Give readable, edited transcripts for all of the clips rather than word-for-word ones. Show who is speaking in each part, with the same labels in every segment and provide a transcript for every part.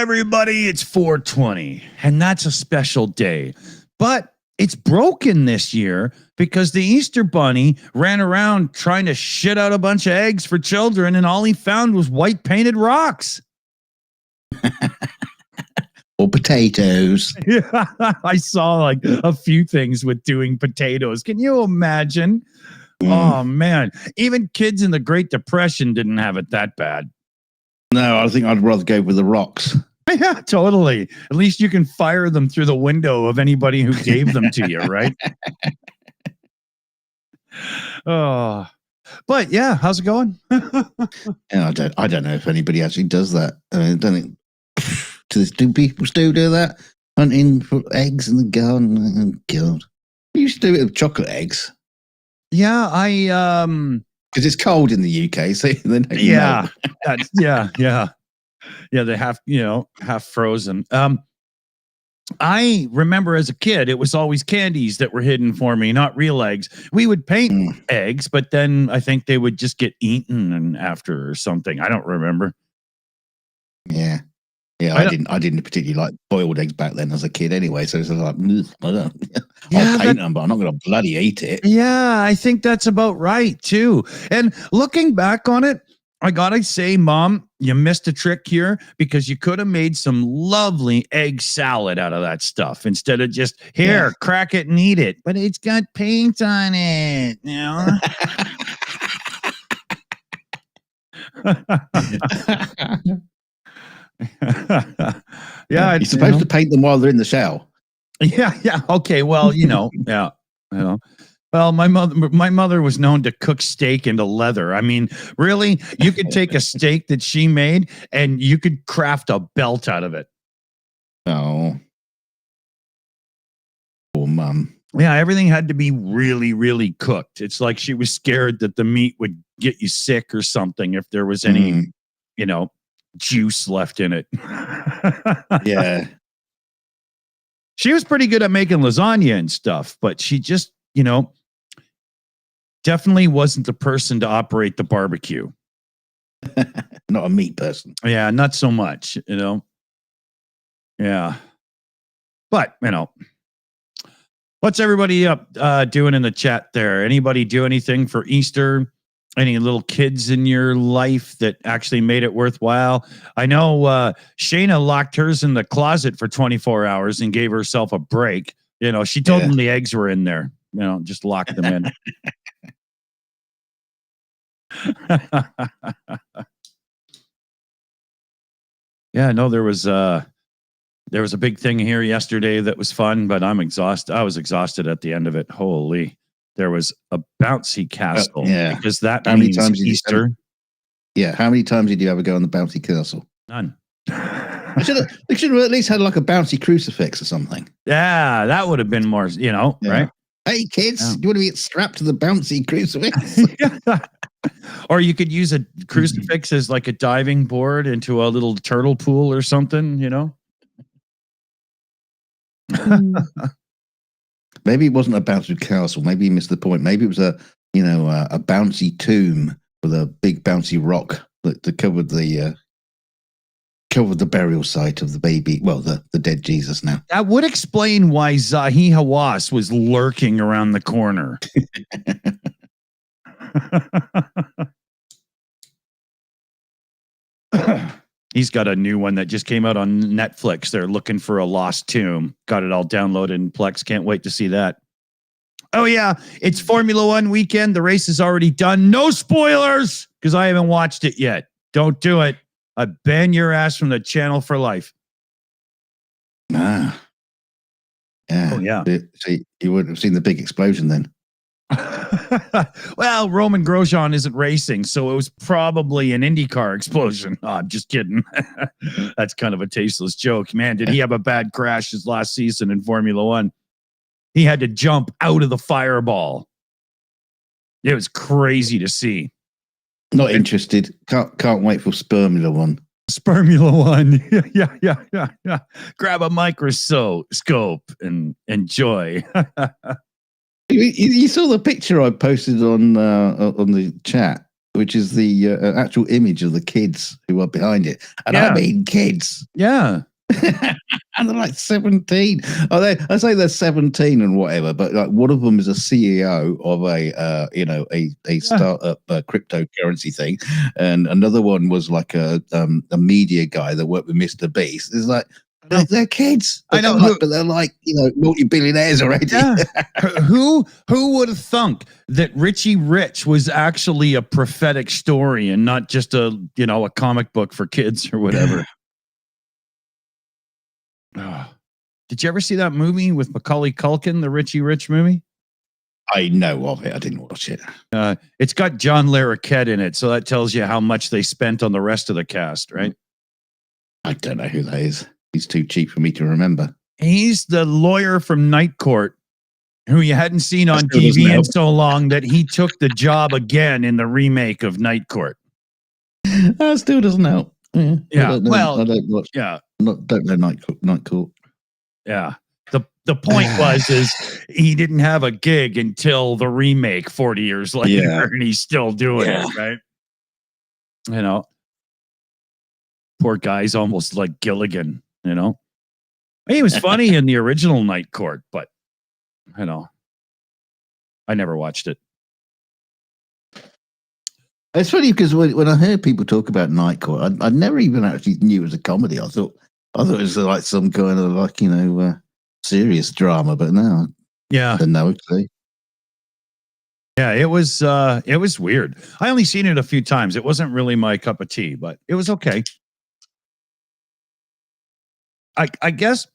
Speaker 1: everybody, it's 420, and that's a special day. But it's broken this year because the Easter Bunny ran around trying to shit out a bunch of eggs for children, and all he found was white painted rocks.
Speaker 2: Or potatoes.
Speaker 1: Yeah, I saw like a few things with doing potatoes. Can you imagine? Oh, man. Even kids in the Great Depression didn't have it that bad.
Speaker 2: No, I think I'd rather go with the rocks.
Speaker 1: Yeah, totally. At least you can fire them through the window of anybody who gave them to you, right? Oh, but yeah, how's it going?
Speaker 2: Yeah, I don't know if anybody actually does that. I don't think. Do people still do that? Hunting for eggs in the garden? Oh, God. We used to do it with chocolate eggs.
Speaker 1: Yeah,
Speaker 2: because it's cold in the UK, so they don't
Speaker 1: yeah, yeah. They half frozen. I remember as a kid, it was always candies that were hidden for me, not real eggs. We would paint eggs, but then I think they would just get eaten after or something. I don't remember.
Speaker 2: Yeah. Yeah, I didn't particularly like boiled eggs back then as a kid anyway, so it's like, I'll paint them, but I'm not going to bloody eat it.
Speaker 1: Yeah, I think that's about right, too. And looking back on it, I got to say, Mom, you missed a trick here because you could have made some lovely egg salad out of that stuff instead of just, crack it and eat it. But it's got paint on it, you know?
Speaker 2: Yeah, you're supposed to paint them while they're in the shell.
Speaker 1: Yeah. Okay. Well, yeah. Well, my mother was known to cook steak into leather. I mean, really, you could take a steak that she made and you could craft a belt out of it.
Speaker 2: Oh, poor Mum.
Speaker 1: Yeah, everything had to be really, really cooked. It's like she was scared that the meat would get you sick or something if there was any, juice left in it.
Speaker 2: Yeah.
Speaker 1: She was pretty good at making lasagna and stuff, but she just, definitely wasn't the person to operate the barbecue.
Speaker 2: Not a meat person.
Speaker 1: Yeah, not so much, Yeah. But, what's everybody up doing in the chat there? Anybody do anything for Easter? Any little kids in your life that actually made it worthwhile? I know Shayna locked hers in the closet for 24 hours and gave herself a break. She told them the eggs were in there. Just lock them in. Yeah, no, there was a big thing here yesterday that was fun, but I'm exhausted. I was exhausted at the end of it. Holy. There was a bouncy castle because that means Easter.
Speaker 2: How many times did you ever go on the bouncy castle?
Speaker 1: None.
Speaker 2: They should have at least had like a bouncy crucifix or something.
Speaker 1: Yeah, that would have been more, right?
Speaker 2: Hey, kids, you want to get strapped to the bouncy crucifix?
Speaker 1: Or you could use a crucifix as like a diving board into a little turtle pool or something,
Speaker 2: Maybe it wasn't a bouncy castle. Maybe you missed the point. Maybe it was a bouncy tomb with a big bouncy rock that covered the burial site of the baby. Well, the dead Jesus now.
Speaker 1: That would explain why Zahi Hawass was lurking around the corner. He's got a new one that just came out on Netflix. They're looking for a lost tomb. Got it all downloaded in Plex. Can't wait to see that. Oh, yeah. It's Formula One weekend. The race is already done. No spoilers because I haven't watched it yet. Don't do it. I ban your ass from the channel for life.
Speaker 2: Yeah.
Speaker 1: Oh, yeah.
Speaker 2: So you wouldn't have seen the big explosion then.
Speaker 1: Well, Roman Grosjean isn't racing, so it was probably an IndyCar explosion. Oh, I'm just kidding. That's kind of a tasteless joke. Man, did he have a bad crash his last season in Formula One? He had to jump out of the fireball. It was crazy to see.
Speaker 2: Not interested. Can't wait for Spermula One.
Speaker 1: Spermula One. Yeah. Grab a microscope and enjoy.
Speaker 2: You saw the picture I posted on the chat which is the actual image of the kids who are behind it. And I mean kids.
Speaker 1: Yeah.
Speaker 2: And they're like 17. I say they're 17 and whatever, but like one of them is a CEO of a startup cryptocurrency thing, and another one was like a media guy that worked with Mr. Beast. It's like they're kids.
Speaker 1: I know,
Speaker 2: but they're like multi-billionaires already.
Speaker 1: Yeah. Who would have thunk that Richie Rich was actually a prophetic story and not just a comic book for kids or whatever? Did you ever see that movie with Macaulay Culkin, the Richie Rich movie?
Speaker 2: I know of it. I didn't watch it.
Speaker 1: It's got John Larroquette in it, so that tells you how much they spent on the rest of the cast, right?
Speaker 2: I don't know who that is. He's too cheap for me to remember.
Speaker 1: He's the lawyer from Night Court who you hadn't seen on TV in so long that he took the job again in the remake of Night Court.
Speaker 2: That still doesn't help.
Speaker 1: Yeah.
Speaker 2: I don't watch.
Speaker 1: Yeah.
Speaker 2: Don't know Night Court.
Speaker 1: Yeah. The point is he didn't have a gig until the remake 40 years later, and he's still doing it, right? Poor guy's almost like Gilligan, He was funny in the original Night Court, but I never watched it.
Speaker 2: It's funny because when I heard people talk about Night Court, I never even actually knew it was a comedy. I thought it was like some kind of serious drama, but no.
Speaker 1: Yeah.
Speaker 2: I don't know, actually.
Speaker 1: Yeah, it was weird. I only seen it a few times. It wasn't really my cup of tea, but it was okay. I guess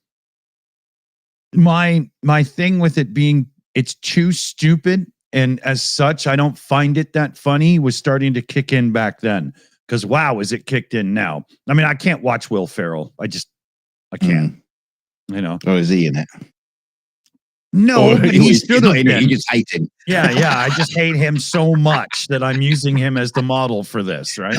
Speaker 1: my thing with it being it's too stupid, and as such, I don't find it that funny, was starting to kick in back then. Because wow, is it kicked in now? I mean, I can't watch Will Ferrell. I can't.
Speaker 2: Oh, is he in it?
Speaker 1: No, but he's still in it.
Speaker 2: You just hate him.
Speaker 1: Yeah. I just hate him so much that I'm using him as the model for this, right?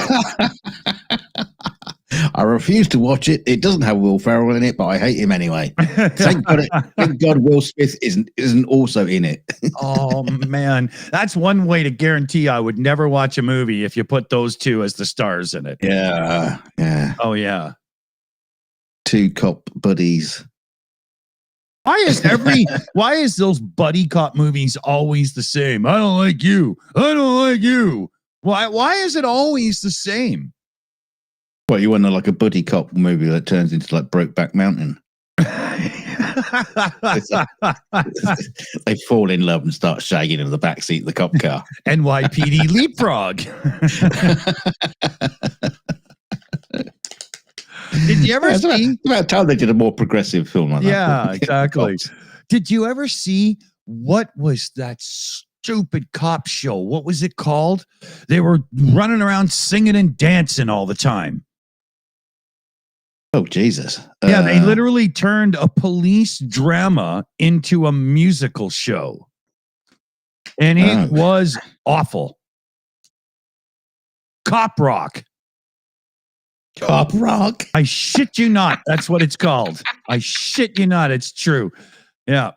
Speaker 2: I refuse to watch it. It doesn't have Will Ferrell in it, but I hate him anyway. Thank God Will Smith isn't also in it.
Speaker 1: Oh man, that's one way to guarantee I would never watch a movie if you put those two as the stars in it.
Speaker 2: Yeah.
Speaker 1: Oh yeah.
Speaker 2: Two cop buddies.
Speaker 1: Why is those buddy cop movies always the same? I don't like you. I don't like you. Why is it always the same?
Speaker 2: What, you want like a buddy cop movie that turns into like Brokeback Mountain? They fall in love and start shagging in the backseat of the cop car.
Speaker 1: NYPD Leapfrog. Did you ever see?
Speaker 2: It's about time they did a more progressive film like that.
Speaker 1: Yeah, exactly. Did you ever see what was that stupid cop show? What was it called? They were running around singing and dancing all the time.
Speaker 2: Oh, Jesus.
Speaker 1: Yeah, they literally turned a police drama into a musical show. And it was awful. Cop Rock.
Speaker 2: Cop Rock.
Speaker 1: I shit you not. That's what it's called. I shit you not. It's true. Yeah.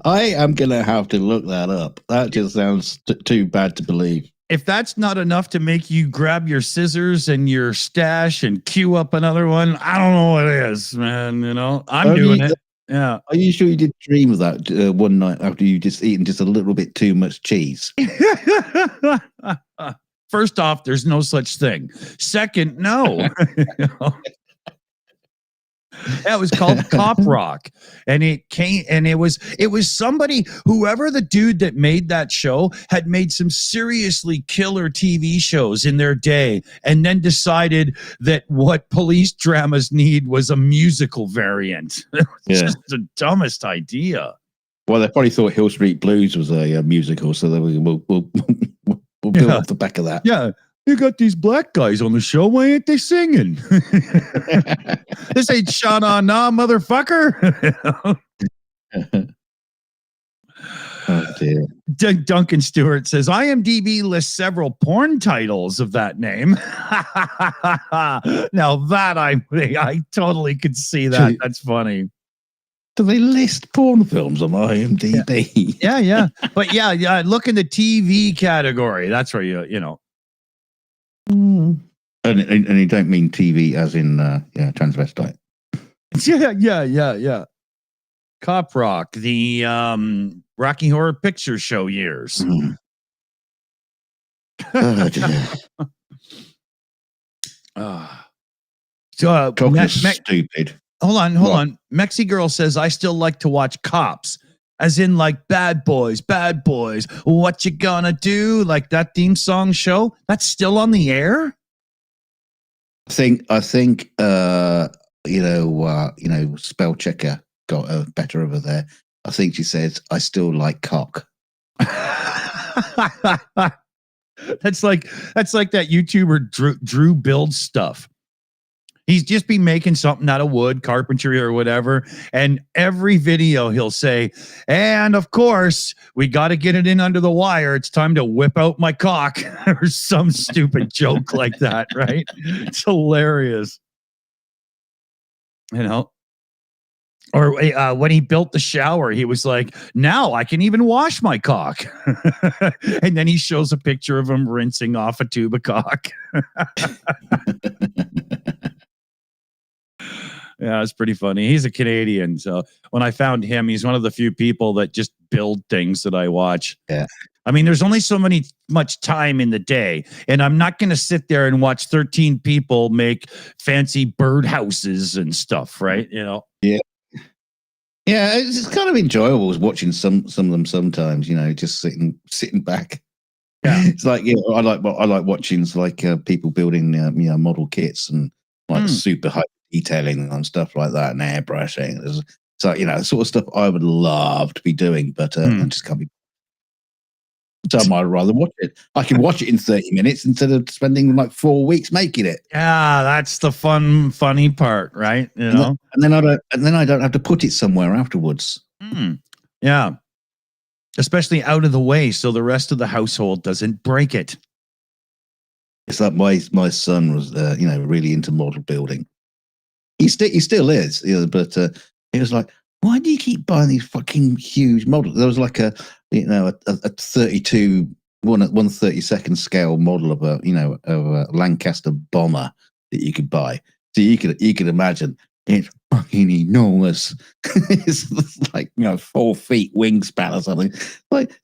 Speaker 2: I am going to have to look that up. That just sounds too bad to believe.
Speaker 1: If that's not enough to make you grab your scissors and your stash and queue up another one, I don't know what it is, man. I'm doing it. Yeah.
Speaker 2: Are you sure you did dream of that one night after you just eaten just a little bit too much cheese?
Speaker 1: First off, there's no such thing. Second, no. That was called Cop Rock, and it was somebody, whoever the dude that made that show had made some seriously killer TV shows in their day, and then decided that what police dramas need was a musical variant. It's just the dumbest idea.
Speaker 2: Well, they probably thought Hill Street Blues was a musical, so we'll build off the back of that.
Speaker 1: Yeah. You got these black guys on the show. Why ain't they singing? This ain't Sha-Na-Na, motherfucker.
Speaker 2: Oh, dear.
Speaker 1: Duncan Stewart says, IMDb lists several porn titles of that name. Now that I totally could see that. That's funny.
Speaker 2: Do they list porn films on IMDb?
Speaker 1: Yeah. But yeah. Look in the TV category. That's where you know.
Speaker 2: And you don't mean TV as in transvestite.
Speaker 1: Yeah. Cop Rock, the Rocky Horror Picture Show years.
Speaker 2: Stupid.
Speaker 1: Hold on. Mexi Girl says, I still like to watch Cops, as in like Bad Boys. What you gonna do? Like that theme song show? That's still on the air?
Speaker 2: I think spell checker got better over there. I think she says, I still like cock.
Speaker 1: That's like that YouTuber Drew builds stuff. He's just be making something out of wood, carpentry or whatever. And every video he'll say, and of course, we got to get it in under the wire. It's time to whip out my cock or some stupid joke like that, right? It's hilarious. You know? Or when he built the shower, he was like, now I can even wash my cock. And then he shows a picture of him rinsing off a tube of cock. Yeah, it's pretty funny. He's a Canadian. So when I found him, he's one of the few people that just build things that I watch.
Speaker 2: Yeah.
Speaker 1: I mean, there's only much time in the day, and I'm not going to sit there and watch 13 people make fancy birdhouses and stuff, right? You know?
Speaker 2: Yeah. Yeah, it's kind of enjoyable watching some of them sometimes, just sitting back.
Speaker 1: Yeah.
Speaker 2: It's like, I like watching people building model kits and like super high detailing and stuff like that and airbrushing. So, the sort of stuff I would love to be doing, but I just can't be. So I might rather watch it. I can watch it in 30 minutes instead of spending like 4 weeks making it.
Speaker 1: Yeah, that's the funny part, right? You know,
Speaker 2: and then I don't have to put it somewhere afterwards.
Speaker 1: Yeah, especially out of the way, so the rest of the household doesn't break it.
Speaker 2: It's like my son was, really into model building. He still is, but he was like, why do you keep buying these fucking huge models? There was like a 32 1/32 scale model of a Lancaster bomber that you could buy. So you could imagine it's fucking enormous. It's like 4 feet wingspan or something.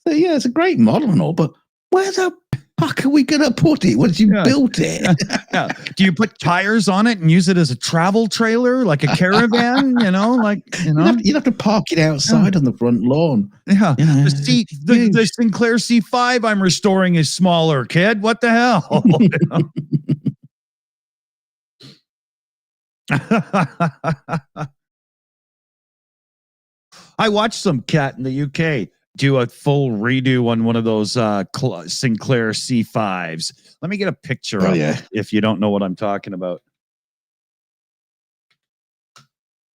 Speaker 2: It's a great model and all, but where the fuck are we gonna put it once you built it?
Speaker 1: Yeah. Do you put tires on it and use it as a travel trailer, like a caravan?
Speaker 2: You'd have to park it outside on the front lawn.
Speaker 1: Yeah. The Sinclair C5 I'm restoring is smaller, kid. What the hell? I watched some cat in the UK do a full redo on one of those Sinclair C5s. Let me get a picture of it if you don't know what I'm talking about.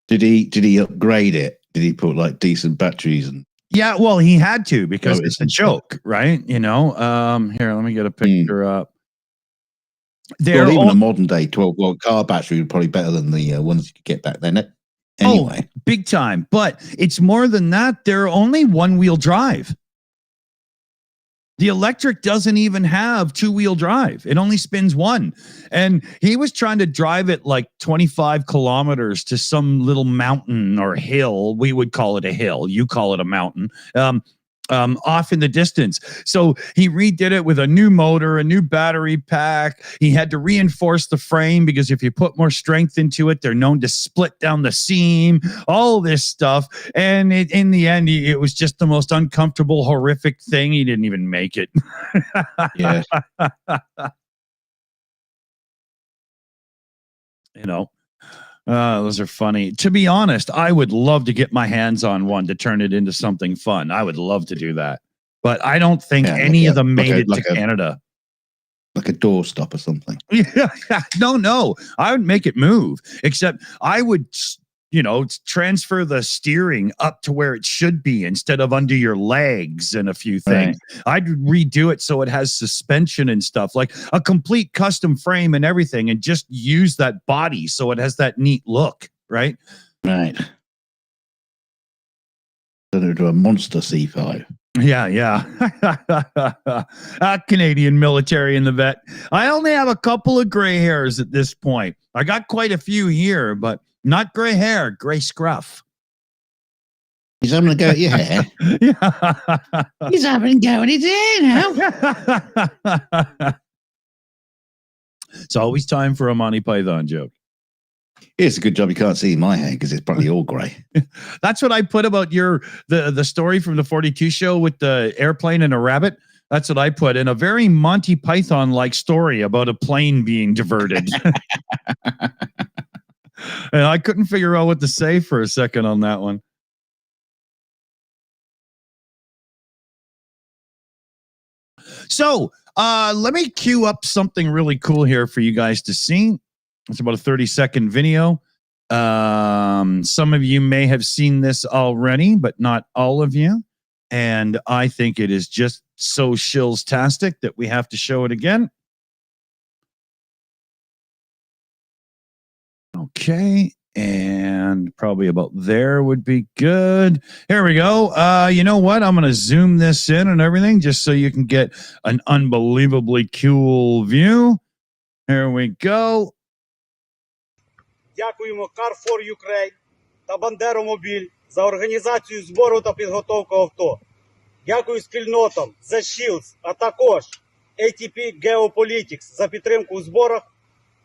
Speaker 2: Did he upgrade it? Did he put like decent batteries and?
Speaker 1: Yeah, well, he had to because it's a joke, right? Here, let me get a picture up.
Speaker 2: Even a modern day 12-volt car battery would probably be better than the ones you could get back then. Anyway,
Speaker 1: big time. But it's more than that. They're only one-wheel drive. The electric doesn't even have 2-wheel drive. It only spins one. And he was trying to drive it like 25 kilometers to some little mountain or hill. We would call it a hill. You call it a mountain. Off in the distance. So he redid it with a new motor, a new battery pack. He had to reinforce the frame because if you put more strength into it, they're known to split down the seam, all this stuff. And in the end, it was just the most uncomfortable, horrific thing. He didn't even make it.
Speaker 2: Yeah.
Speaker 1: Those are funny. To be honest, I would love to get my hands on one to turn it into something fun. I would love to do that. But I don't think any of them made it to Canada.
Speaker 2: Like a doorstop or something.
Speaker 1: Yeah. No. I would make it move. Except I would, transfer the steering up to where it should be instead of under your legs and a few things. Right. I'd redo it so it has suspension and stuff, like a complete custom frame and everything, and just use that body so it has that neat look, right?
Speaker 2: Right. Turned into a monster C5.
Speaker 1: Yeah. Canadian military and the vet. I only have a couple of gray hairs at this point. I got quite a few here, but not gray hair, gray scruff.
Speaker 2: He's having a go at your hair.
Speaker 1: Yeah.
Speaker 2: He's having a go at his hair now.
Speaker 1: It's always time for a Monty Python joke.
Speaker 2: It's a good job you can't see my hair because it's probably all grey.
Speaker 1: That's what I put about the story from the 42 show with the airplane and a rabbit. That's what I put in a very Monty Python like story about a plane being diverted. And I couldn't figure out what to say for a second on that one. So let me queue up something really cool here for you guys to see. It's about a 30-second video. Some of you may have seen this already, but not all of you. And I think it is just so shills-tastic that we have to show it again. Okay. And probably about there would be good. Here we go. You know what? I'm going to zoom this in and everything just so you can get an unbelievably cool view. Here we go.
Speaker 3: Дякуємо Car4 Ukraine та Бандеромобіль за організацію збору та підготовку авто. Дякую спільнотам TheShills, а також ATP Geopolitics за підтримку у зборах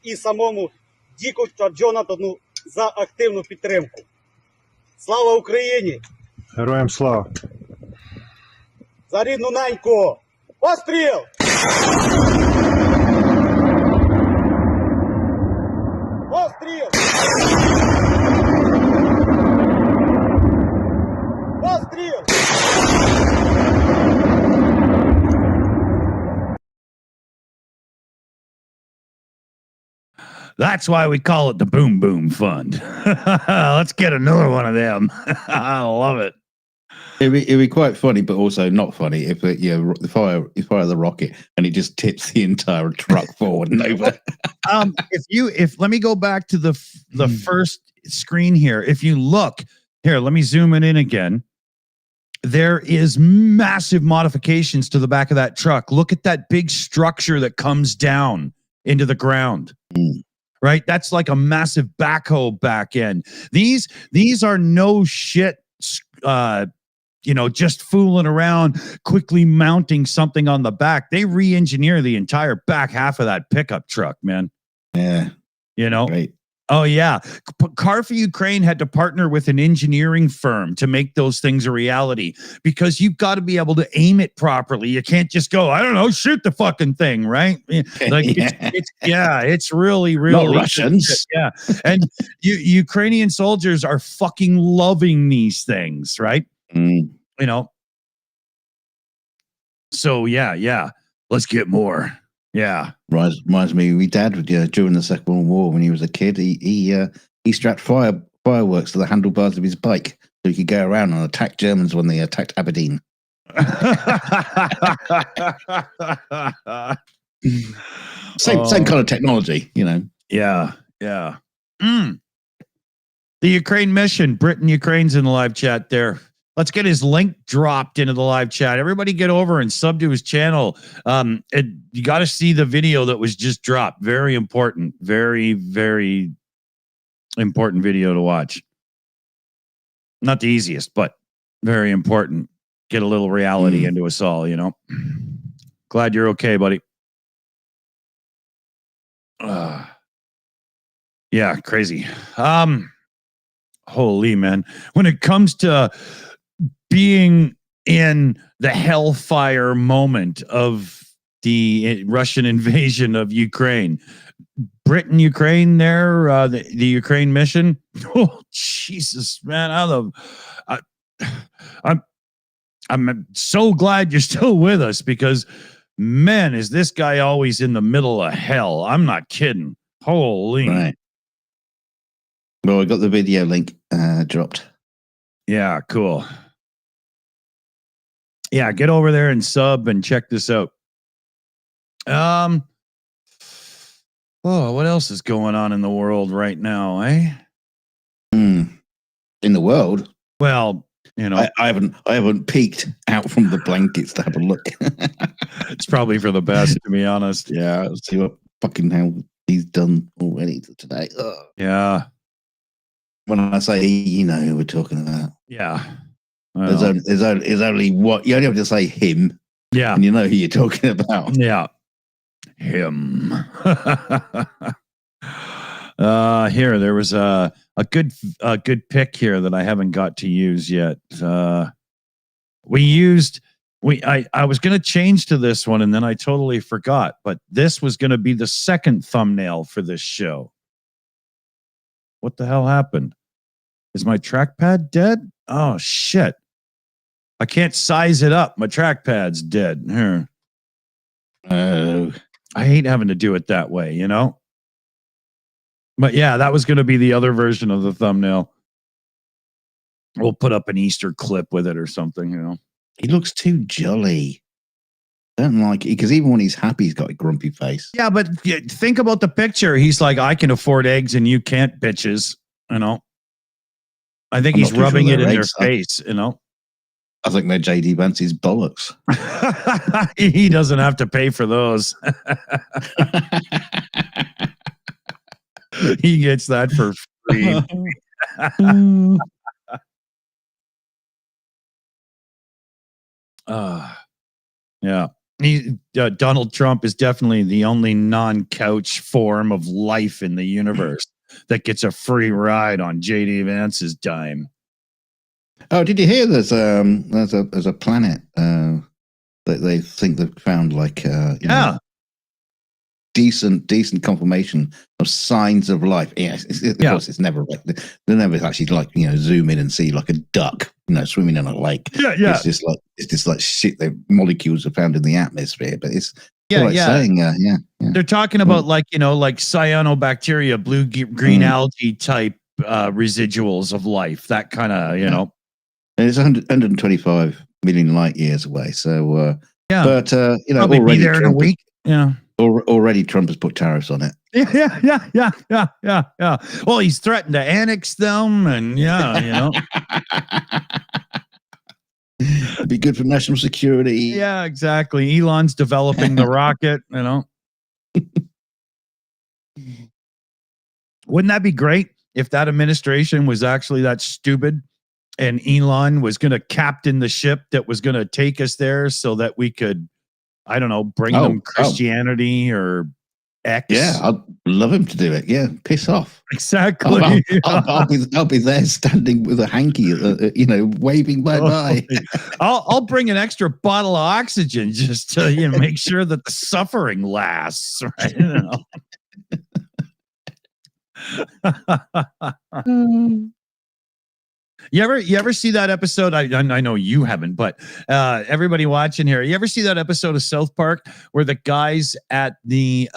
Speaker 3: і самому Діку та Джонатану за активну підтримку. Слава Україні!
Speaker 4: Героям слава!
Speaker 3: За рідну неньку! Постріл! Постріл! Постріл!
Speaker 1: That's why we call it the Boom Boom Fund. Let's get another one of them. I love it.
Speaker 2: It'd be quite funny, but also not funny if you fire the rocket and it just tips the entire truck forward and over.
Speaker 1: If let me go back to the first screen here. If you look here, let me zoom it in again. There is massive modifications to the back of that truck. Look at that big structure that comes down into the ground. Right? That's like a massive backhoe back end. These are no shit, just fooling around, quickly mounting something on the back. They re-engineer the entire back half of that pickup truck, man.
Speaker 2: Yeah. Great.
Speaker 1: Oh, yeah. Car4 Ukraine had to partner with an engineering firm to make those things a reality because you've got to be able to aim it properly. You can't just go, I don't know, shoot the fucking thing, right? Like it's really, really
Speaker 2: not Russians.
Speaker 1: Yeah. And Ukrainian soldiers are fucking loving these things, right? So yeah. Let's get more. Yeah.
Speaker 2: Reminds me of my dad during the Second World War when he was a kid. He strapped fireworks to the handlebars of his bike so he could go around and attack Germans when they attacked Aberdeen. Same kind of technology,
Speaker 1: Yeah. The Ukraine mission. Britain, Ukraine's in the live chat there. Let's get his link dropped into the live chat. Everybody get over and sub to his channel. You got to see the video that was just dropped. Very important. Very, very important video to watch. Not the easiest, but very important. Get a little reality into us all, Glad you're okay, buddy. Yeah, crazy. Holy man. When it comes to being in the hellfire moment of the Russian invasion of Ukraine, Britain, Ukraine there, the Ukraine mission. Oh, Jesus, man. I'm so glad you're still with us because, man, is this guy always in the middle of hell. I'm not kidding. Holy.
Speaker 2: Right. Well, I got the video link dropped.
Speaker 1: Yeah, cool. Yeah, get over there and sub and check this out. What else is going on in the world right now, eh?
Speaker 2: In the world?
Speaker 1: Well,
Speaker 2: I haven't peeked out from the blankets to have a look.
Speaker 1: It's probably for the best, to be honest.
Speaker 2: Yeah, let's see what fucking hell he's done already today. Ugh.
Speaker 1: Yeah.
Speaker 2: When I say you know who we're talking about.
Speaker 1: Yeah.
Speaker 2: There's only what you only have to say him.
Speaker 1: Yeah.
Speaker 2: And you know who you're talking about.
Speaker 1: Yeah. Him. Here, there was a good pick here that I haven't got to use yet. I was going to change to this one and then I totally forgot, but this was going to be the second thumbnail for this show. What the hell happened? Is my trackpad dead? Oh shit. I can't size it up. My trackpad's dead. Here. I hate having to do it that way, you know? But yeah, that was going to be the other version of the thumbnail. We'll put up an Easter clip with it or something, you know?
Speaker 2: He looks too jolly. I don't like it because even when he's happy, he's got a grumpy face.
Speaker 1: Yeah, but think about the picture. He's like, I can afford eggs and you can't, bitches, you know? I think he's rubbing it in their face, you know?
Speaker 2: I think they're JD Vance's bollocks.
Speaker 1: He doesn't have to pay for those. He gets that for free. Yeah. Donald Trump is definitely the only non-couch form of life in the universe that gets a free ride on JD Vance's dime.
Speaker 2: Oh, did you hear there's a planet that they think they've found like know, decent confirmation of signs of life. Yeah, of course it's never like they never actually like zoom in and see like a duck swimming in a lake.
Speaker 1: Yeah.
Speaker 2: It's just like shit. The molecules are found in the atmosphere, but it's saying
Speaker 1: They're talking about like cyanobacteria, blue-green algae type residuals of life. That kind of
Speaker 2: And it's 125 million light years away. So but
Speaker 1: probably
Speaker 2: already
Speaker 1: be there in a week. Yeah.
Speaker 2: Already Trump has put tariffs on it.
Speaker 1: Yeah. Well, he's threatened to annex them, and
Speaker 2: It'd be good for national security.
Speaker 1: Yeah, exactly. Elon's developing the rocket, Wouldn't that be great if that administration was actually that stupid and Elon was going to captain the ship that was going to take us there so that we could, I don't know, bring them Christianity or X?
Speaker 2: Yeah, I'd love him to do it. Yeah, piss off.
Speaker 1: Exactly.
Speaker 2: I'll be there standing with a hanky, waving bye-bye.
Speaker 1: I'll bring an extra bottle of oxygen just to make sure that the suffering lasts. Right? You ever see that episode? I know you haven't, but everybody watching here, you ever see that episode of South Park where the guys at the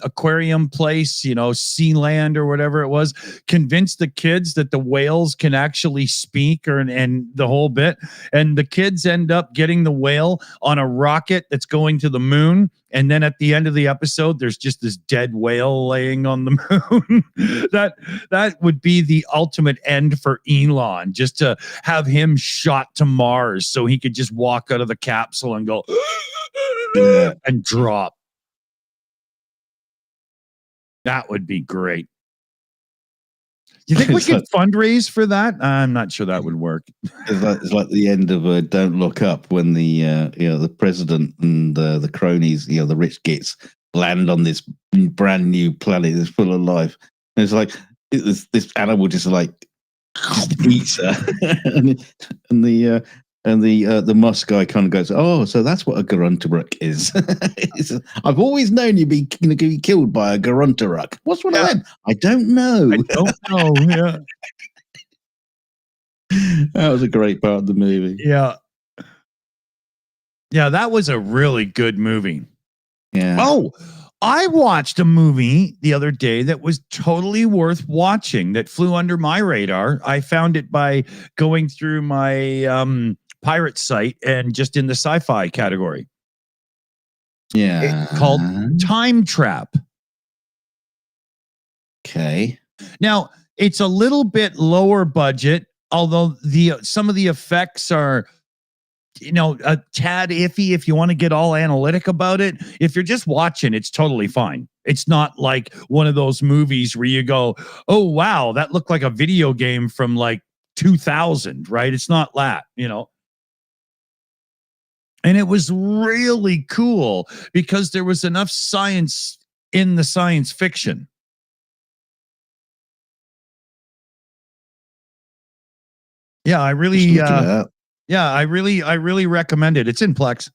Speaker 1: aquarium place, Sealand or whatever it was, convinced the kids that the whales can actually speak and the whole bit, and the kids end up getting the whale on a rocket that's going to the moon. And then at the end of the episode, there's just this dead whale laying on the moon. that would be the ultimate end for Elon, just to have him shot to Mars so he could just walk out of the capsule and go and drop. That would be great. Do you think we could fundraise for that? I'm not sure that would work.
Speaker 2: It's like the end of Don't Look Up when the president and the cronies, the rich gits, land on this brand new planet that's full of life. And it's like this animal just like eats her, and the Musk guy kind of goes, "Oh, so that's what a Garuntaruk is." I've always known you'd be going to be killed by a Garuntaruk. What's one of them? I don't know.
Speaker 1: Yeah.
Speaker 2: That was a great part of the movie.
Speaker 1: Yeah, that was a really good movie.
Speaker 2: Yeah.
Speaker 1: Oh, I watched a movie the other day that was totally worth watching that flew under my radar. I found it by going through my pirate site and just in the sci-fi category.
Speaker 2: Yeah.
Speaker 1: It's called Time Trap.
Speaker 2: Okay.
Speaker 1: Now, it's a little bit lower budget although some of the effects are, a tad iffy if you want to get all analytic about it. If you're just watching, it's totally fine. It's not like one of those movies where you go, oh, wow, that looked like a video game from like 2000, right? It's not that, And it was really cool because there was enough science in the science fiction. Yeah, I really recommend it. It's in Plex.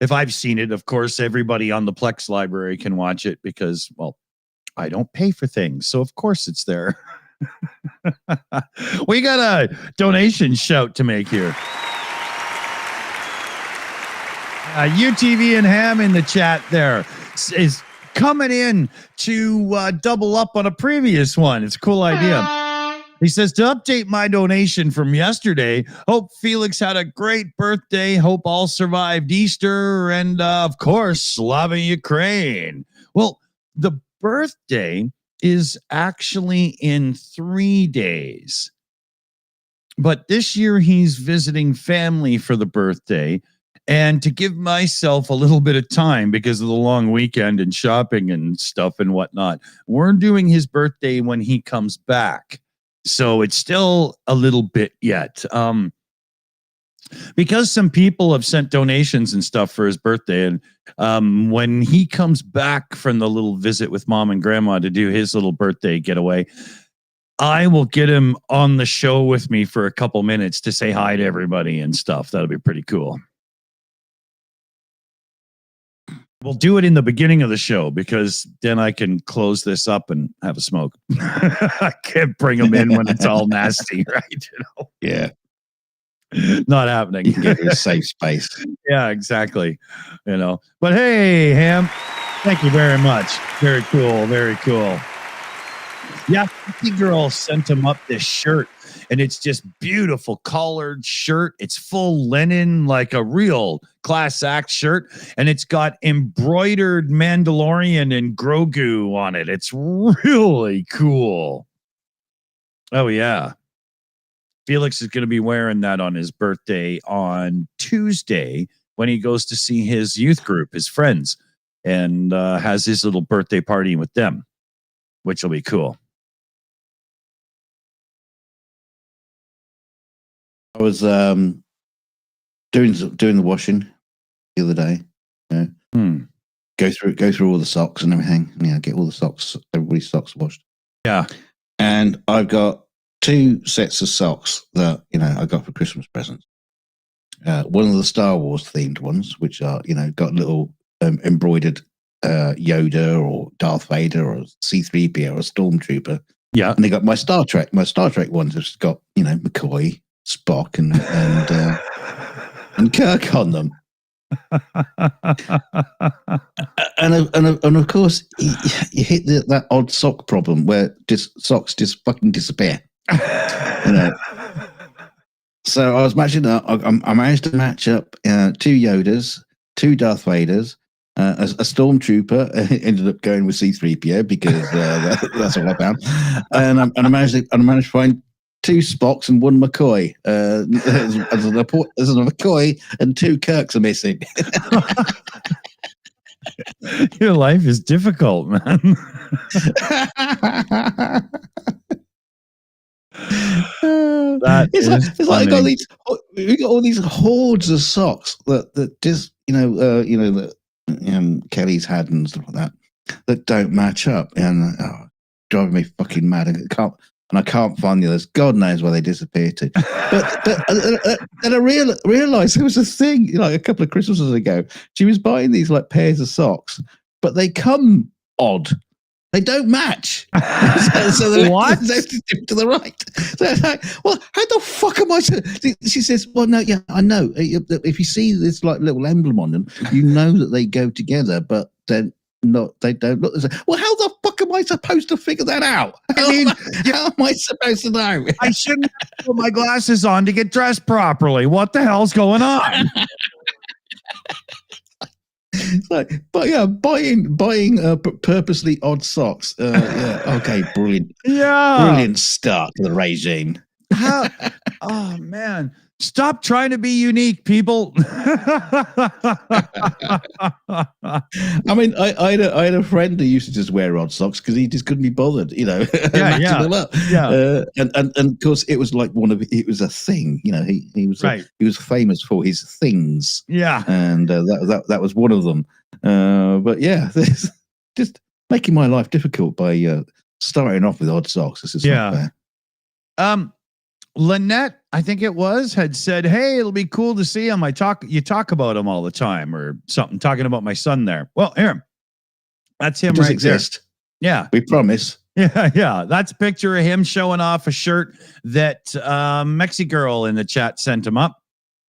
Speaker 1: If I've seen it, of course, everybody on the Plex library can watch it because, well, I don't pay for things. So, of course, it's there. We got a donation shout to make here. UTV and Ham in the chat there is coming in to double up on a previous one. It's a cool idea. He says, to update my donation from yesterday, hope Felix had a great birthday. Hope all survived Easter. And, of course, Slava Ukraine. Well, the birthday is actually in 3 days. But this year he's visiting family for the birthday. And to give myself a little bit of time because of the long weekend and shopping and stuff and whatnot, we're doing his birthday when he comes back. So it's still a little bit yet. Because some people have sent donations and stuff for his birthday. And when he comes back from the little visit with mom and grandma to do his little birthday getaway, I will get him on the show with me for a couple minutes to say hi to everybody and stuff. That'll be pretty cool. We'll do it in the beginning of the show because then I can close this up and have a smoke. I can't bring them in when it's all nasty, right?
Speaker 2: Yeah.
Speaker 1: Not happening.
Speaker 2: You can get a safe space.
Speaker 1: Yeah, exactly. But hey, Ham, thank you very much. Very cool. Very cool. Yeah, the girl sent him up this shirt, and it's just beautiful collared shirt. It's full linen, like a real class act shirt, and it's got embroidered Mandalorian and Grogu on it. It's really cool. Oh, yeah. Felix is going to be wearing that on his birthday on Tuesday when he goes to see his youth group, his friends, and has his little birthday party with them, which will be cool.
Speaker 2: I was doing the washing the other day. Go through all the socks and everything. Get all the socks, everybody's socks washed.
Speaker 1: Yeah,
Speaker 2: and I've got 2 sets of socks that I got for Christmas presents. One of the Star Wars themed ones, which are got little embroidered Yoda or Darth Vader or C-3PO or a Stormtrooper.
Speaker 1: Yeah,
Speaker 2: and they got my Star Trek ones. It's got McCoy, Spock, and Kirk on them. and of course you hit that odd sock problem where socks just fucking disappear. So I was matching up. I managed to match up 2 Yodas, 2 Darth Vaders, a Stormtrooper. Ended up going with C-3PO because that's what I found. And I managed to find 2 Spocks and 1 McCoy. There's a McCoy and 2 Kirks are missing.
Speaker 1: Your life is difficult, man.
Speaker 2: It's like we got all these hordes of socks that just that Kelly's had and stuff like that don't match up, and driving me fucking mad. I can't find the others. God knows where they disappeared to. But then I realized there was a thing a couple of Christmases ago. She was buying these pairs of socks, but they come odd. They don't match. so they're
Speaker 1: what?
Speaker 2: To the right. So it's like, well, how the fuck am I? She says, well, no, yeah, I know. If you see this little emblem on them, you know that they go together, but then they don't look the same. Well, how the fuck am I supposed to figure that out? How am I supposed to know?
Speaker 1: I shouldn't put my glasses on to get dressed properly. What the hell's going on?
Speaker 2: Buying purposely odd socks. Okay, brilliant.
Speaker 1: Yeah,
Speaker 2: brilliant start to the regime.
Speaker 1: How? Oh man. Stop trying to be unique, people.
Speaker 2: I mean, I had a friend who used to just wear odd socks because he just couldn't be bothered, matching them up. And of course, it was like it was a thing, He was
Speaker 1: right.
Speaker 2: He was famous for his things, and that was one of them. But yeah, this just making my life difficult by starting off with odd socks. This is not fair.
Speaker 1: Lynette, I think it was, had said, "Hey, it'll be cool to see him. You talk about him all the time, or something, talking about my son there." Well, here, that's him right
Speaker 2: exist.
Speaker 1: There. Yeah,
Speaker 2: we promise.
Speaker 1: Yeah. That's a picture of him showing off a shirt that Mexi girl in the chat sent him up,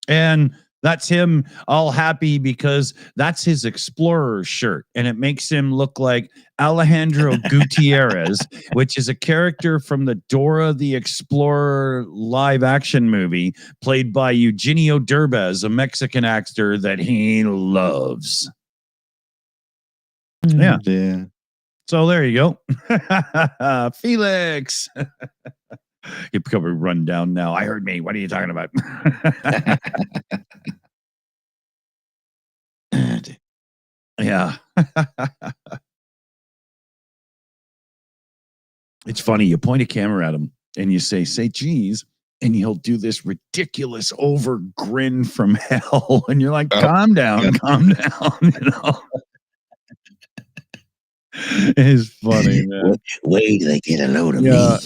Speaker 1: and that's him all happy because that's his Explorer shirt, and it makes him look like Alejandro Gutierrez, which is a character from the Dora the Explorer live action movie, played by Eugenio Derbez, a Mexican actor that he loves. Yeah. So there you go. Felix. You probably run down now. I heard me. What are you talking about? Yeah. It's funny. You point a camera at him and you say geez, and he'll do this ridiculous over grin from hell. And you're like, calm down. It's funny, man.
Speaker 2: Wait till they get a load of me.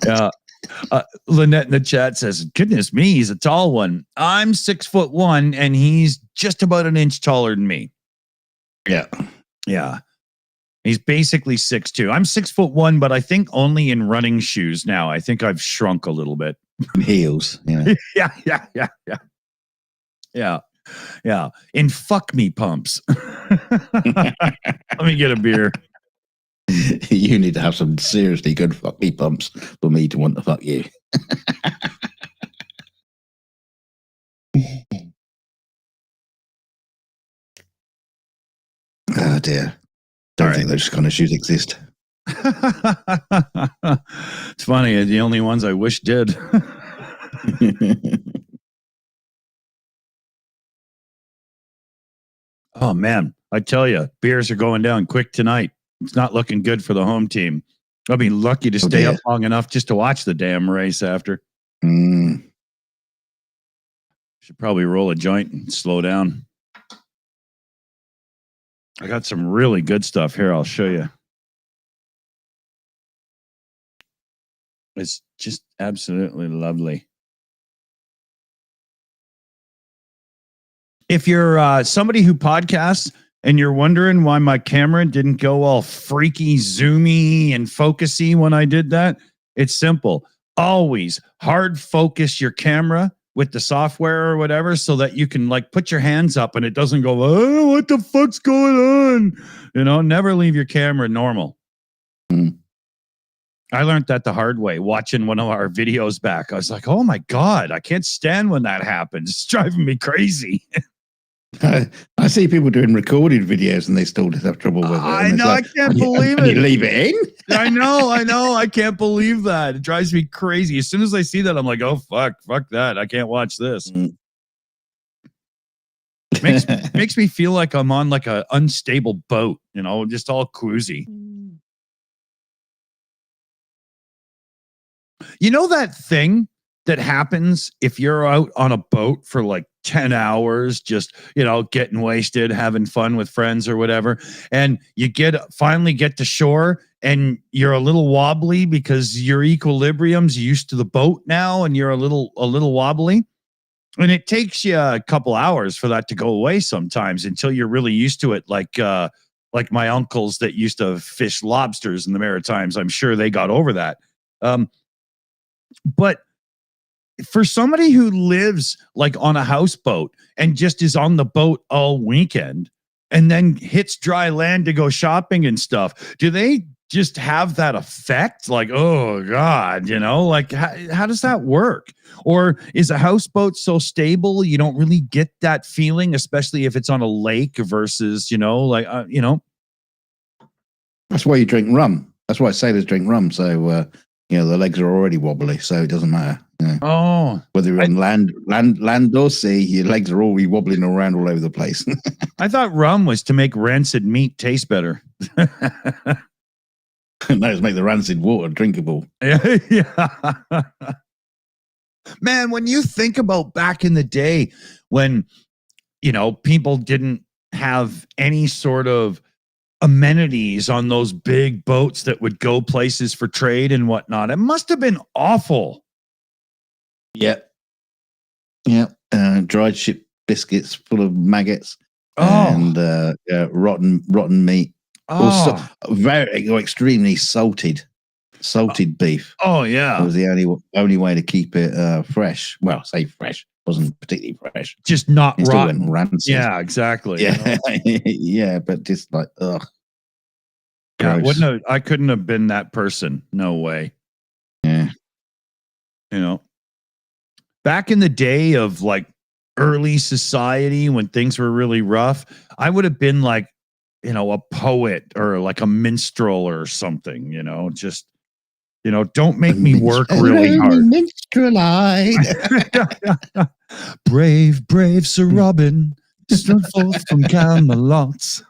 Speaker 1: Yeah. Lynette in the chat says, goodness me, he's a tall one. I'm 6'1" and he's just about an inch taller than me. Yeah. He's basically 6'2". I'm 6'1", but I think only in running shoes now. I think I've shrunk a little bit.
Speaker 2: Heels.
Speaker 1: Yeah. In fuck me pumps. Let me get a beer.
Speaker 2: You need to have some seriously good fuck me pumps for me to want to fuck you. Oh dear. Don't think those kind of shoes exist.
Speaker 1: It's funny. The only ones I wish did. Oh man, I tell you, beers are going down quick tonight. It's not looking good for the home team. I'll be lucky to stay up long enough just to watch the damn race after. Should probably roll a joint and slow down. I got some really good stuff here. I'll show you. It's just absolutely lovely. If you're somebody who podcasts and you're wondering why my camera didn't go all freaky, zoomy, and focusy when I did that, it's simple. Always hard focus your camera with the software or whatever so that you can like put your hands up and it doesn't go, oh, what the fuck's going on? Never leave your camera normal. I learned that the hard way watching one of our videos back. I was like, oh my God, I can't stand when that happens. It's driving me crazy.
Speaker 2: I see people doing recorded videos and they still just have trouble with it.
Speaker 1: I know. I can't believe it.
Speaker 2: You leave it in?
Speaker 1: I know. I can't believe that. It drives me crazy. As soon as I see that, I'm like, oh, fuck that. I can't watch this. Makes me feel like I'm on like an unstable boat, just all quoozy. You know that thing that happens if you're out on a boat for like 10 hours, just, getting wasted, having fun with friends or whatever. And you finally get to shore and you're a little wobbly because your equilibrium's used to the boat now and you're a little wobbly. And it takes you a couple hours for that to go away sometimes until you're really used to it. Like my uncles that used to fish lobsters in the Maritimes, I'm sure they got over that. But for somebody who lives like on a houseboat and just is on the boat all weekend and then hits dry land to go shopping and stuff, do they just have that effect? Like, oh God, like how does that work? Or is a houseboat so stable you don't really get that feeling, especially if it's on a lake versus,
Speaker 2: That's why you drink rum. That's why sailors drink rum. So the legs are already wobbly, so it doesn't matter.
Speaker 1: Oh,
Speaker 2: Whether you're on land or sea, your legs are already wobbling around all over the place.
Speaker 1: I thought rum was to make rancid meat taste better.
Speaker 2: Those make the rancid water drinkable.
Speaker 1: Yeah. Man, when you think about back in the day when, people didn't have any sort of amenities on those big boats that would go places for trade and whatnot, it must have been awful.
Speaker 2: Yep. Dried ship biscuits full of maggots and rotten meat. Also, very extremely salted beef.
Speaker 1: Oh yeah,
Speaker 2: it was the only way to keep it fresh. Well, say fresh, wasn't particularly fresh.
Speaker 1: Just not
Speaker 2: it
Speaker 1: rotten.
Speaker 2: Still went rancid.
Speaker 1: Yeah, exactly.
Speaker 2: Yeah, yeah, but just like ugh.
Speaker 1: Yeah, I couldn't have been that person. No way.
Speaker 2: Yeah,
Speaker 1: back in the day of like early society when things were really rough, I would have been like, a poet or like a minstrel or something, just, don't make me work really hard.
Speaker 2: Minstrelite.
Speaker 1: Brave Sir Robin stood forth from Camelot.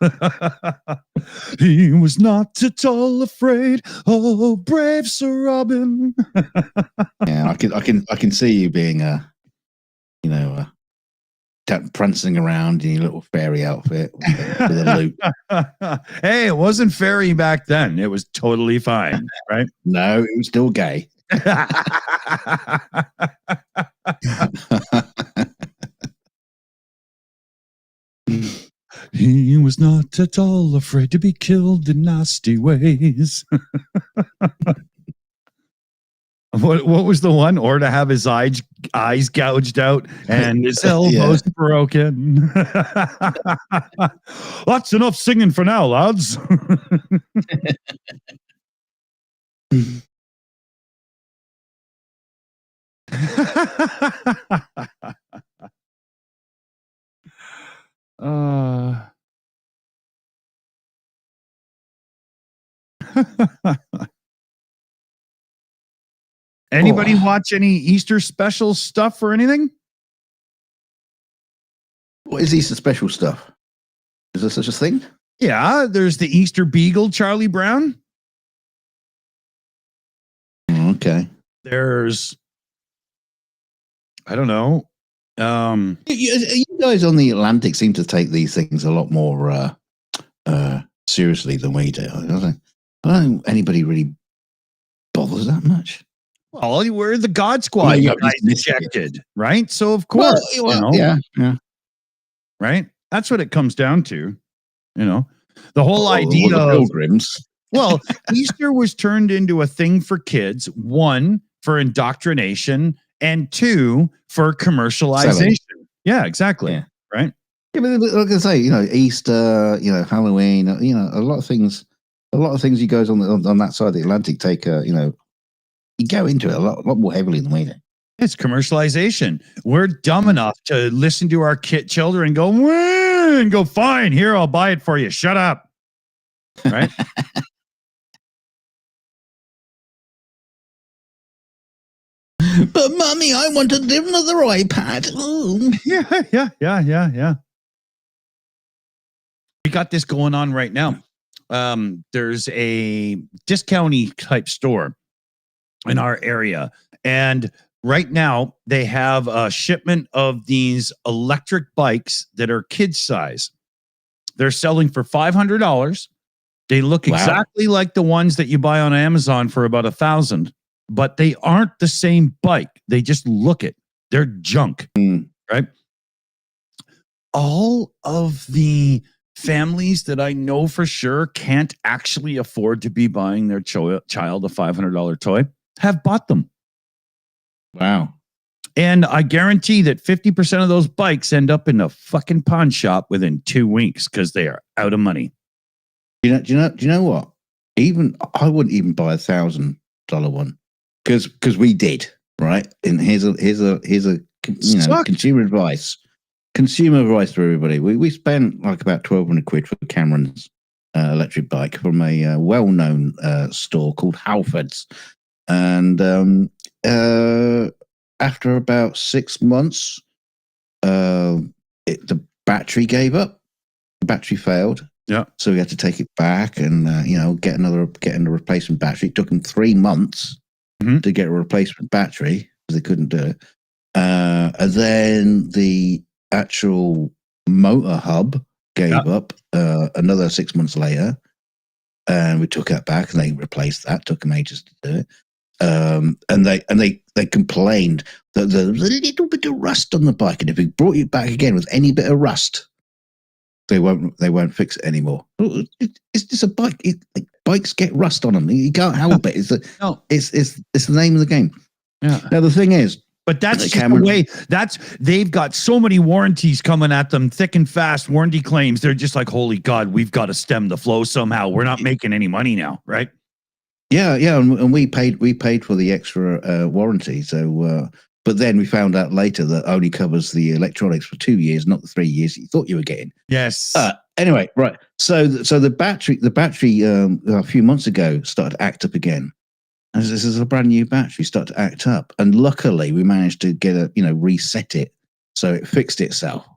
Speaker 1: He was not at all afraid. Oh, brave Sir Robin.
Speaker 2: Yeah, I can see you being prancing around in your little fairy outfit with a loop.
Speaker 1: Hey, it wasn't fairy back then. It was totally fine, right?
Speaker 2: No, it was still gay.
Speaker 1: He was not at all afraid to be killed in nasty ways. What was the one? Or to have his eyes gouged out and his elbows broken. That's enough singing for now, lads. Anybody watch any Easter special stuff or anything?
Speaker 2: What is Easter special stuff? Is there such a thing?
Speaker 1: Yeah, there's the Easter Beagle, Charlie Brown.
Speaker 2: Okay.
Speaker 1: There's, I don't know.
Speaker 2: You guys on the Atlantic seem to take these things a lot more seriously than we do. I don't think anybody really bothers that much.
Speaker 1: Well, we're the God Squad. You guys ejected, right? So of course,
Speaker 2: yeah,
Speaker 1: right. That's what it comes down to. The whole idea
Speaker 2: the
Speaker 1: of
Speaker 2: pilgrims.
Speaker 1: Well, Easter was turned into a thing for kids. 1, for indoctrination, and 2, for commercialization.
Speaker 2: Selling.
Speaker 1: Yeah, exactly.
Speaker 2: Yeah.
Speaker 1: Right.
Speaker 2: Yeah, but like I say, Easter, Halloween, a lot of things you guys on that side of the Atlantic take, you go into it a lot more heavily than we do.
Speaker 1: It's commercialization. We're dumb enough to listen to our children and go, fine, here, I'll buy it for you. Shut up. Right.
Speaker 2: But Mummy, I want another iPad. Ooh.
Speaker 1: Yeah. We got this going on right now. There's a discount-y type store in our area. And right now they have a shipment of these electric bikes that are kid size. They're selling for $500. They look exactly like the ones that you buy on Amazon for about $1,000, but they aren't the same bike. They just look it. They're junk, right? All of the families that I know for sure can't actually afford to be buying their child a $500 toy have bought them.
Speaker 2: Wow. And
Speaker 1: I guarantee that 50% of those bikes end up in a fucking pawn shop within 2 weeks because they are out of money.
Speaker 2: Do you know what? Even I wouldn't even buy $1,000 one because we did, right? And here's a consumer advice. Consumer advice for everybody. We spent like about £1,200 for Cameron's electric bike from a well-known store called Halfords. And after about 6 months, the battery gave up. The battery failed.
Speaker 1: Yeah.
Speaker 2: So we had to take it back and get a replacement battery. It took them 3 months to get a replacement battery because they couldn't do it. And then the actual motor hub gave up another 6 months later, and we took that back and they replaced that. Took them ages to do it. And they complained that there was a little bit of rust on the bike, and if we brought it back again with any bit of rust, they won't fix it anymore. It's just a bike. Bikes get rust on them. You can't help it. It's the name of the game.
Speaker 1: Yeah.
Speaker 2: Now the thing is,
Speaker 1: but that's just the way. They've got so many warranties coming at them, thick and fast warranty claims. They're just like, holy God, we've got to stem the flow somehow. We're not making any money now, right?
Speaker 2: Yeah, and we paid for the extra warranty. So, but then we found out later that only covers the electronics for 2 years, not the 3 years that you thought you were getting.
Speaker 1: Yes.
Speaker 2: Anyway, right. So the battery a few months ago started to act up again. As this is a brand new battery, started to act up, and luckily we managed to get reset it, so it fixed itself.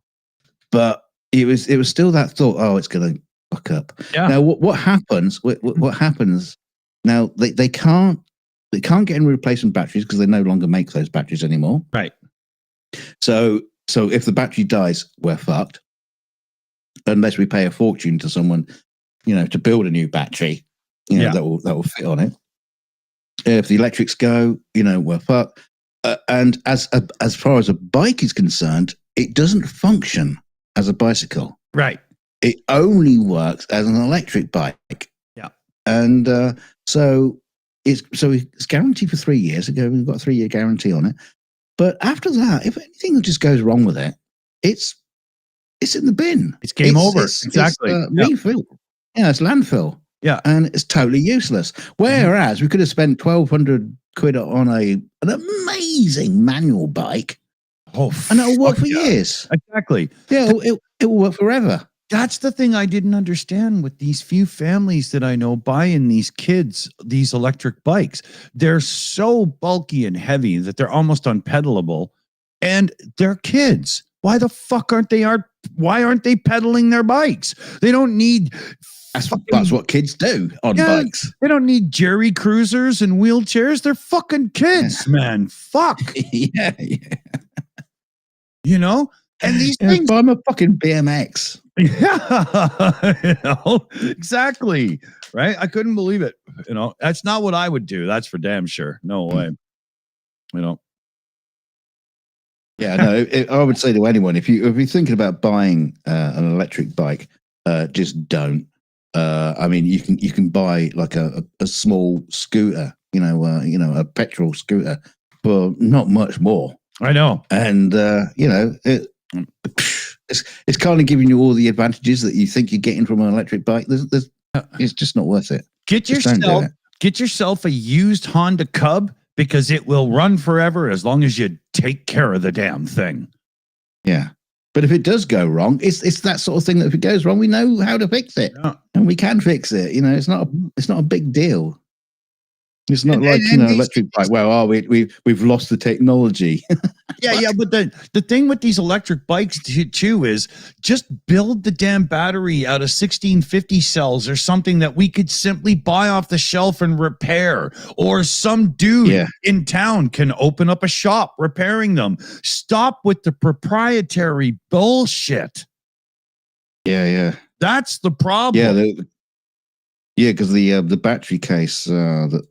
Speaker 2: But it was still that thought, oh, it's going to fuck up. Yeah. Now what happens? What happens? Now they can't get any replacement batteries because they no longer make those batteries anymore.
Speaker 1: Right.
Speaker 2: So if the battery dies, we're fucked. Unless we pay a fortune to someone, to build a new battery, that will fit on it. If the electrics go, we're fucked. And as far as a bike is concerned, it doesn't function as a bicycle.
Speaker 1: Right.
Speaker 2: It only works as an electric bike.
Speaker 1: Yeah.
Speaker 2: And so it's guaranteed for 3 years. Ago, we've got a 3-year guarantee on it. But after that, if anything just goes wrong with it, it's in the bin.
Speaker 1: It's game over. Exactly.
Speaker 2: It's refill. Yeah, it's landfill.
Speaker 1: Yeah,
Speaker 2: and it's totally useless. Whereas we could have spent 1,200 quid on an amazing manual bike, and it'll work for years.
Speaker 1: Exactly.
Speaker 2: Yeah, it will work forever.
Speaker 1: That's the thing I didn't understand with these few families that I know buying these kids these electric bikes. They're so bulky and heavy that they're almost unpedalable, and they're kids. Why the fuck why aren't they pedaling their bikes? They don't need.
Speaker 2: That's what kids do on bikes.
Speaker 1: They don't need Jerry cruisers and wheelchairs. They're fucking kids, man. Fuck.
Speaker 2: Yeah.
Speaker 1: And these things.
Speaker 2: I'm a fucking BMX.
Speaker 1: Yeah. Exactly. Right. I couldn't believe it. That's not what I would do. That's for damn sure. No way.
Speaker 2: Yeah, no. I would say to anyone, if you're thinking about buying an electric bike, just don't. I mean, you can buy like a small scooter, a petrol scooter for not much more.
Speaker 1: I know,
Speaker 2: and it's kind of giving you all the advantages that you think you're getting from an electric bike. It's just not worth it.
Speaker 1: Get yourself a used Honda Cub because it will run forever as long as you take care of the damn thing.
Speaker 2: Yeah. But if it does go wrong, it's that sort of thing that if it goes wrong, we know how to fix it, and we can fix it. It's not a big deal. It's not electric bike. Well, we've lost the technology.
Speaker 1: Yeah, but the thing with these electric bikes too is just build the damn battery out of 1650 cells or something that we could simply buy off the shelf and repair, or some dude in town can open up a shop repairing them. Stop with the proprietary bullshit.
Speaker 2: Yeah.
Speaker 1: That's the problem.
Speaker 2: Yeah, because the battery case that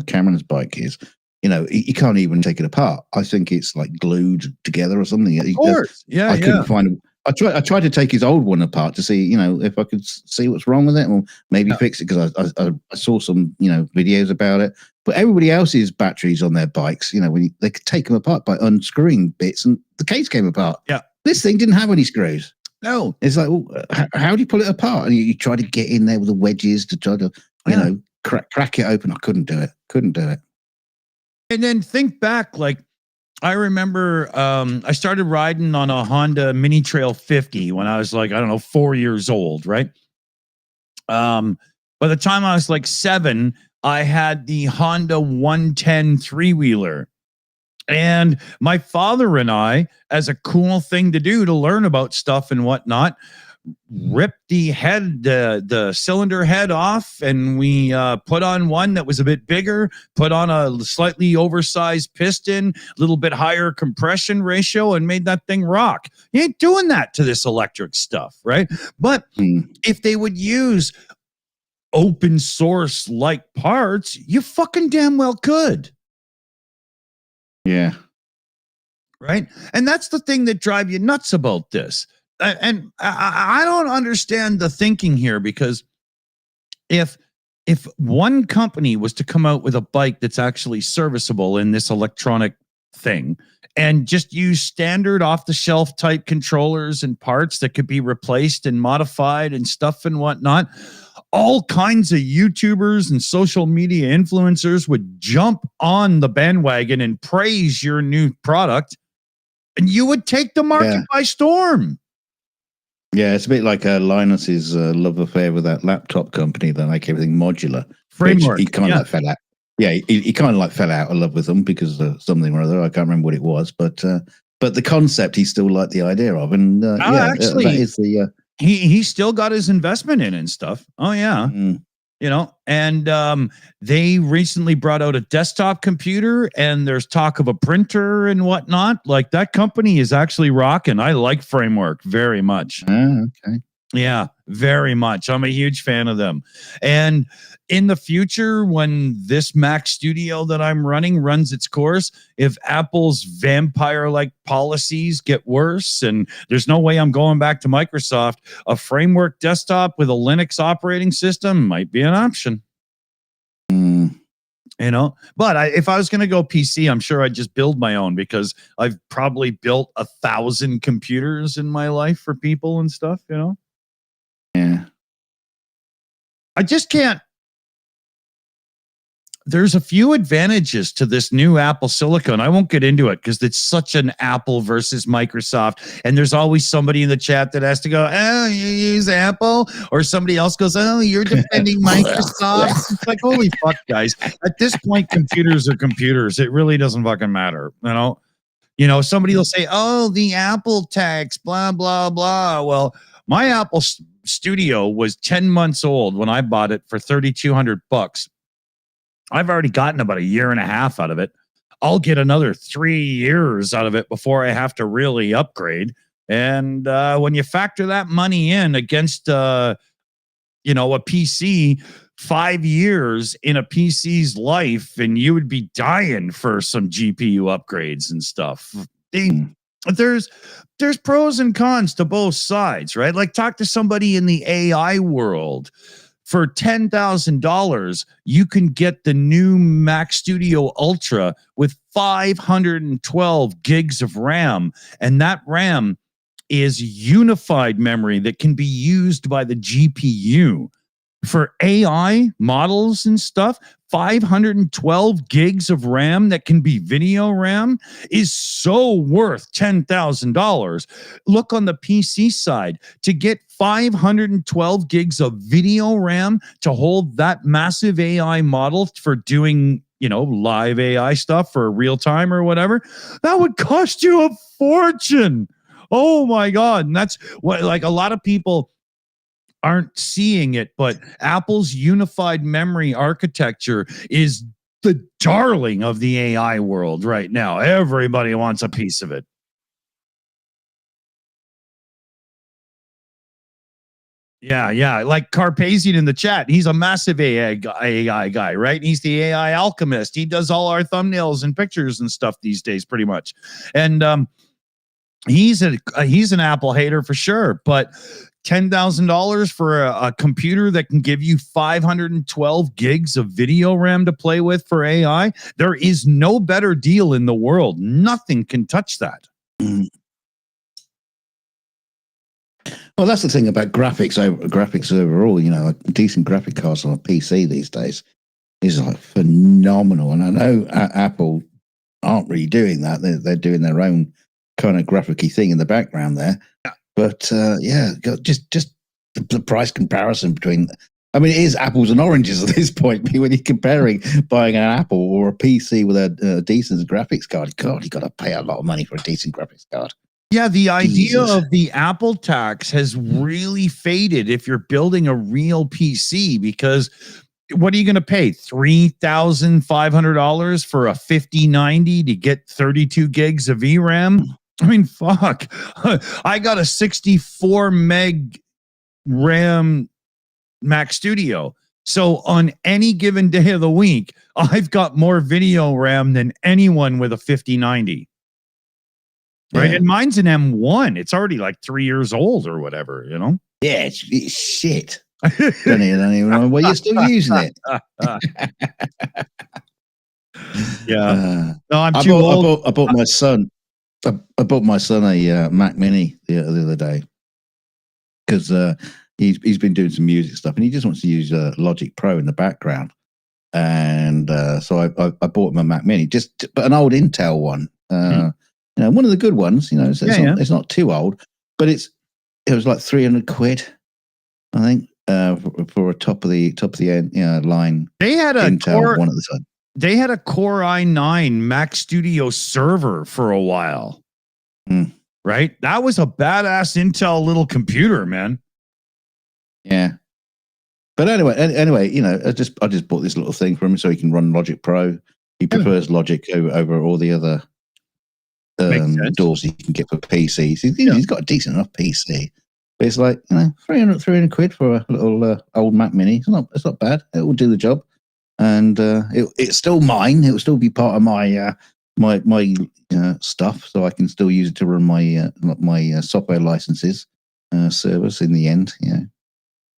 Speaker 2: Cameron's bike is, you can't even take it apart. I think it's like glued together or something.
Speaker 1: Of course,
Speaker 2: I couldn't find. I tried to take his old one apart to see, if I could see what's wrong with it, or maybe fix it, because I saw some, videos about it. But everybody else's batteries on their bikes, they could take them apart by unscrewing bits, and the case came apart.
Speaker 1: Yeah,
Speaker 2: this thing didn't have any screws.
Speaker 1: No,
Speaker 2: it's like, well, how do you pull it apart? And you try to get in there with the wedges to try to, crack it open. I couldn't do it.
Speaker 1: And then think back, like I remember I started riding on a Honda Mini Trail 50 when I was like, 4 years old, right? By the time I was like 7, I had the Honda 110 three-wheeler. And my father and I, as a cool thing to do to learn about stuff and whatnot, ripped the cylinder head off, and we put on one that was a bit bigger, put on a slightly oversized piston, a little bit higher compression ratio, and made that thing rock. You ain't doing that to this electric stuff, right? But if they would use open source like parts, you fucking damn well could.
Speaker 2: Yeah.
Speaker 1: Right. And that's the thing that drives you nuts about this. And I don't understand the thinking here, because if one company was to come out with a bike that's actually serviceable in this electronic thing and just use standard off the shelf type controllers and parts that could be replaced and modified and stuff and whatnot, all kinds of YouTubers and social media influencers would jump on the bandwagon and praise your new product, and you would take the market by storm.
Speaker 2: Yeah, it's a bit like Linus's love affair with that laptop company that make everything modular.
Speaker 1: Framework.
Speaker 2: He kind of like fell out. Yeah, he kind of like fell out of love with them because of something or other. I can't remember what it was, but the concept he still liked the idea of, and actually, that is the.
Speaker 1: He still got his investment in and stuff. Oh yeah. You know, and they recently brought out a desktop computer, and there's talk of a printer and whatnot. Like, that company is actually rocking. I like Framework very much.
Speaker 2: Okay.
Speaker 1: Yeah, very much. I'm a huge fan of them. And in the future, when this Mac Studio that I'm running runs its course, if Apple's vampire-like policies get worse and there's no way I'm going back to Microsoft, a Framework desktop with a Linux operating system might be an option. You know, but if I was going to go PC, I'm sure I'd just build my own, because I've probably built 1,000 computers in my life for people and stuff, you know?
Speaker 2: Yeah.
Speaker 1: I just can't. There's a few advantages to this new Apple Silicon. I won't get into it because it's such an Apple versus Microsoft. And there's always somebody in the chat that has to go, oh, you use Apple? Or somebody else goes, oh, you're defending Microsoft. It's like, holy fuck, guys. At this point, computers are computers. It really doesn't fucking matter. You know, somebody will say, oh, the Apple tax, blah, blah, blah. Well, my Apple Studio was 10 months old when I bought it for $3,200. I've already gotten about a year and a half out of it. I'll get another 3 years out of it before I have to really upgrade. And when you factor that money in against, a PC, 5 years in a PC's life, and you would be dying for some GPU upgrades and stuff. There's pros and cons to both sides, right? Like, talk to somebody in the AI world. For $10,000, you can get the new Mac Studio Ultra with 512 gigs of RAM. And that RAM is unified memory that can be used by the GPU. For AI models and stuff, 512 gigs of RAM that can be video RAM is so worth $10,000. Look on the PC side. To get 512 gigs of video RAM to hold that massive AI model for doing, live AI stuff for real time or whatever, that would cost you a fortune. Oh my God. And that's what, like, a lot of people aren't seeing it, but Apple's unified memory architecture is the darling of the AI world right now. Everybody wants a piece of it. Yeah. Like Carpazian in the chat. He's a massive AI guy, right? He's the AI alchemist. He does all our thumbnails and pictures and stuff these days, pretty much. And he's an Apple hater for sure, but $10,000 for a computer that can give you 512 gigs of video RAM to play with for AI. There is no better deal in the world. Nothing can touch that.
Speaker 2: Well, that's the thing about graphics overall. Like decent graphic cards on a PC these days is like phenomenal. And I know Apple aren't really doing that. They're doing their own kind of graphic-y thing in the background there. But just the price comparison between I mean, it is apples and oranges at this point. When you're comparing buying an Apple or a PC with a decent graphics card, God, you got to pay a lot of money for a decent graphics card.
Speaker 1: Yeah, the idea
Speaker 2: Jesus.
Speaker 1: of the Apple tax has really faded if you're building a real PC, because what are you going to pay? $3,500 for a 5090 to get 32 gigs of VRAM? I mean, fuck. I got a 64 meg RAM Mac Studio. So on any given day of the week, I've got more video RAM than anyone with a 5090. Right.
Speaker 2: Yeah.
Speaker 1: And mine's an M1. It's already like 3 years old or whatever, you know?
Speaker 2: Yeah, it's shit. don't even know why you're still using it.
Speaker 1: Yeah. No, I'm too old.
Speaker 2: I bought my son. I bought my son a Mac Mini the other day because he's been doing some music stuff and he just wants to use Logic Pro in the background. And so I bought him a Mac Mini, but an old Intel one. You know, one of the good ones. You know, so it's not too old, but it was like 300 quid, I think, for a top of the end line.
Speaker 1: They had a
Speaker 2: Intel one at the time.
Speaker 1: They had a Core i9 Mac Studio server for a while, right? That was a badass Intel little computer, man.
Speaker 2: Yeah, but anyway, you know, I just bought this little thing for him so he can run Logic Pro. He prefers Logic over all the other doors you can get for PCs. He's got a decent enough PC, but it's like, you know, 300 quid for a little old Mac Mini. It's not bad. It will do the job. And it's still mine. It will still be part of my my stuff, so I can still use it to run my software licenses servers in the end. Yeah,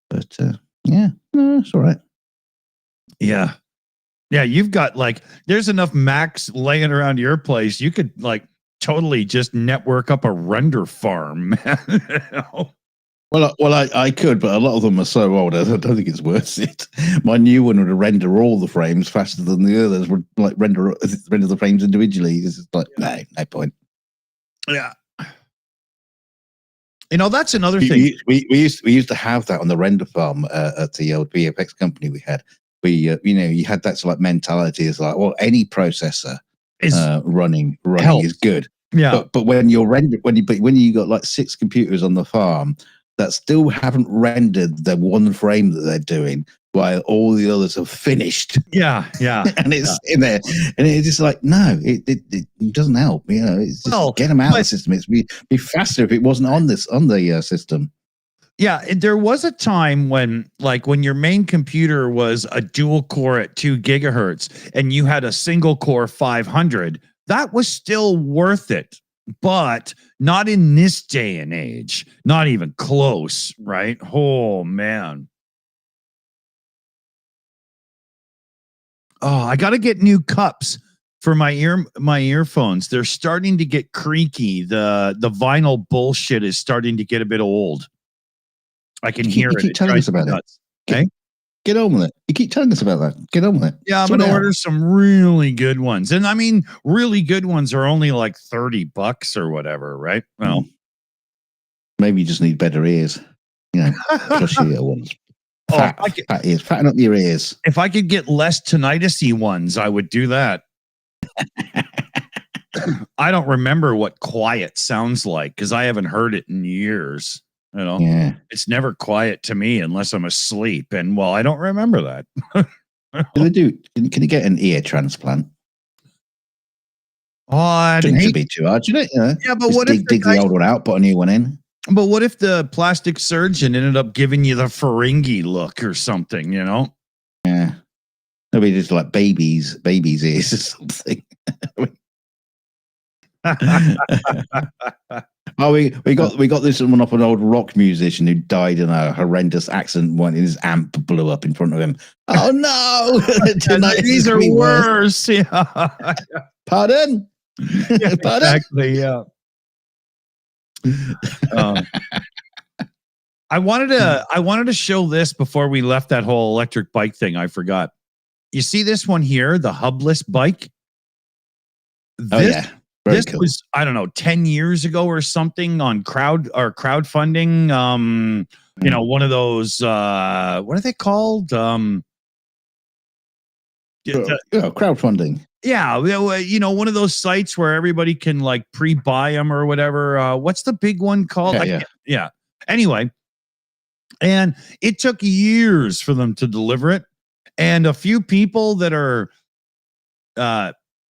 Speaker 2: but no, it's all right.
Speaker 1: Yeah, you've got there's enough Macs laying around your place. You could totally just network up a render farm, man. You know?
Speaker 2: Well, I could, but a lot of them are so old, I don't think it's worth it. My new one would render all the frames faster than the others would render the frames individually. It's just no point.
Speaker 1: Yeah. You know, that's another thing.
Speaker 2: We used to have that on the render farm at the old VFX company we had. You had that sort of mentality. It's like, well, any processor is running is good.
Speaker 1: Yeah.
Speaker 2: But when you're when you got 6 computers on the farm that still haven't rendered the one frame that they're doing, while all the others have finished.
Speaker 1: Yeah.
Speaker 2: And it's in there, and it's just like, no, it doesn't help. You know, it's just get them out of the system. It'd be faster if it wasn't on the system.
Speaker 1: Yeah, there was a time when your main computer was a dual core at 2 gigahertz and you had a single core 500. That was still worth it. But not in this day and age, not even close, right? Oh, man. Oh, I got to get new cups for my earphones. They're starting to get creaky. The vinyl bullshit is starting to get a bit old. I can hear it.
Speaker 2: You keep telling us about it.
Speaker 1: Okay?
Speaker 2: Get on with it. You keep telling us about that. Get on with it.
Speaker 1: Yeah, I'm going to order some really good ones. And I mean, really good ones are only like $30 or whatever, right? Well,
Speaker 2: maybe you just need better ears. You know, plushy ones. Fat ears. Fatten up your ears.
Speaker 1: If I could get less tinnitus-y ones, I would do that. I don't remember what quiet sounds like because I haven't heard it in years. You know, It's never quiet to me unless I'm asleep. And I don't remember that.
Speaker 2: Can you get an ear transplant?
Speaker 1: Oh, I
Speaker 2: don't need to be too hard, you know?
Speaker 1: Yeah, but
Speaker 2: what if dig the old one out, put a new one in?
Speaker 1: But what if the plastic surgeon ended up giving you the Ferengi look or something, you know?
Speaker 2: Yeah. Maybe just like babies' ears or something. We got this one off an old rock musician who died in a horrendous accident when his amp blew up in front of him. Oh no!
Speaker 1: These are worse. Yeah.
Speaker 2: Pardon?
Speaker 1: Yeah,
Speaker 2: Pardon?
Speaker 1: Exactly. Yeah. I wanted to show this before we left that whole electric bike thing. I forgot. You see this one here, the Hubless bike? This cool. Was, I don't know, 10 years ago or something on crowdfunding. you know, one of those, what are they called?
Speaker 2: Crowdfunding.
Speaker 1: Yeah, you know, one of those sites where everybody can like pre-buy them or whatever. What's the big one called? Yeah. Anyway, and it took years for them to deliver it, and a few people that are,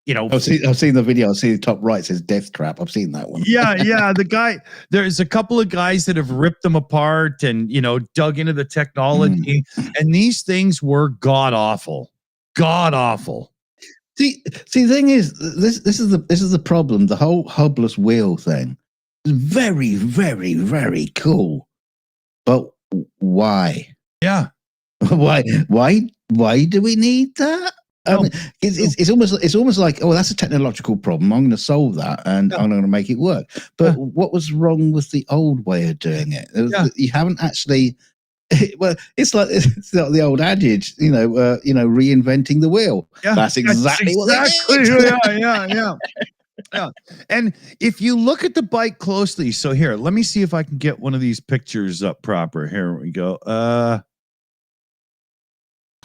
Speaker 1: you know,
Speaker 2: I've seen the video. I've seen the top right, it says Death Trap. I've seen that one.
Speaker 1: Yeah. The guy, there's a couple of guys that have ripped them apart and, you know, dug into the technology, and these things were god awful.
Speaker 2: See, the thing is, this is the problem. The whole hubless wheel thing is very, very, very cool, but why?
Speaker 1: Yeah,
Speaker 2: why do we need that? I mean, it's almost like, oh, that's a technological problem. I'm going to solve that, and I'm going to make it work. But what was wrong with the old way of doing it? You haven't actually. Well, it's like the old adage, reinventing the wheel.
Speaker 1: Yeah,
Speaker 2: that's exactly what they did.
Speaker 1: Yeah. And if you look at the bike closely, so here, let me see if I can get one of these pictures up proper. Here we go.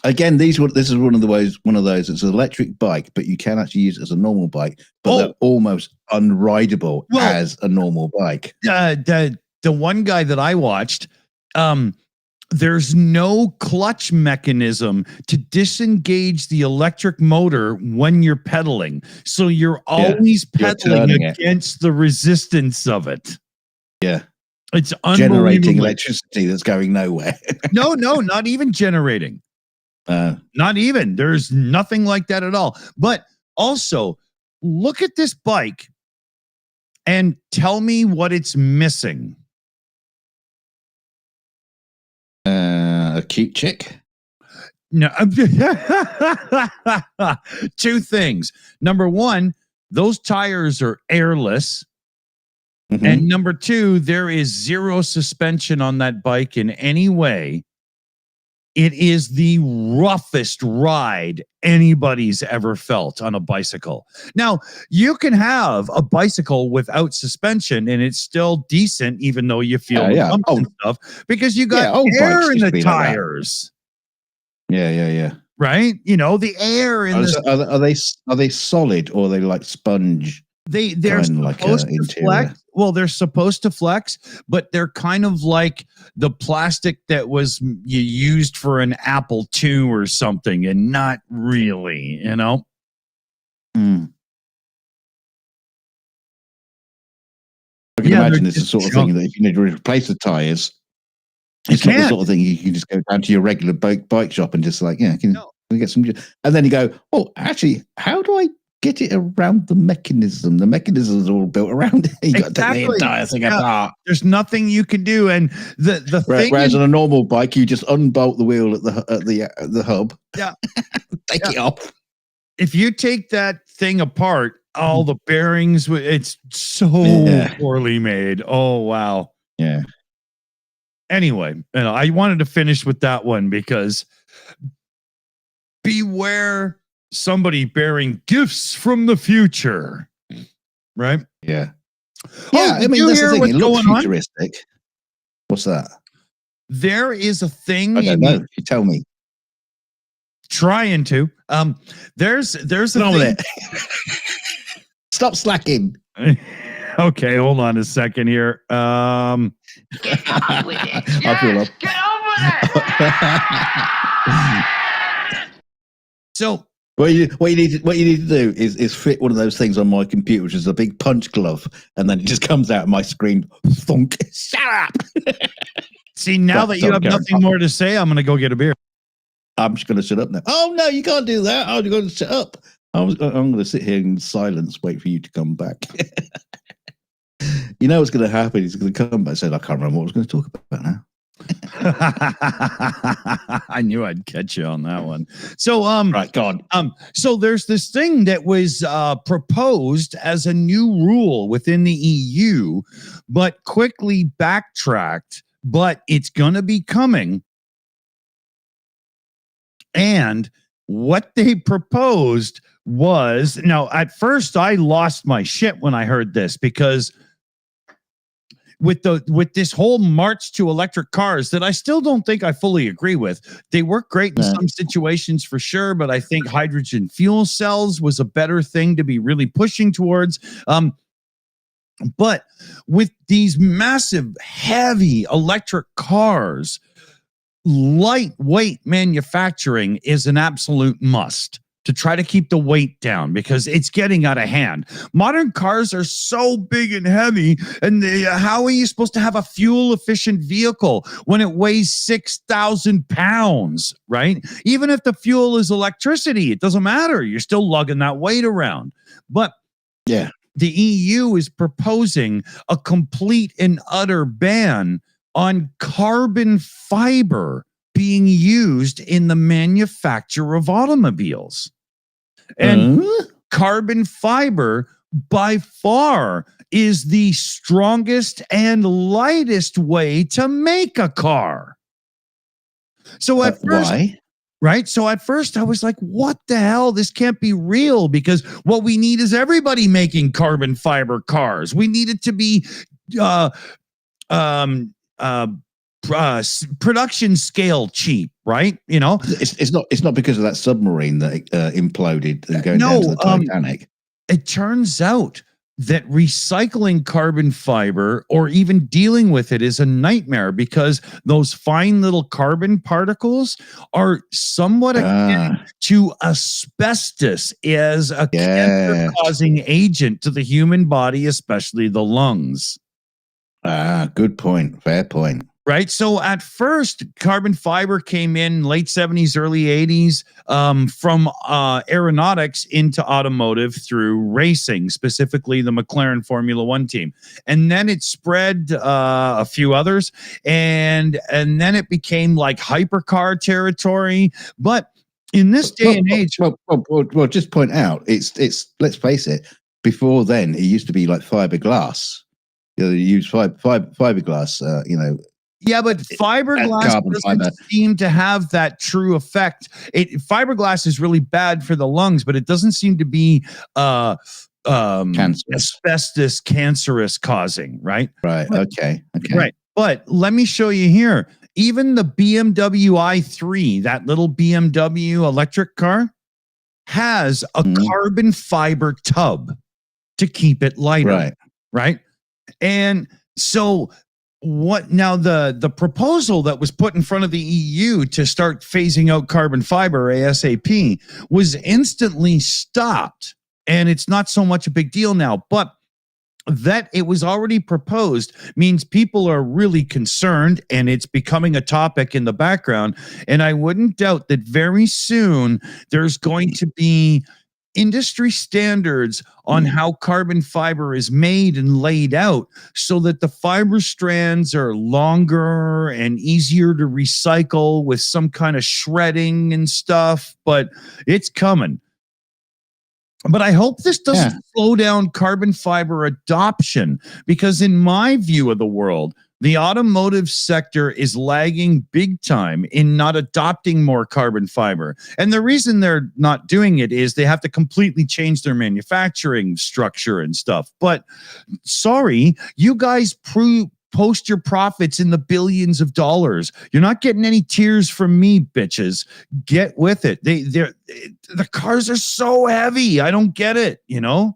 Speaker 2: Again, this is one of those. It's an electric bike, but you can actually use it as a normal bike, but they're almost unrideable as a normal bike.
Speaker 1: The one guy that I watched, there's no clutch mechanism to disengage the electric motor when you're pedaling. So you're always pedaling against the resistance of it.
Speaker 2: Yeah.
Speaker 1: It's
Speaker 2: generating electricity that's going nowhere.
Speaker 1: No, not even generating. Not even. There's nothing like that at all. But also, look at this bike and tell me what it's missing.
Speaker 2: A cute chick?
Speaker 1: No. Two things. Number one, those tires are airless. Mm-hmm. And number two, there is zero suspension on that bike in any way. It is the roughest ride anybody's ever felt on a bicycle. Now, you can have a bicycle without suspension and it's still decent, even though you feel the bumps and stuff, because you got air in the tires.
Speaker 2: Yeah.
Speaker 1: Right? You know, the air in
Speaker 2: are they solid, or are they like sponge?
Speaker 1: They're supposed to flex. Well, they're supposed to flex, but they're kind of like the plastic that was you used for an Apple II or something, and not really, you know.
Speaker 2: I can imagine it's the sort of thing that if you need to replace the tires, it's not the sort of thing you can just go down to your regular bike shop and just like, can we get some? And then you go, oh, actually, how do I get it around the mechanism? The mechanism is all built around it. You got to take the entire thing apart.
Speaker 1: There's nothing you can do, and the thing.
Speaker 2: Whereas on a normal bike, you just unbolt the wheel at the hub.
Speaker 1: Yeah,
Speaker 2: take it off.
Speaker 1: If you take that thing apart, all the bearings, it's so poorly made. Oh wow.
Speaker 2: Yeah.
Speaker 1: Anyway, I wanted to finish with that one because beware somebody bearing gifts from the future, right?
Speaker 2: Yeah. Yeah, I mean, that's the thing. It looks futuristic. What's that?
Speaker 1: There is a thing.
Speaker 2: I don't know. You tell me.
Speaker 1: Trying to. There's a thing.
Speaker 2: Stop slacking.
Speaker 1: Okay, hold on a second here.
Speaker 4: Get on with it. Yes,
Speaker 2: I feel up.
Speaker 4: Get on with it.
Speaker 1: So
Speaker 2: what you need to do is fit one of those things on my computer, which is a big punch glove, and then it just comes out of my screen. Thunk. Shut up.
Speaker 1: See, now that you have nothing more to say, I'm going to go get a beer.
Speaker 2: I'm just going to shut up now. Oh no, you can't do that. I'm going to shut up. I'm going to sit here in silence, wait for you to come back. You know what's going to happen? He's going to come back and say, I can't remember what I was going to talk about now.
Speaker 1: I knew I'd catch you on that one. So,
Speaker 2: right, God.
Speaker 1: So there's this thing that was proposed as a new rule within the EU, but quickly backtracked. But it's going to be coming. And what they proposed was, now at first I lost my shit when I heard this, because with this whole march to electric cars that I still don't think I fully agree with. They work great in some situations for sure, but I think hydrogen fuel cells was a better thing to be really pushing towards. But with these massive, heavy electric cars, lightweight manufacturing is an absolute must to try to keep the weight down because it's getting out of hand. Modern cars are so big and heavy, and how are you supposed to have a fuel efficient vehicle when it weighs 6,000 pounds, right? Even if the fuel is electricity, it doesn't matter. You're still lugging that weight around. But
Speaker 2: yeah,
Speaker 1: the EU is proposing a complete and utter ban on carbon fiber being used in the manufacture of automobiles. And carbon fiber by far is the strongest and lightest way to make a car. So at first,
Speaker 2: why?
Speaker 1: Right. So at first I was like, what the hell? This can't be real, because what we need is everybody making carbon fiber cars. We need it to be production scale cheap, right? You know,
Speaker 2: it's not because of that submarine that imploded and going down to the Titanic.
Speaker 1: It turns out that recycling carbon fiber or even dealing with it is a nightmare because those fine little carbon particles are somewhat akin to asbestos as a cancer-causing agent to the human body, especially the lungs.
Speaker 2: Good point. Fair point.
Speaker 1: Right. So at first, carbon fiber came in late 70s, early 80s from aeronautics into automotive through racing, specifically the McLaren Formula One team. And then it spread a few others. And then it became like hypercar territory. But in this day and age.
Speaker 2: Well, just point out, it's let's face it, before then, it used to be like fiberglass. You use fiberglass,
Speaker 1: Yeah, but fiberglass doesn't seem to have that true effect. Fiberglass is really bad for the lungs, but it doesn't seem to be asbestos cancerous causing, right?
Speaker 2: Right. Okay.
Speaker 1: Right. But let me show you here. Even the BMW i3, that little BMW electric car, has a carbon fiber tub to keep it lighter. Right. And so what now the proposal that was put in front of the EU to start phasing out carbon fiber ASAP was instantly stopped, and it's not so much a big deal now, but that it was already proposed means people are really concerned, and it's becoming a topic in the background. And I wouldn't doubt that very soon there's going to be industry standards on how carbon fiber is made and laid out so that the fiber strands are longer and easier to recycle with some kind of shredding and stuff, but it's coming. But I hope this doesn't slow down carbon fiber adoption, because in my view of the world, the automotive sector is lagging big time in not adopting more carbon fiber. And the reason they're not doing it is they have to completely change their manufacturing structure and stuff. But sorry, you guys post your profits in the billions of dollars. You're not getting any tears from me, bitches. Get with it. The cars are so heavy. I don't get it, you know?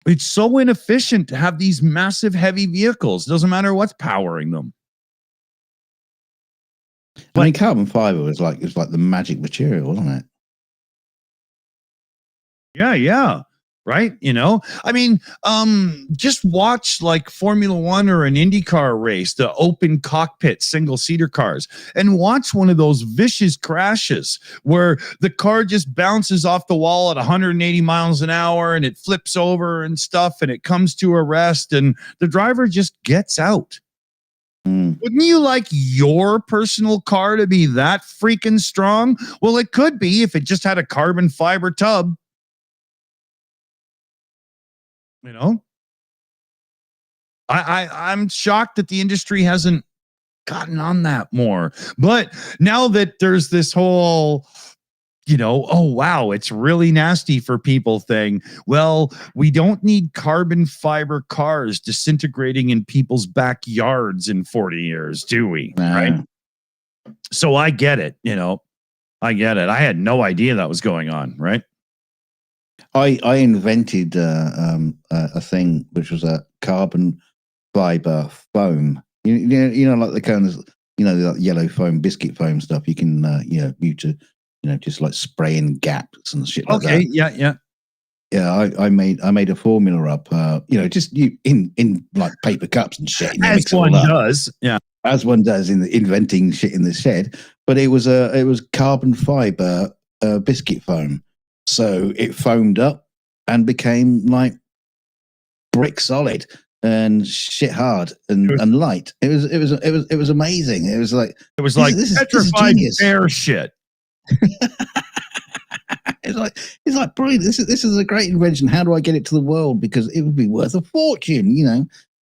Speaker 1: It's so inefficient to have these massive heavy vehicles. Doesn't matter what's powering them.
Speaker 2: I mean, carbon fiber was like the magic material, wasn't it?
Speaker 1: Yeah. Right? You know, I mean, just watch like Formula One or an IndyCar race, the open cockpit single-seater cars, and watch one of those vicious crashes where the car just bounces off the wall at 180 miles an hour and it flips over and stuff, and it comes to a rest and the driver just gets out. Wouldn't you like your personal car to be that freaking strong? Well, it could be if it just had a carbon fiber tub. You know, I'm shocked that the industry hasn't gotten on that more. But now that there's this whole, oh, wow, it's really nasty for people thing. Well, we don't need carbon fiber cars disintegrating in people's backyards in 40 years, do we? Right. So I get it. I get it. I had no idea that was going on. Right.
Speaker 2: I invented a thing which was a carbon fiber foam. Like the kind of the yellow foam, biscuit foam stuff. You can just like spray in gaps and shit like that.
Speaker 1: Okay. Yeah.
Speaker 2: Yeah, I made a formula up. Just in like paper cups and shit. And
Speaker 1: As one does. Yeah.
Speaker 2: As one does in inventing shit in the shed. But it was carbon fiber biscuit foam. So it foamed up and became like brick solid and shit hard and light. It was amazing. It was like this
Speaker 1: petrified bear shit.
Speaker 2: It's like brilliant. This is a great invention. How do I get it to the world? Because it would be worth a fortune.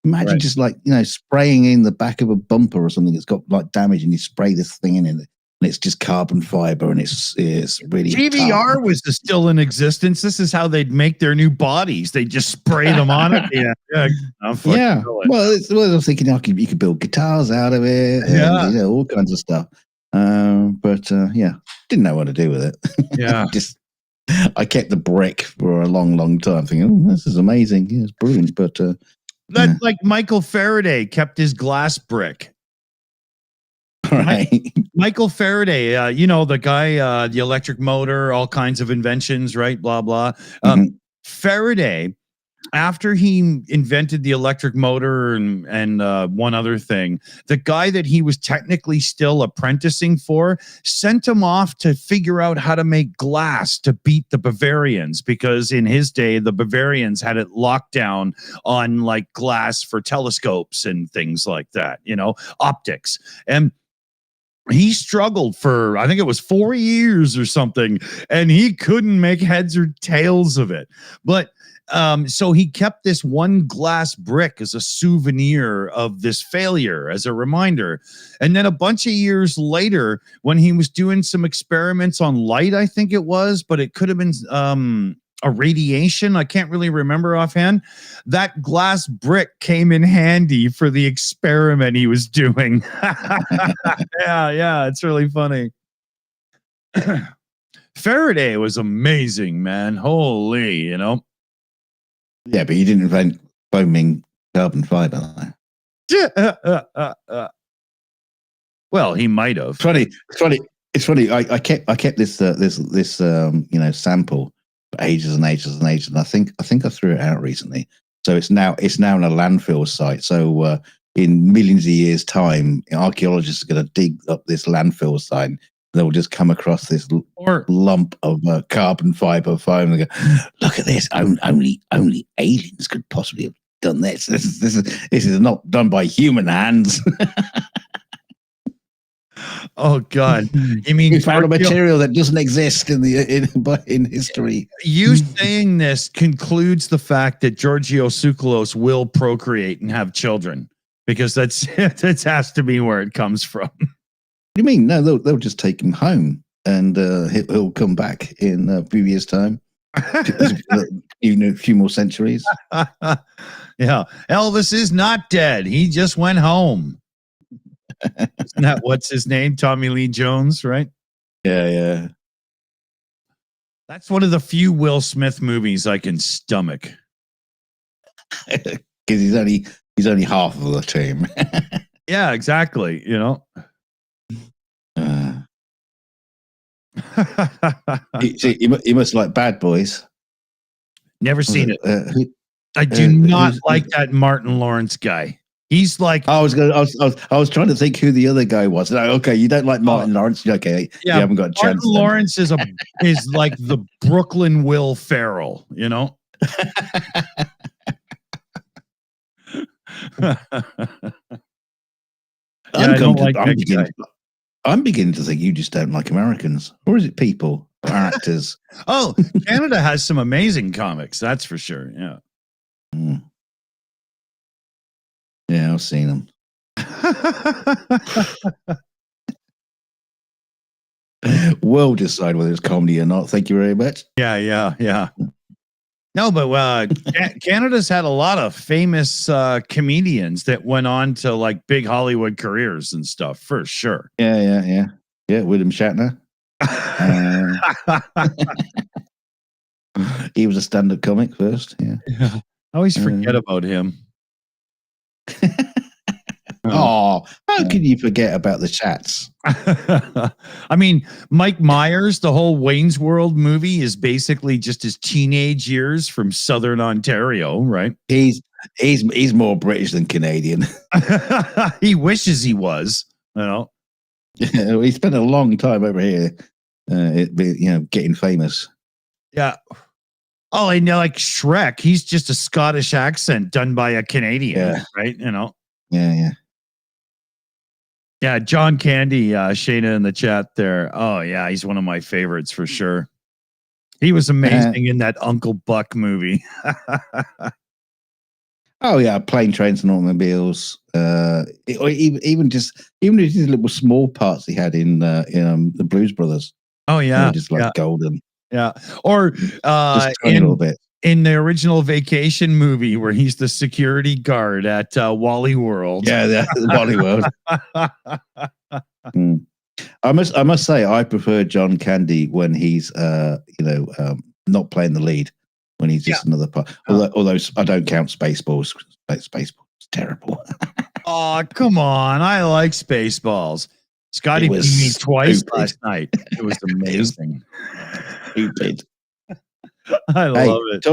Speaker 2: Imagine just like spraying in the back of a bumper or something that's got like damage, and you spray this thing in it. And it's just carbon fiber, and it's really
Speaker 1: GVR
Speaker 2: tough.
Speaker 1: was still in existence. This is how they'd make their new bodies. They just spray them on it.
Speaker 2: Yeah. Well, I was thinking you could build guitars out of it. And, all kinds of stuff. But didn't know what to do with it.
Speaker 1: Yeah.
Speaker 2: I kept the brick for a long, long time, thinking, this is amazing. Yeah, it's brilliant. But
Speaker 1: like Michael Faraday kept his glass brick.
Speaker 2: Right.
Speaker 1: Michael Faraday, the guy, the electric motor, all kinds of inventions, right? Blah, blah. Faraday, after he invented the electric motor and one other thing, the guy that he was technically still apprenticing for sent him off to figure out how to make glass to beat the Bavarians, because in his day, the Bavarians had it locked down on like glass for telescopes and things like that, optics. And he struggled for, I think it was 4 years or something, and he couldn't make heads or tails of it. But so he kept this one glass brick as a souvenir of this failure, as a reminder. And then a bunch of years later, when he was doing some experiments on light, I think it was, but it could have been a radiation, I can't really remember offhand, that glass brick came in handy for the experiment he was doing. Yeah, it's really funny. Faraday was amazing, man. Holy,
Speaker 2: Yeah, but you didn't invent foaming carbon fiber.
Speaker 1: Well, he might have.
Speaker 2: It's funny. I kept this sample for ages and ages and ages, and I think I threw it out recently. So it's now in a landfill site. So in millions of years' time, archaeologists are going to dig up this landfill site. They'll just come across this lump of carbon fiber foam and go, "Look at this! Only aliens could possibly have done this. This is not done by human hands."
Speaker 1: Oh God! You mean
Speaker 2: we found a material that doesn't exist in history?
Speaker 1: You saying this concludes the fact that Giorgio Tsoukalos will procreate and have children, because that has to be where it comes from.
Speaker 2: What do you mean? No, they'll just take him home, and he'll come back in a few years' time, a few more centuries.
Speaker 1: Yeah, Elvis is not dead. He just went home. Isn't that what's his name? Tommy Lee Jones, right?
Speaker 2: Yeah.
Speaker 1: That's one of the few Will Smith movies I can stomach.
Speaker 2: Because he's only half of the team.
Speaker 1: Yeah, exactly.
Speaker 2: You must like Bad Boys.
Speaker 1: Never seen it. I do not like that Martin Lawrence guy. He's like,
Speaker 2: I was trying to think who the other guy was. No, okay, you don't like Martin Lawrence. Okay,
Speaker 1: yeah,
Speaker 2: you haven't got a chance.
Speaker 1: Martin Lawrence is like the Brooklyn Will Ferrell, I'm
Speaker 2: beginning to think you just don't like Americans, or is it people or actors?
Speaker 1: Oh, Canada has some amazing comics, that's for sure. Yeah.
Speaker 2: Mm. Yeah, I've seen them. We'll decide whether it's comedy or not. Thank you very much.
Speaker 1: Yeah. No, but Canada's had a lot of famous comedians that went on to like big Hollywood careers and stuff, for sure.
Speaker 2: Yeah. William Shatner. He was a stand-up comic first. Yeah.
Speaker 1: I always forget about him.
Speaker 2: Oh, how can you forget about the chats?
Speaker 1: I mean, Mike Myers, the whole Wayne's World movie is basically just his teenage years from Southern Ontario, right?
Speaker 2: He's more British than Canadian.
Speaker 1: He wishes he was, you know.
Speaker 2: He spent a long time over here, getting famous.
Speaker 1: Yeah. Oh, and like Shrek, he's just a Scottish accent done by a Canadian, right? You know.
Speaker 2: Yeah.
Speaker 1: Yeah, John Candy, Shayna in the chat there. Oh, yeah, he's one of my favorites for sure. He was amazing in that Uncle Buck movie.
Speaker 2: Oh, yeah, Plane, Trains and Automobiles. Even these little small parts he had in the Blues Brothers.
Speaker 1: Oh, yeah.
Speaker 2: Just like golden.
Speaker 1: Yeah. Or
Speaker 2: just a little bit.
Speaker 1: In the original Vacation movie where he's the security guard at Wally World.
Speaker 2: Yeah, the Wally World. I must say I prefer John Candy when he's not playing the lead, when he's just another part. Although I don't count Spaceballs. Spaceballs is terrible.
Speaker 1: Oh, come on. I like Spaceballs. Scotty beat me twice last night. It was amazing.
Speaker 2: Stupid.
Speaker 1: I love it.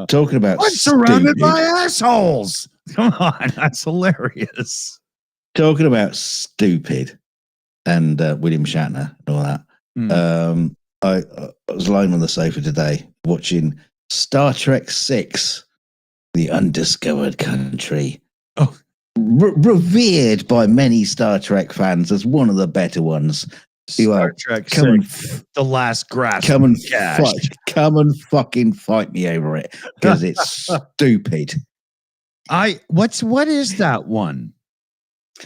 Speaker 2: Talking about
Speaker 1: I'm surrounded by assholes. Come on, that's hilarious.
Speaker 2: Talking about stupid and William Shatner and all that. I was lying on the sofa today watching Star Trek VI, The Undiscovered Country.
Speaker 1: Oh,
Speaker 2: revered by many Star Trek fans as one of the better ones.
Speaker 1: Star Trek VI, The Last Grasp.
Speaker 2: Come and fucking fight me over it because it's stupid.
Speaker 1: What is that one?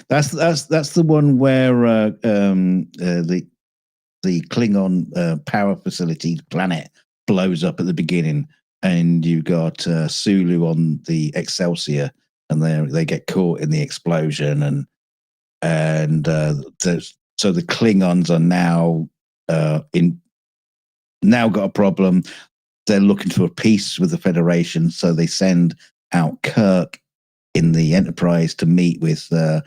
Speaker 2: That's the one where the Klingon power facility planet blows up at the beginning, and you got Sulu on the Excelsior, and they get caught in the explosion, so the Klingons are now got a problem. They're looking for peace with the Federation, so they send out Kirk in the Enterprise to meet with the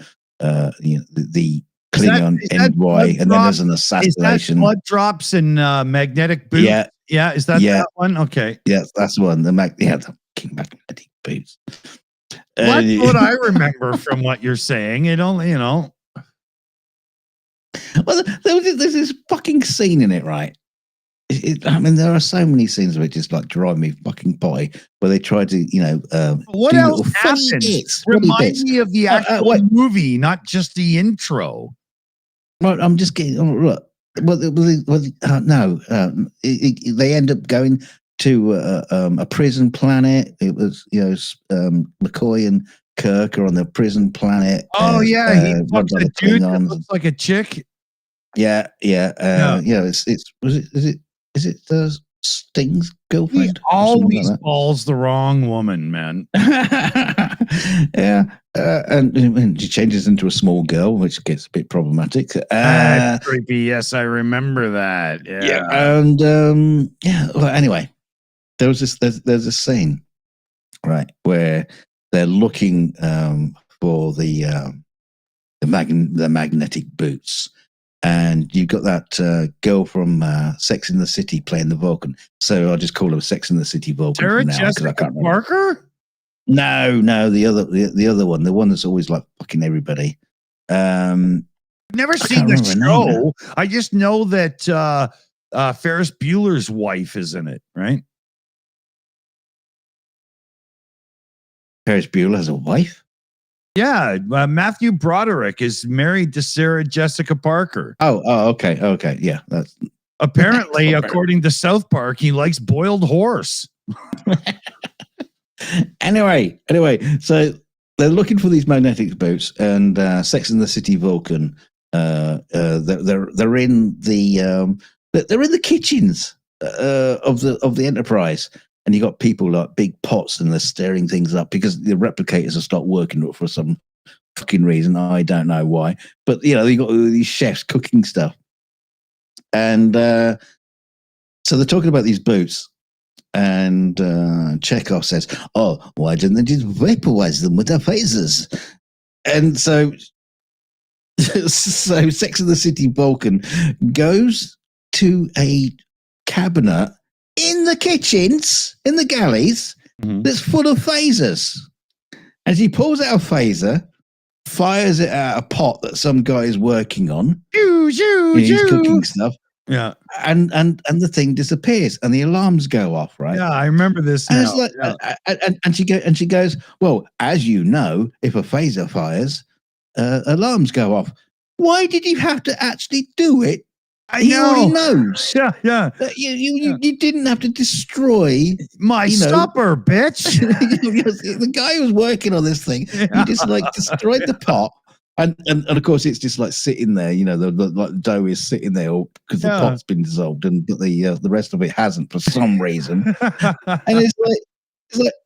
Speaker 2: Klingon Envoy, and then there's an assassination.
Speaker 1: Is that blood drops and magnetic boots? Yeah. Is that that one? Okay.
Speaker 2: Yeah, that's the one. The fucking magnetic boots.
Speaker 1: That's what I remember from what you're saying. It only,
Speaker 2: Well, there's this fucking scene in it, right? I mean, there are so many scenes of it just like drive me fucking potty, where they try to,
Speaker 1: what else happens? Remind me of the actual movie, not just the intro.
Speaker 2: Well, I'm just getting. Look, they end up going to a prison planet. It was, McCoy and Kirk are on the prison planet.
Speaker 1: Oh yeah, he fucks a dude that looks like a chick.
Speaker 2: Yeah. Is it Sting's girlfriend?
Speaker 1: He always balls the wrong woman, man.
Speaker 2: Yeah, and she changes into a small girl, which gets a bit problematic.
Speaker 1: Creepy. Yes, I remember that. Yeah,
Speaker 2: and Well, anyway, there's a scene, right, where they're looking for the magnetic boots. And you've got that girl from Sex in the City playing the Vulcan. So I'll just call her Sex in the City Vulcan.
Speaker 1: Sarah Jessica Parker?
Speaker 2: No, the other one, the one that's always like fucking everybody.
Speaker 1: Never seen the show. I just know that Ferris Bueller's wife is in it, right?
Speaker 2: Ferris Bueller has a wife?
Speaker 1: Yeah, Matthew Broderick is married to Sarah Jessica Parker.
Speaker 2: Oh, okay, yeah. That's
Speaker 1: apparently, according to South Park, he likes boiled horse.
Speaker 2: Anyway, so they're looking for these magnetic boots, and Sex in the City Vulcan they're in the kitchens of the Enterprise, and you got people like big pots, and they're stirring things up because the replicators have stopped working for some fucking reason. I don't know why, but you got all these chefs cooking stuff, and so they're talking about these boots. And Chekhov says, "Oh, why didn't they just vaporize them with their phasers?" And so Sex and the City Vulcan goes to a cabinet in the kitchens, in the galleys, that's full of phasers. And he pulls out a phaser, fires it at a pot that some guy is working on. He's cooking stuff.
Speaker 1: Yeah.
Speaker 2: And the thing disappears and the alarms go off, right?
Speaker 1: Yeah, I remember this
Speaker 2: And
Speaker 1: now.
Speaker 2: it's like, and she goes, well, as you know, if a phaser fires, alarms go off. Why did you have to actually do it? He already knows.
Speaker 1: Yeah.
Speaker 2: You didn't have to destroy
Speaker 1: my supper, bitch.
Speaker 2: The guy who was working on this thing, he just destroyed the pot. And of course, it's just like sitting there, the dough is sitting there because the pot's been dissolved, and the rest of it hasn't for some reason. And it's like,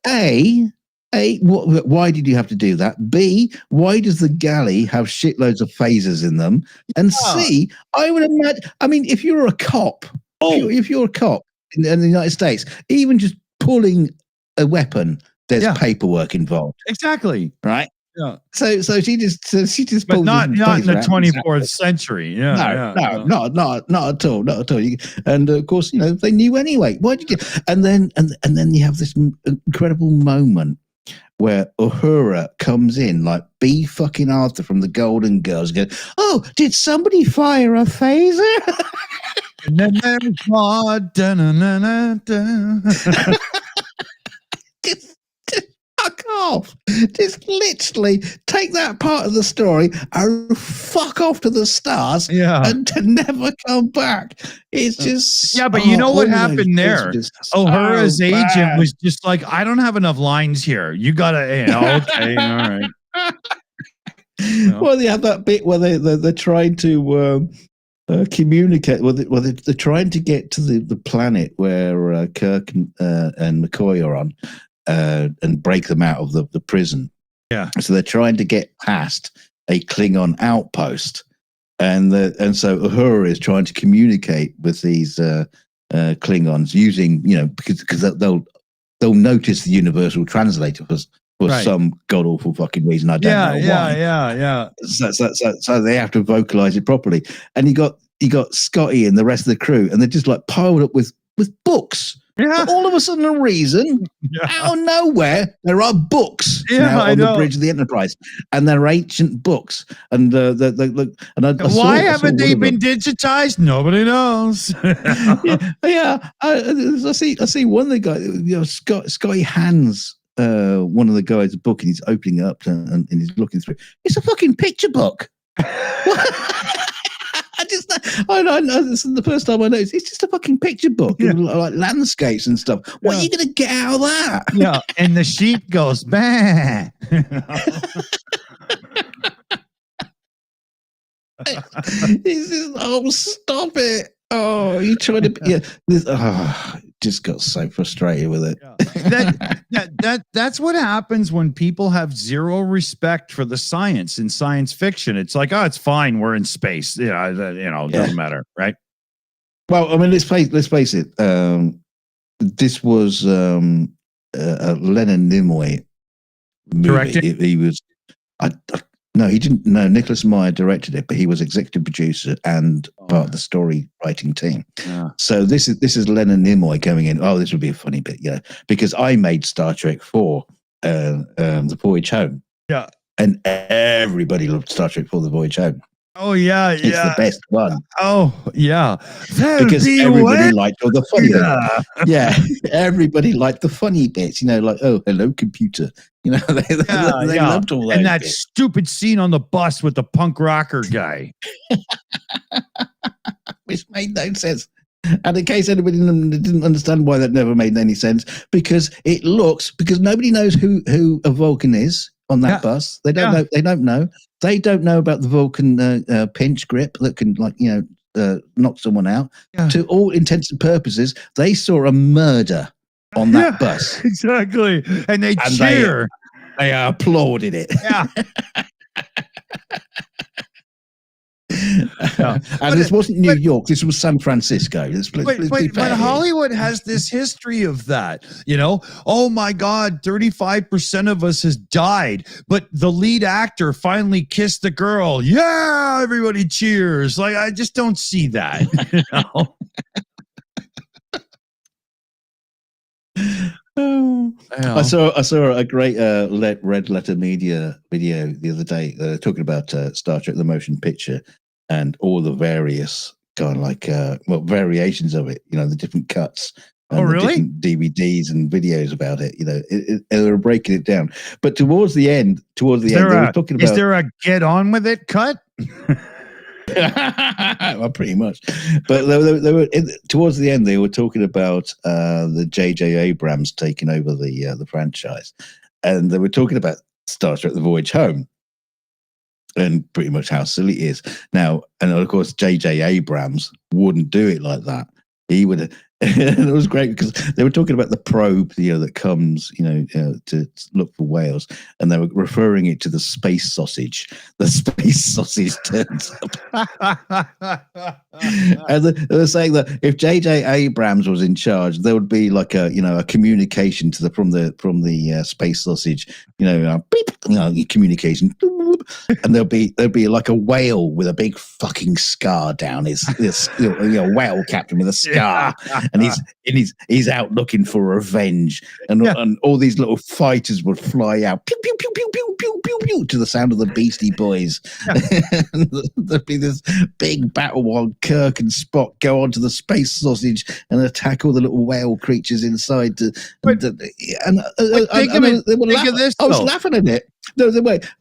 Speaker 2: why did you have to do that? B, why does the galley have shitloads of phasers in them? And C, I would imagine, I mean, if you're a cop, if you're a cop in the United States, even just pulling a weapon, there's paperwork involved.
Speaker 1: Exactly.
Speaker 2: Right?
Speaker 1: Yeah.
Speaker 2: So she just
Speaker 1: but
Speaker 2: pulls
Speaker 1: not in the
Speaker 2: out.
Speaker 1: 24th century.
Speaker 2: No, not at all. And of course, they knew anyway. Why did you? And then you have this incredible moment where Uhura comes in like B fucking Arthur from the Golden Girls, and goes, "Oh, did somebody fire a phaser?"
Speaker 1: And then there's
Speaker 2: Just fuck off. Just literally take that part of the story and fuck off to the stars and to never come back. It's just
Speaker 1: but you know what happened there? Uhura's agent was just like, I don't have enough lines here. You gotta, okay, all right.
Speaker 2: Well, they have that bit where they're trying to communicate. Well, they're trying to get to the planet where Kirk and McCoy are on. And break them out of the prison.
Speaker 1: Yeah.
Speaker 2: So they're trying to get past a Klingon outpost, and so Uhura is trying to communicate with these Klingons using, because they'll notice the universal translator for some god awful fucking reason. I don't know why.
Speaker 1: Yeah.
Speaker 2: So they have to vocalize it properly. And you got Scotty and the rest of the crew, and they're just like piled up with books.
Speaker 1: Yeah.
Speaker 2: All of a sudden, a reason out of nowhere, there are books now on the bridge of the Enterprise, and they're ancient books. And
Speaker 1: why haven't they been digitized? Nobody knows.
Speaker 2: I see one of the guys. Scotty hands one of the guys a book, and he's opening it up and he's looking through. It's a fucking picture book. I know. This is the first time I noticed. It's just a fucking picture book, like landscapes and stuff. What are you going to get out of that?
Speaker 1: Yeah, and the sheep goes, bah.
Speaker 2: He's just, stop it. Oh, you trying to just got so frustrated with it.
Speaker 1: That's what happens when people have zero respect for the science in science fiction. It's like, oh, it's fine, we're in space. It doesn't matter, right?
Speaker 2: Well, I mean, let's face it. This was a Leonard Nimoy movie.
Speaker 1: Directed?
Speaker 2: He was. No, he didn't. No, Nicholas Meyer directed it, but he was executive producer and part of the story writing team.
Speaker 1: Yeah.
Speaker 2: So this is Leonard Nimoy coming in. Oh, this would be a funny bit, because I made Star Trek 4, The Voyage Home.
Speaker 1: Yeah,
Speaker 2: and everybody loved Star Trek 4, The Voyage Home.
Speaker 1: Oh yeah,
Speaker 2: it's the best one.
Speaker 1: Oh yeah,
Speaker 2: because everybody liked all the funny. Yeah, everybody liked the funny bits. Like, oh, hello, computer. They loved all that.
Speaker 1: And that stupid scene on the bus with the punk rocker guy,
Speaker 2: which made no sense. And in case anybody didn't understand why that never made any sense, because nobody knows who a Vulcan is. on that bus. They don't know. They don't know. They don't know about the Vulcan pinch grip that can, like, knock someone out.
Speaker 1: Yeah.
Speaker 2: To all intents and purposes, they saw a murder on that bus.
Speaker 1: Exactly. And they cheer.
Speaker 2: They applauded it.
Speaker 1: Yeah.
Speaker 2: And this wasn't New York. This was San Francisco.
Speaker 1: But Hollywood has this history of that. Oh my God, 35% of us has died, but the lead actor finally kissed the girl. Yeah, everybody cheers. Like, I just don't see that.
Speaker 2: I saw a great Red Letter Media video the other day talking about Star Trek: The Motion Picture and all the various kind of variations of it. The different cuts. And the different DVDs and videos about it. They were breaking it down. But towards the end, they were talking about.
Speaker 1: Is there a get on with it cut?
Speaker 2: Well, pretty much. But they were towards the end. They were talking about the JJ Abrams taking over the franchise, and they were talking about Star Trek: The Voyage Home, and pretty much how silly it is now. And of course, JJ Abrams wouldn't do it like that. He would. And it was great because they were talking about the probe, that comes, to look for whales, and they were referring it to the space sausage. The space sausage turns up, and they're saying that if JJ Abrams was in charge, there would be like a communication to from the space sausage, beep, communication, and there'll be like a whale with a big fucking scar down his whale captain with a scar. And he's out looking for revenge, and all these little fighters would fly out, pew pew pew pew pew pew pew pew, to the sound of the Beastie Boys. And there'd be this big battle while Kirk and Spock go onto the space sausage and attack all the little whale creatures inside. I was laughing at it.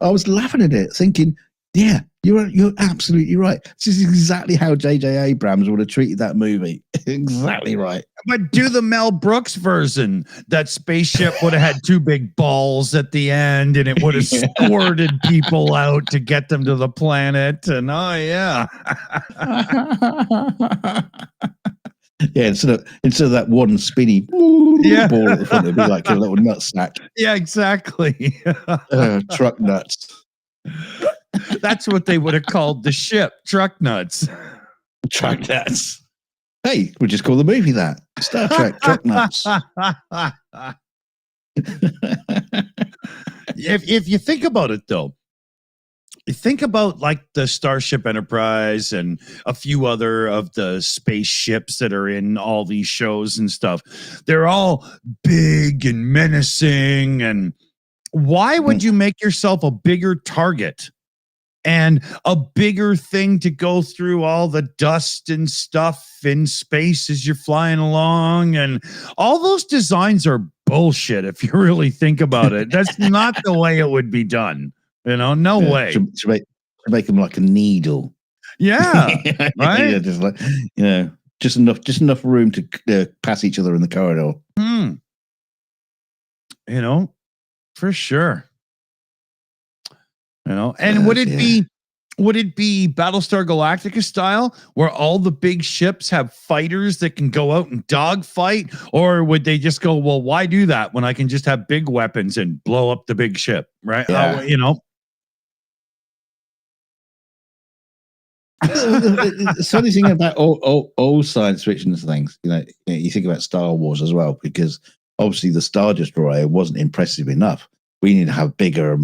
Speaker 2: I was laughing at it, thinking, yeah. You're absolutely right. This is exactly how JJ Abrams would have treated that movie. Exactly right.
Speaker 1: But do the Mel Brooks version. That spaceship would have had two big balls at the end, and it would have squirted people out to get them to the planet. And
Speaker 2: instead of that one spinny ball at the front, it'd be like a little nutsack.
Speaker 1: Yeah, exactly.
Speaker 2: Truck nuts.
Speaker 1: That's what they would have called the ship, Truck Nuts.
Speaker 2: Truck Nuts. Hey, we'll just call the movie that. Star Trek, Truck Nuts.
Speaker 1: If you think about it, though, you think about like the Starship Enterprise and a few other of the spaceships that are in all these shows and stuff. They're all big and menacing. And why would you make yourself a bigger target and a bigger thing to go through all the dust and stuff in space as you're flying along? And all those designs are bullshit if you really think about it. That's not the way it would be done. No way.
Speaker 2: To make them like a needle.
Speaker 1: Yeah. Right.
Speaker 2: Just like, just enough room to pass each other in the corridor.
Speaker 1: For sure. And would it be Battlestar Galactica style where all the big ships have fighters that can go out and dogfight? Or would they just go, well, why do that when I can just have big weapons and blow up the big ship? Right.
Speaker 2: Yeah. The funny thing about all science fiction things, you think about Star Wars as well, because obviously the Star Destroyer wasn't impressive enough. We need to have bigger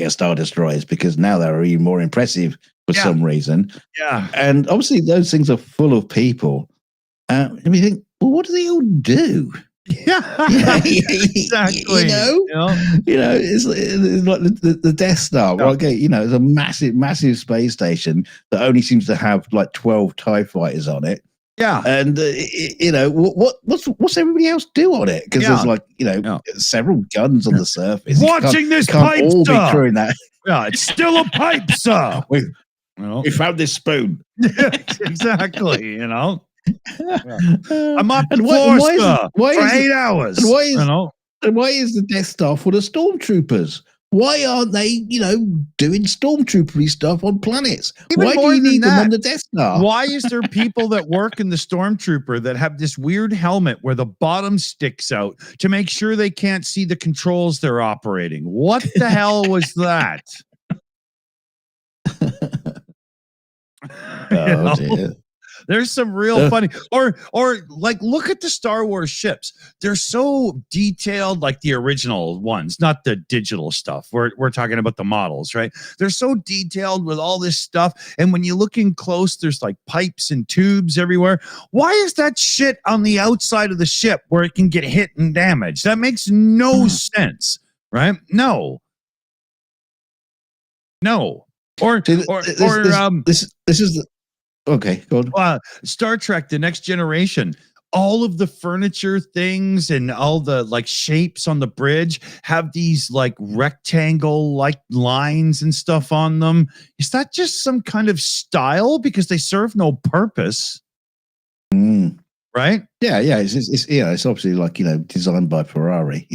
Speaker 2: Star Destroyers, because now they're even more impressive for some reason. Yeah. And obviously those things are full of people. And we think, well, what do they all do?
Speaker 1: Yeah, exactly.
Speaker 2: It's like the Death Star. Well, okay, it's a massive space station that only seems to have like 12 TIE fighters on it.
Speaker 1: Yeah,
Speaker 2: and what's everybody else do on it? Because there's like several guns on the surface.
Speaker 1: Watching this pipe,
Speaker 2: all
Speaker 1: sir.
Speaker 2: Be doing that.
Speaker 1: Yeah, it's still a pipe, sir.
Speaker 2: We found this spoon.
Speaker 1: Exactly. I'm on the floor, sir, for 8 hours.
Speaker 2: And Why is the Death Star full of stormtroopers? Why aren't they, doing stormtroopery stuff on planets?
Speaker 1: Even
Speaker 2: Why do
Speaker 1: more
Speaker 2: you
Speaker 1: than
Speaker 2: need them
Speaker 1: that,
Speaker 2: on the Death Star?
Speaker 1: why is there people that work in the Stormtrooper that have this weird helmet where the bottom sticks out to make sure they can't see the controls they're operating? What the hell was that?
Speaker 2: Oh, dear.
Speaker 1: There's some real funny, or like look at the Star Wars ships. They're so detailed, like the original ones, not the digital stuff. We're talking about the models, right? They're so detailed with all this stuff, and when you look in close, there's like pipes and tubes everywhere. Why is that shit on the outside of the ship where it can get hit and damaged? That makes no sense, right? No. Or
Speaker 2: See,
Speaker 1: this
Speaker 2: is the. Okay, go on.
Speaker 1: Star Trek: The Next Generation. All of the furniture things and all the like shapes on the bridge have these like rectangle like lines and stuff on them. Is that just some kind of style because they serve no purpose? Right?
Speaker 2: Yeah. It's obviously like designed by Ferrari.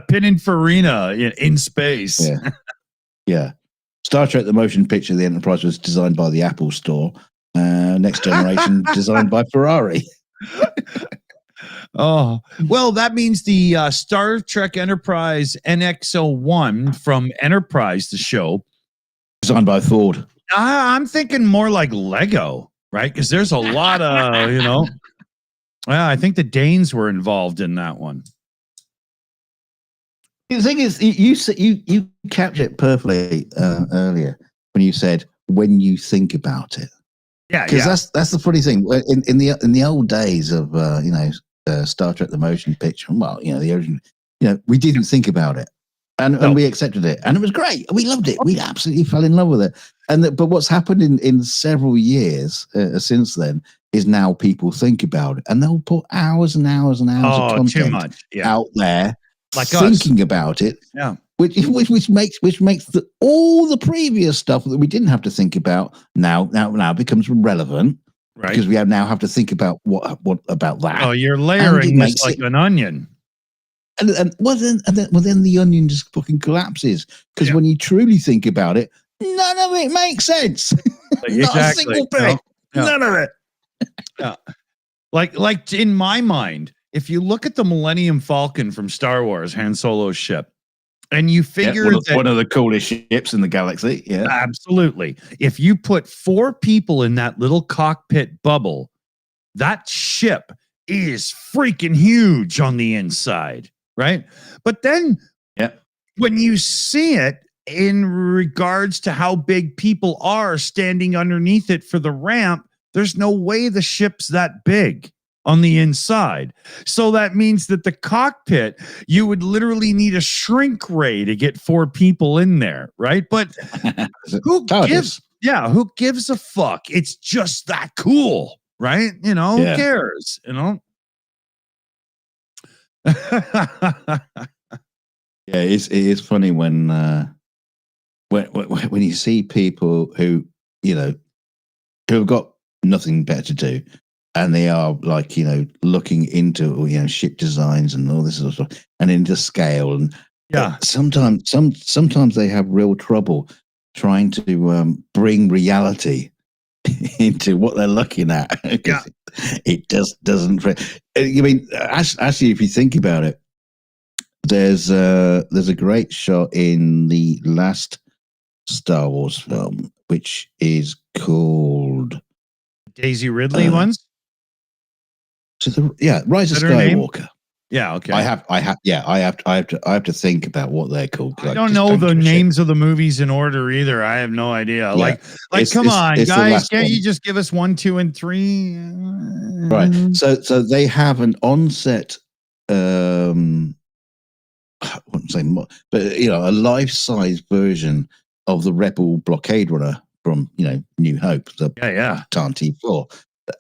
Speaker 1: Pininfarina in space.
Speaker 2: Yeah. Yeah. Star Trek: The Motion Picture, the Enterprise, was designed by the Apple Store. Next Generation, designed by Ferrari.
Speaker 1: Oh, well, that means the Star Trek Enterprise NX-01 from Enterprise, the show,
Speaker 2: designed by Ford.
Speaker 1: I'm thinking more like Lego, right? Because there's a lot of, well, I think the Danes were involved in that one.
Speaker 2: The thing is, you captured it perfectly earlier when you said when you think about it.
Speaker 1: Yeah,
Speaker 2: because that's the funny thing. In the old days of Star Trek: The Motion Picture, well, the original, we didn't think about it, and we accepted it, and it was great. We loved it. We absolutely fell in love with it. But what's happened in several years since then is now people think about it, and they'll put hours and hours and hours of content out there.
Speaker 1: Like
Speaker 2: thinking about it, which makes all the previous stuff that we didn't have to think about now becomes relevant, right? Because we now have to think about what about that.
Speaker 1: Oh, you're layering this like an onion,
Speaker 2: and then the onion just fucking collapses because when you truly think about it, none of it makes sense.
Speaker 1: Exactly.
Speaker 2: Not a single bit. None of it.
Speaker 1: Yeah. Like in my mind. If you look at the Millennium Falcon from Star Wars, Han Solo's ship, and you figure
Speaker 2: one of the coolest ships in the galaxy,
Speaker 1: absolutely. If you put 4 people in that little cockpit bubble, that ship is freaking huge on the inside, right? But then when you see it in regards to how big people are standing underneath it for the ramp, there's no way the ship's that big on the inside. So that means that the cockpit, you would literally need a shrink ray to get 4 people in there, right? But who gives a fuck? It's just that cool, right? Who cares,
Speaker 2: it is funny when you see people who have got nothing better to do. And they are like, looking into, ship designs and all this sort of stuff and into scale. And sometimes they have real trouble trying to bring reality into what they're looking at. It just doesn't. Actually, if you think about it, there's a great shot in the last Star Wars film, which is called
Speaker 1: Daisy Ridley ones.
Speaker 2: Rise of Skywalker.
Speaker 1: Yeah, okay.
Speaker 2: I have to think about what they're called.
Speaker 1: I don't know the names of the movies in order either. I have no idea. Yeah. Come on, guys, can't you just give us 1, 2, and 3?
Speaker 2: Right. So they have an onset. I wouldn't say more, but a life-size version of the Rebel blockade runner from New Hope, the TARN T4,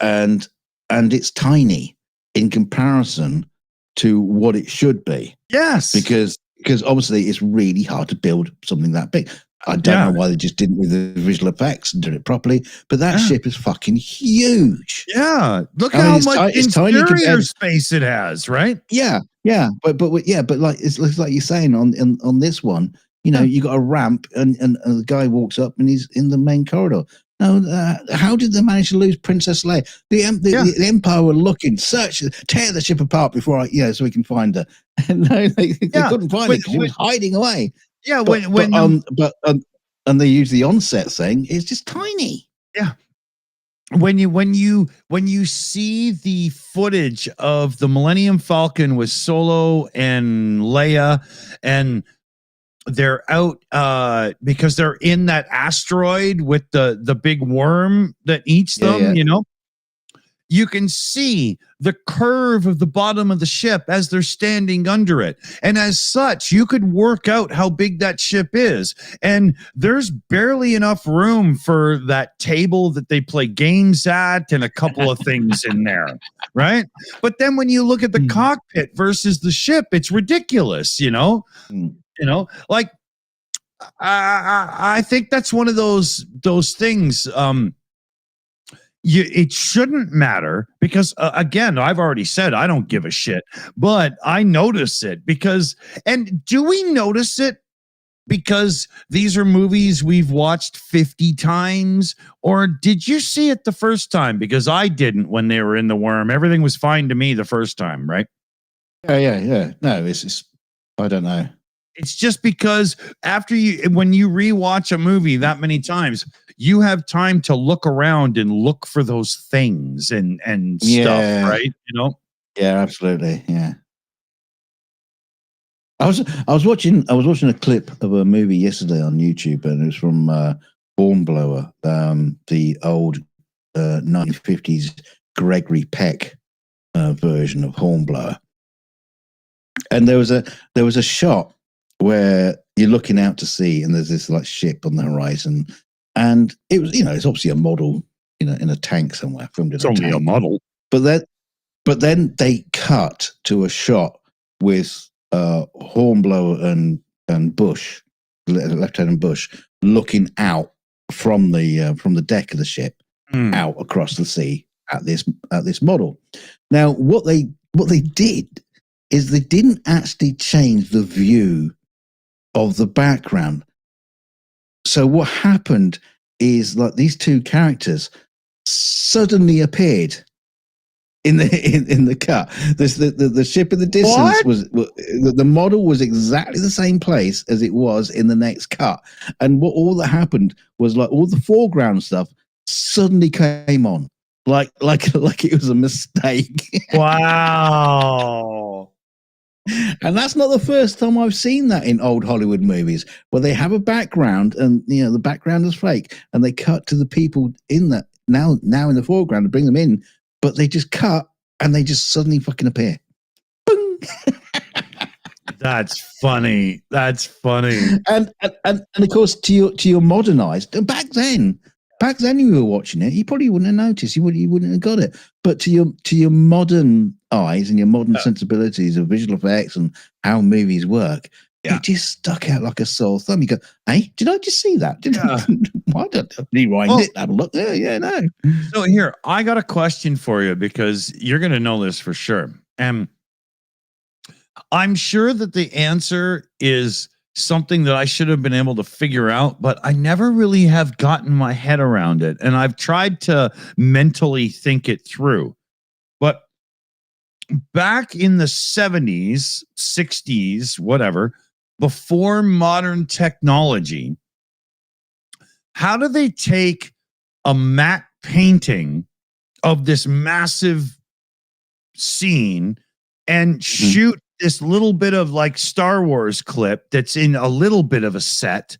Speaker 2: and it's tiny in comparison to what it should be.
Speaker 1: Yes,
Speaker 2: because obviously it's really hard to build something that big. I don't know why they just didn't with the visual effects and did it properly. But that ship is fucking huge.
Speaker 1: Yeah, look
Speaker 2: I mean,
Speaker 1: how
Speaker 2: it's
Speaker 1: much
Speaker 2: it's tiny
Speaker 1: interior
Speaker 2: compared-
Speaker 1: space it has, right?
Speaker 2: Yeah, but like it's like you're saying on this one, you know, you got a ramp and the guy walks up and he's in the main corridor. Now, how did they manage to lose Princess Leia? The Empire were looking, tear the ship apart before so we can find her. And no, they couldn't find her because she was hiding away.
Speaker 1: Yeah,
Speaker 2: and they use the onset thing. It's just tiny.
Speaker 1: Yeah. When you see the footage of the Millennium Falcon with Solo and Leia, and they're out because they're in that asteroid with the big worm that eats them, you know, you can see the curve of the bottom of the ship as they're standing under it. And as such, you could work out how big that ship is. And there's barely enough room for that table that they play games at and a couple of things in there, right? But then when you look at the cockpit versus the ship, it's ridiculous, you know? You know, like I think that's one of those things. It shouldn't matter because again, I've already said I don't give a shit, but I notice it because. And do we notice it because these are movies we've watched 50 times, or did you see it the first time? Because I didn't when they were in the worm. Everything was fine to me the first time, right?
Speaker 2: Yeah. No, it's I don't know.
Speaker 1: It's just because when you rewatch a movie that many times, you have time to look around and look for those things and stuff, right? You know?
Speaker 2: Yeah, absolutely. Yeah. I was watching a clip of a movie yesterday on YouTube, and it was from Hornblower, the old 1950s Gregory Peck version of Hornblower. And there was a shot where you're looking out to sea and there's this like ship on the horizon, and it was, it's obviously a model, in a tank somewhere, filmed in
Speaker 1: it's only a model.
Speaker 2: But then they cut to a shot with Hornblower and Bush, Lieutenant Bush, looking out from the deck of the ship out across the sea at this model. Now, what they did is they didn't actually change the view of the background. So what happened is like these two characters suddenly appeared in the cut. The ship in the distance was the model was exactly the same place as it was in the next cut. And all that happened was like all the foreground stuff suddenly came on, like it was a mistake.
Speaker 1: Wow.
Speaker 2: And that's not the first time I've seen that in old Hollywood movies, where they have a background and the background is fake, and they cut to the people in that now in the foreground to bring them in, but they just cut and they just suddenly fucking appear. Boom.
Speaker 1: That's funny.
Speaker 2: And of course, to your modernized, back then you were watching it, you probably wouldn't have noticed. You wouldn't have got it. But to your modern eyes and your modern sensibilities of visual effects and how movies work, it just stuck out like a sore thumb. You go, hey, did I just see that? Why don't I rewind it? Have a look there. Yeah, no.
Speaker 1: So here, I got a question for you because you're going to know this for sure. And I'm sure that the answer is something that I should have been able to figure out, but I never really have gotten my head around it. And I've tried to mentally think it through. But back in the 70s, 60s, whatever, before modern technology, how do they take a matte painting of this massive scene and shoot this little bit of like Star Wars clip that's in a little bit of a set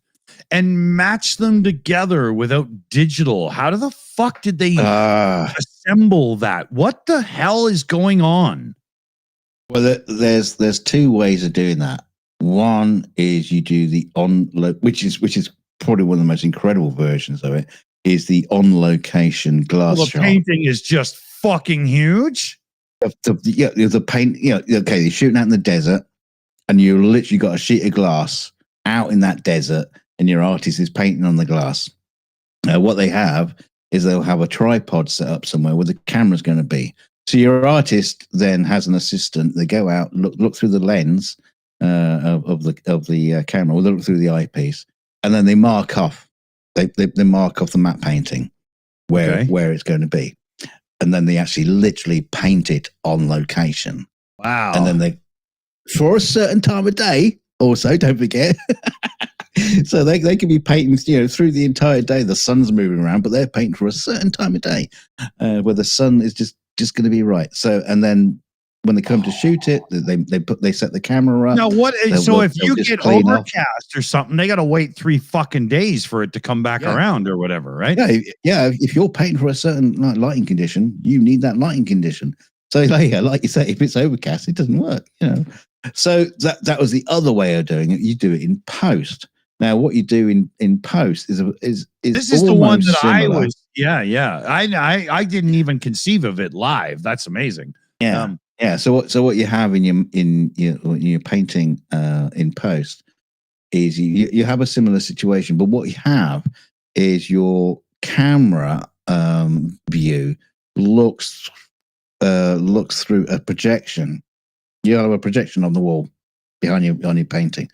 Speaker 1: and match them together without digital? How the fuck did they assemble that? What the hell is going on?
Speaker 2: Well, there's two ways of doing that. One is you do the which is probably one of the most incredible versions of it, is the on location glass shot.
Speaker 1: The painting is just fucking huge.
Speaker 2: The paint, okay, you're shooting out in the desert and you literally got a sheet of glass out in that desert and your artist is painting on the glass. What they have is they'll have a tripod set up somewhere where the camera's going to be. So your artist then has an assistant. They go out, look through the lens of the camera, or they look through the eyepiece, and then they mark off. They mark off the matte painting where it's going to be, and then they actually literally paint it on location.
Speaker 1: Wow!
Speaker 2: And then they, for a certain time of day, also don't forget. So they can be painting, through the entire day. The sun's moving around, but they're painting for a certain time of day where the sun is just going to be right. So, and then when they come to shoot it, they set the camera up.
Speaker 1: Now what? So if you get overcast or something, they got to wait 3 fucking days for it to come back around or whatever, right?
Speaker 2: Yeah. If you're painting for a certain lighting condition, you need that lighting condition. So like you say, if it's overcast, it doesn't work. So that was the other way of doing it. You do it in post. Now, what you do in post is
Speaker 1: this is the one that
Speaker 2: similar.
Speaker 1: I was. Yeah. I didn't even conceive of it live. That's amazing.
Speaker 2: Yeah. So what you have in your painting in post is you have a similar situation, but what you have is your camera view looks through a projection. You have a projection on the wall behind your painting.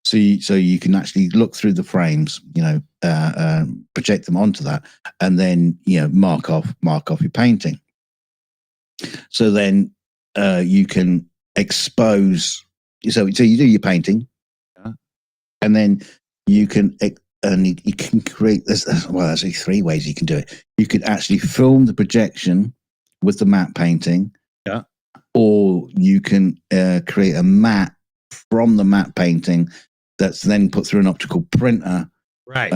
Speaker 2: So you can actually look through the frames, project them onto that, and then mark off your painting. So then you can expose. So you do your painting, and then you can create. There's actually 3 ways you can do it. You can actually film the projection with the matte painting, or you can create a matte from the matte painting that's then put through an optical printer,
Speaker 1: right,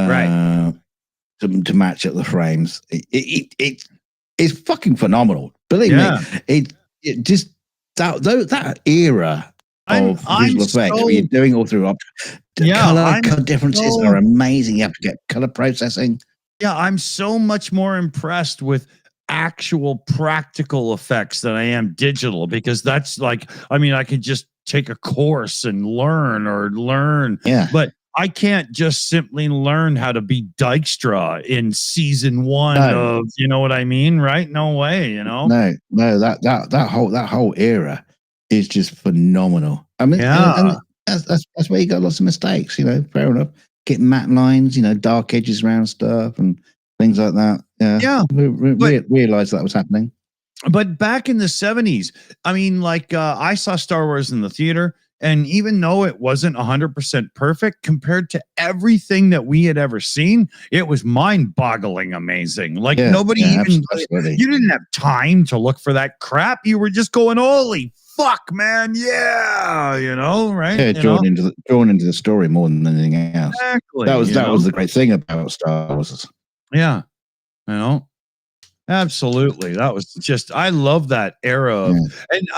Speaker 2: to match up the frames. It's fucking phenomenal. Believe me, it just that era of visual effects where you're doing all through color differences are amazing. You have to get color processing.
Speaker 1: Yeah, I'm so much more impressed with actual practical effects than I am digital, because that's like, I could just take a course and learn.
Speaker 2: Yeah.
Speaker 1: But I can't just simply learn how to be Dykstra in season 1 of, you know what I mean? Right? No way,
Speaker 2: No, that whole era is just phenomenal. And that's where you got lots of mistakes, fair enough. Getting matte lines, dark edges around stuff and things like that. Yeah. Realized that was happening.
Speaker 1: But back in the 70s, I saw Star Wars in the theater, and even though it wasn't 100% perfect compared to everything that we had ever seen, it was mind-boggling amazing. You didn't have time to look for that crap. You were just going, holy fuck, man, right?
Speaker 2: Yeah, drawn into the story more than anything else.
Speaker 1: Exactly.
Speaker 2: That was the great thing about Star Wars.
Speaker 1: Yeah, absolutely. That was just, I love that era of, and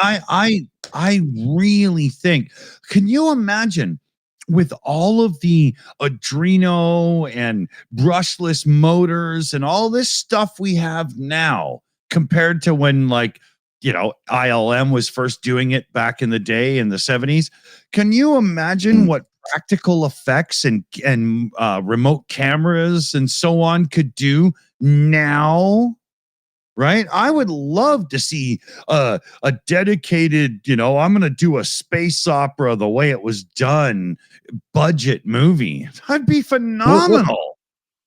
Speaker 1: I really think, can you imagine with all of the Adreno and brushless motors and all this stuff we have now compared to when ILM was first doing it back in the day in the 70s? Can you imagine what practical effects and remote cameras and so on could do now? Right? I would love to see a dedicated, I'm going to do a space opera the way it was done, budget movie. That'd be phenomenal.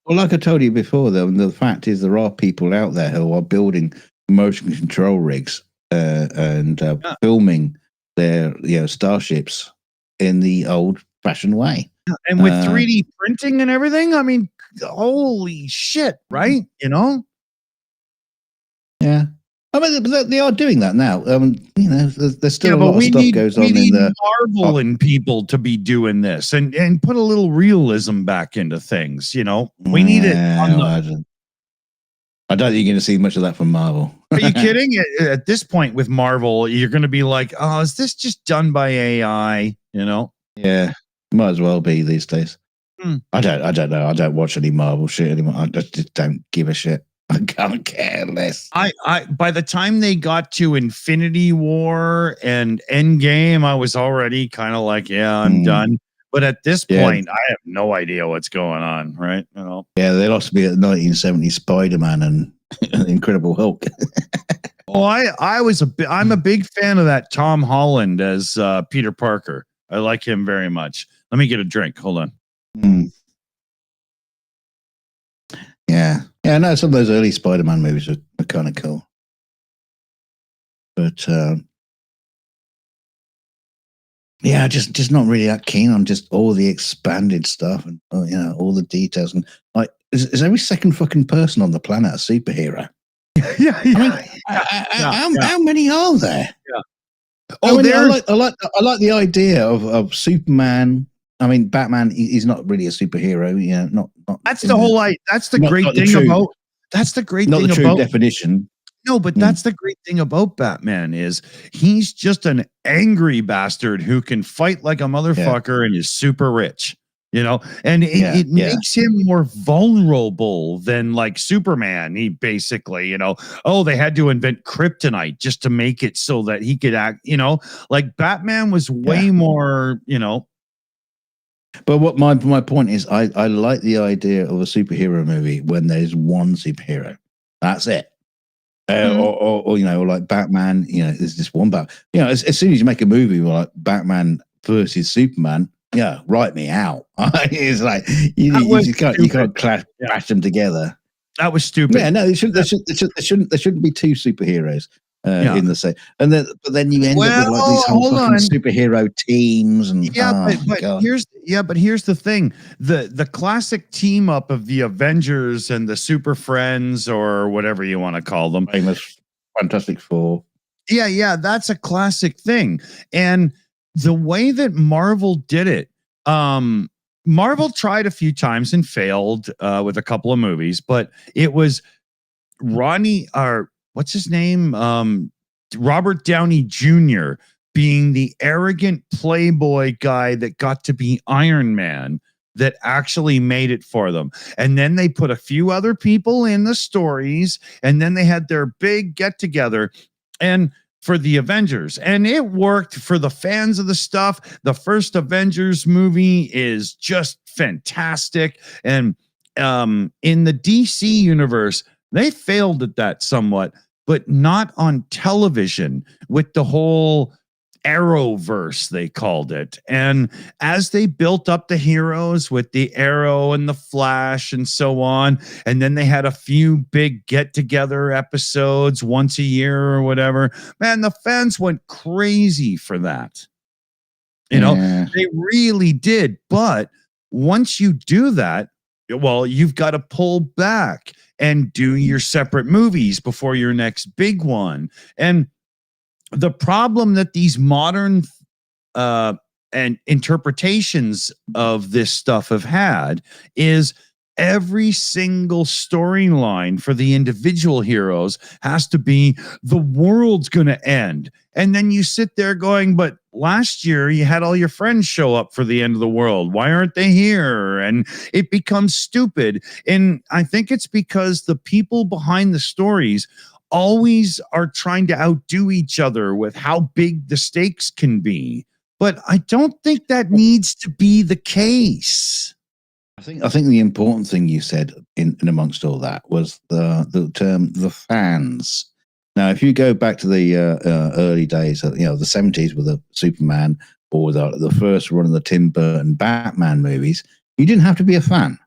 Speaker 2: Well, like I told you before, though, the fact is there are people out there who are building motion control rigs and filming their starships in the old-fashioned way.
Speaker 1: And with 3D printing and everything, holy shit, right?
Speaker 2: Yeah. They are doing that now. There's still a lot of stuff goes on in the
Speaker 1: Marvel and people to be doing this and put a little realism back into things. We need it.
Speaker 2: I don't think you're going to see much of that from Marvel.
Speaker 1: Are you kidding? At this point with Marvel, you're going to be like, oh, is this just done by AI?
Speaker 2: Yeah, might as well be these days. I don't know. I don't watch any Marvel shit anymore. I just don't give a shit. I can't care less.
Speaker 1: By the time they got to Infinity War and Endgame, I was already kind of like, yeah, I'm done. But at this
Speaker 2: Yeah.
Speaker 1: point, I have no idea what's going on, right?
Speaker 2: Yeah, there lost to be a 1970s Spider-Man and Incredible Hulk.
Speaker 1: Oh, I'm a big fan of that Tom Holland as Peter Parker. I like him very much. Let me get a drink. Hold on.
Speaker 2: Yeah. Yeah, no, some of those early Spider-Man movies are kind of cool. But yeah, just not really that keen on just all the expanded stuff and all the details. And like, is every second fucking person on the planet a superhero?
Speaker 1: Yeah.
Speaker 2: How many are there?
Speaker 1: Yeah.
Speaker 2: Oh, I like the idea of Superman. I mean, Batman. He's not really a superhero. Not.
Speaker 1: That's the whole. That's the great thing about. That's the great
Speaker 2: thing about. Not the true definition.
Speaker 1: No, but that's the great thing about Batman is he's just an angry bastard who can fight like a motherfucker and is super rich. And it makes him more vulnerable than like Superman. He basically, they had to invent kryptonite just to make it so that he could act, like Batman was way more,
Speaker 2: But what my point is, I like the idea of a superhero movie when there's one superhero. That's it. Or like Batman, there's just one Batman. As soon as you make a movie like Batman versus Superman, write me out. It's like you can't clash them together.
Speaker 1: That was stupid.
Speaker 2: Yeah, no, there shouldn't be two superheroes in the same. And then you end up with like these whole fucking superhero teams and
Speaker 1: but here's the thing: the classic team up of the Avengers and the Super Friends or whatever you want to call them,
Speaker 2: famous Fantastic Four.
Speaker 1: Yeah, that's a classic thing, and the way that Marvel did it, Marvel tried a few times and failed with a couple of movies, but it was what's his name? Robert Downey Jr. being the arrogant playboy guy that got to be Iron Man that actually made it for them. And then they put a few other people in the stories, and then they had their big get together and for the Avengers, and it worked for the fans of the stuff. The first Avengers movie is just fantastic. And in the DC universe, they failed at that somewhat, but not on television with the whole Arrowverse, they called it. And as they built up the heroes with the Arrow and the Flash and so on, and then they had a few big get-together episodes once a year or whatever, man, the fans went crazy for that. They really did. But once you do that, well, you've got to pull back and do your separate movies before your next big one. And the problem that these modern and interpretations of this stuff have had is every single storyline for the individual heroes has to be the world's going to end. And then you sit there going, but last year you had all your friends show up for the end of the world. Why aren't they here? And it becomes stupid. And I think it's because the people behind the stories always are trying to outdo each other with how big the stakes can be. But I don't think that needs to be the case.
Speaker 2: I think the important thing you said in amongst all that was the term the fans. Now, if you go back to the early days, the 70s with the Superman or the first run of the Tim Burton Batman movies, you didn't have to be a fan.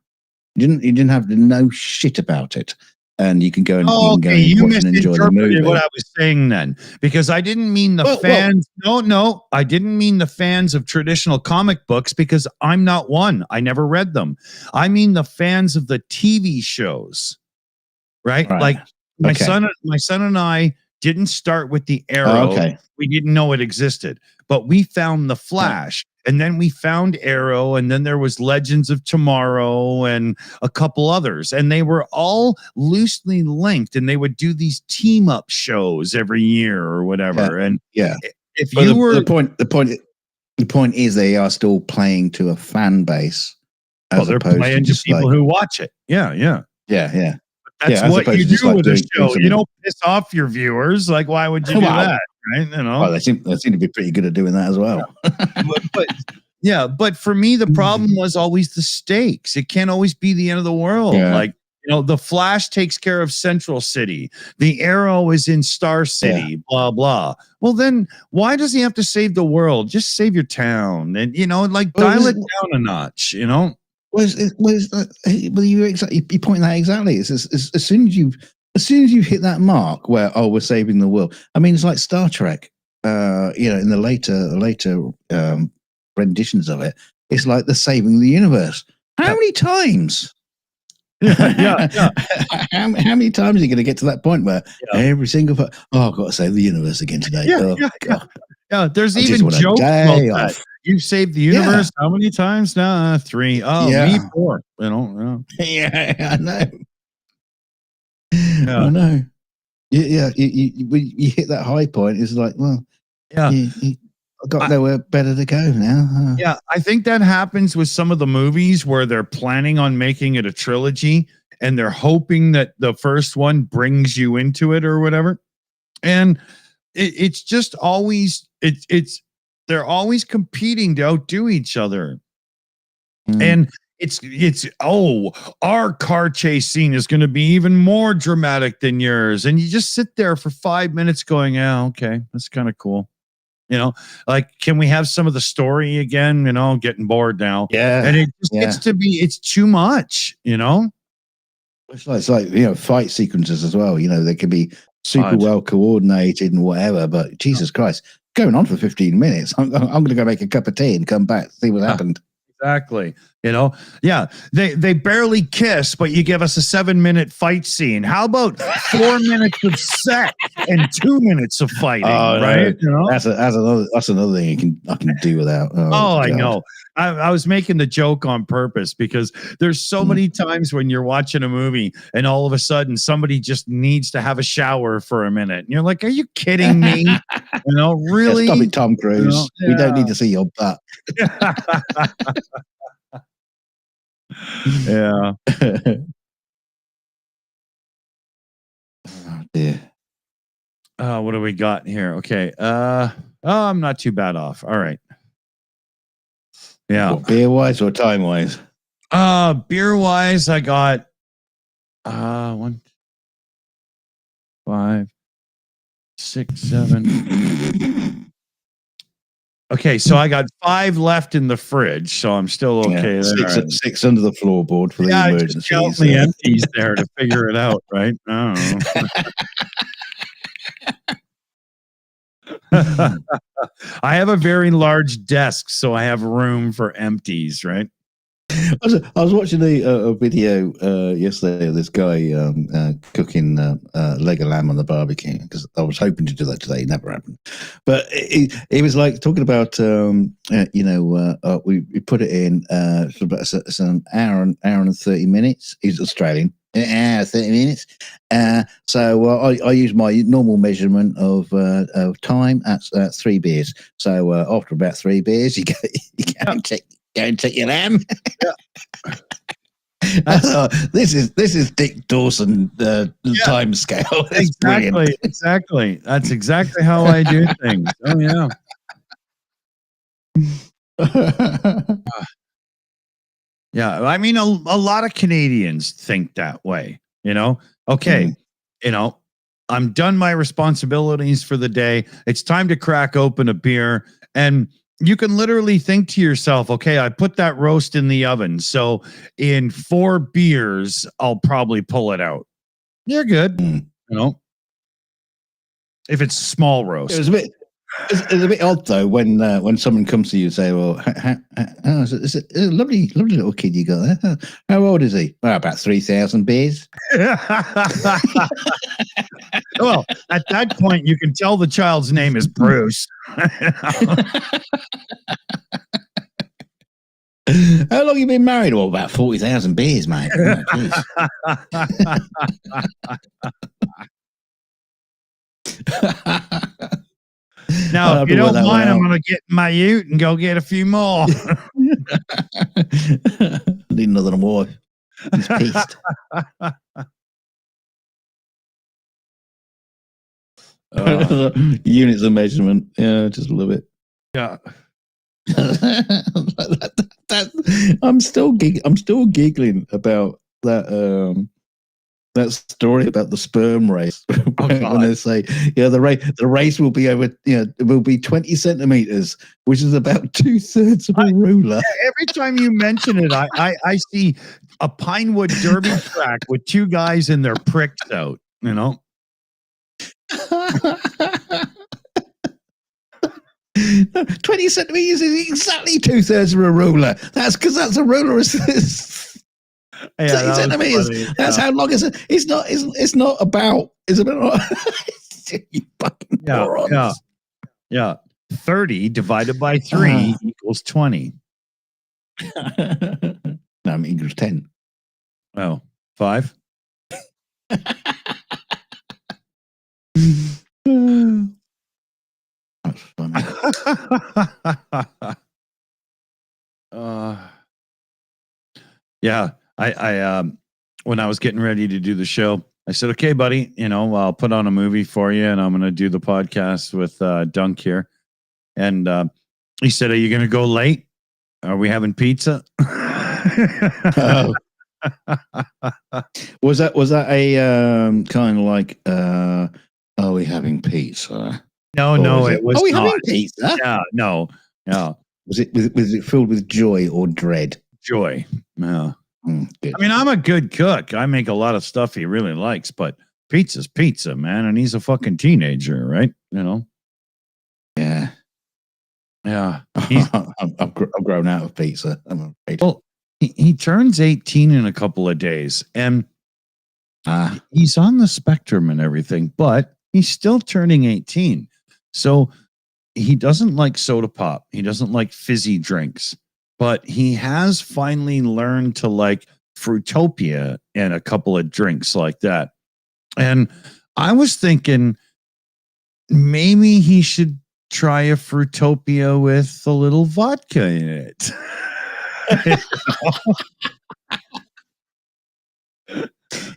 Speaker 2: You didn't have to know shit about it. And you can go and,
Speaker 1: you
Speaker 2: watch and enjoy the movie.
Speaker 1: What I was saying then, because I didn't mean the fans. No, I didn't mean the fans of traditional comic books because I'm not one. I never read them. I mean the fans of the TV shows, right? Like my son and I didn't start with the Arrow. We didn't know it existed, but we found the Flash. And then we found Arrow, and then there was Legends of Tomorrow and a couple others. And they were all loosely linked, and they would do these team-up shows every year or whatever. If you were...
Speaker 2: The point is they are still playing to a fan base.
Speaker 1: They're playing to people who watch it. Yeah. That's what you do with a show. You don't piss off your viewers. Like, why would you do that? Right?
Speaker 2: Well, they seem to be pretty good at doing that as well.
Speaker 1: Yeah, but for me, the problem was always the stakes. It can't always be the end of the world.
Speaker 2: Yeah.
Speaker 1: Like, the Flash takes care of Central City. The Arrow is in Star City, blah, blah. Well, then why does he have to save the world? Just save your town and, dial it down a notch,
Speaker 2: Well, you point that exactly. It's as soon as you hit that mark where we're saving the world. I mean, it's like Star Trek. In the later renditions of it, it's like the saving the universe. How many times?
Speaker 1: Yeah.
Speaker 2: How many times are you going to get to that point where every single I've got to save the universe again today? God.
Speaker 1: Yeah, there's
Speaker 2: I just
Speaker 1: even
Speaker 2: want a
Speaker 1: jokes
Speaker 2: day
Speaker 1: about
Speaker 2: off.
Speaker 1: that. You've saved the universe how many times now? 3. Oh, me 4.
Speaker 2: Yeah, I know.
Speaker 1: Yeah.
Speaker 2: I know. Yeah, you hit that high point. It's like, well, I've got nowhere better to go now.
Speaker 1: Yeah, I think that happens with some of the movies where they're planning on making it a trilogy and they're hoping that the first one brings you into it or whatever. And it's just always they're always competing to outdo each other. And it's our car chase scene is going to be even more dramatic than yours. And you just sit there for 5 minutes going, yeah, okay, that's kind of cool. Like, can we have some of the story again? Getting bored now.
Speaker 2: Yeah.
Speaker 1: And it just gets to be, it's too much,
Speaker 2: It's like fight sequences as well. They can be super well coordinated and whatever, but Jesus Christ, going on for 15 minutes. I'm going to go make a cup of tea and come back, see what happened.
Speaker 1: Exactly. They barely kiss, but you give us a 7-minute fight scene. How about 4 minutes of sex and 2 minutes of fighting? Right?
Speaker 2: That's another thing I can do without.
Speaker 1: I know. I was making the joke on purpose because there's so many times when you're watching a movie and all of a sudden somebody just needs to have a shower for a minute. And you're like, are you kidding me? Really?
Speaker 2: Stop it, Tom Cruise. We don't need to see your butt.
Speaker 1: Yeah.
Speaker 2: Oh dear.
Speaker 1: What do we got here? Okay. I'm not too bad off. All right. Yeah.
Speaker 2: Beer wise or time wise?
Speaker 1: Beer wise, I got 1, 5, 6, 7. Okay, so I got 5 left in the fridge, so I'm still okay.
Speaker 2: Yeah, 6 under the floorboard for the emergencies.
Speaker 1: Just count the empties there to figure it out, right? I don't know. I have a very large desk, so I have room for empties, right?
Speaker 2: I was watching a video yesterday of this guy cooking leg of lamb on the barbecue because I was hoping to do that today. It never happened. But he was like talking about, we put it in for about it's an hour and 30 minutes. He's Australian. An hour, 30 minutes. So I use my normal measurement of time at 3 beers. So after about 3 beers, you go and take your lamb. This is Dick Dawson time scale.
Speaker 1: Exactly. That's exactly how I do things. Oh yeah. Yeah, I mean, a lot of Canadians think that way, Okay, I'm done my responsibilities for the day. It's time to crack open a beer. And you can literally think to yourself, okay, I put that roast in the oven. So in 4 beers, I'll probably pull it out. You're good, if it's small roast.
Speaker 2: It's a bit odd though when someone comes to you and say, "Well, it's a lovely little kid you got there. How old is he?" Well, about 3,000 beers.
Speaker 1: Well, at that point, you can tell the child's name is Bruce.
Speaker 2: How long you been married? Well, about 40,000 beers, mate.
Speaker 1: Now, if you don't mind, I'm going to get in my ute and go get a few more.
Speaker 2: Need another wife. He's pissed. Units of measurement. Yeah, just a little bit.
Speaker 1: Yeah.
Speaker 2: I'm still giggling about that that story about the sperm race. When they say, the race will be over, will be 20 centimeters, which is about 2/3 of a ruler.
Speaker 1: Every time you mention it, I see a Pinewood Derby track with two guys in their pricks out,
Speaker 2: 20 centimeters is exactly 2/3 of a ruler. That's because that's a ruler.
Speaker 1: Yeah,
Speaker 2: 20 centimeters.
Speaker 1: funny.
Speaker 2: That's how long it's. It's not about. It's about. You fucking morons.
Speaker 1: Yeah. 30 divided by 3 equals 20.
Speaker 2: No, I mean equals 10.
Speaker 1: Oh, 5?
Speaker 2: That's funny.
Speaker 1: Yeah, I when I was getting ready to do the show, I said, "Okay, buddy, I'll put on a movie for you, and I'm going to do the podcast with Dunk here." And he said, "Are you going to go late? Are we having pizza?"
Speaker 2: Oh. Was that a kind of like? Are we having pizza?
Speaker 1: No, it was.
Speaker 2: Are we
Speaker 1: not.
Speaker 2: having pizza?
Speaker 1: Yeah, no, yeah.
Speaker 2: Was it filled with joy or dread?
Speaker 1: Joy. Yeah.
Speaker 2: Good.
Speaker 1: I mean, I'm a good cook. I make a lot of stuff he really likes, but pizza's pizza, man. And he's a fucking teenager, right?
Speaker 2: Yeah.
Speaker 1: Yeah.
Speaker 2: I've grown out of pizza. I'm afraid.
Speaker 1: Well, he turns 18 in a couple of days, and he's on the spectrum and everything, but he's still turning 18. So he doesn't like soda pop. He doesn't like fizzy drinks. But he has finally learned to like Fruitopia and a couple of drinks like that. And I was thinking maybe he should try a Fruitopia with a little vodka in it.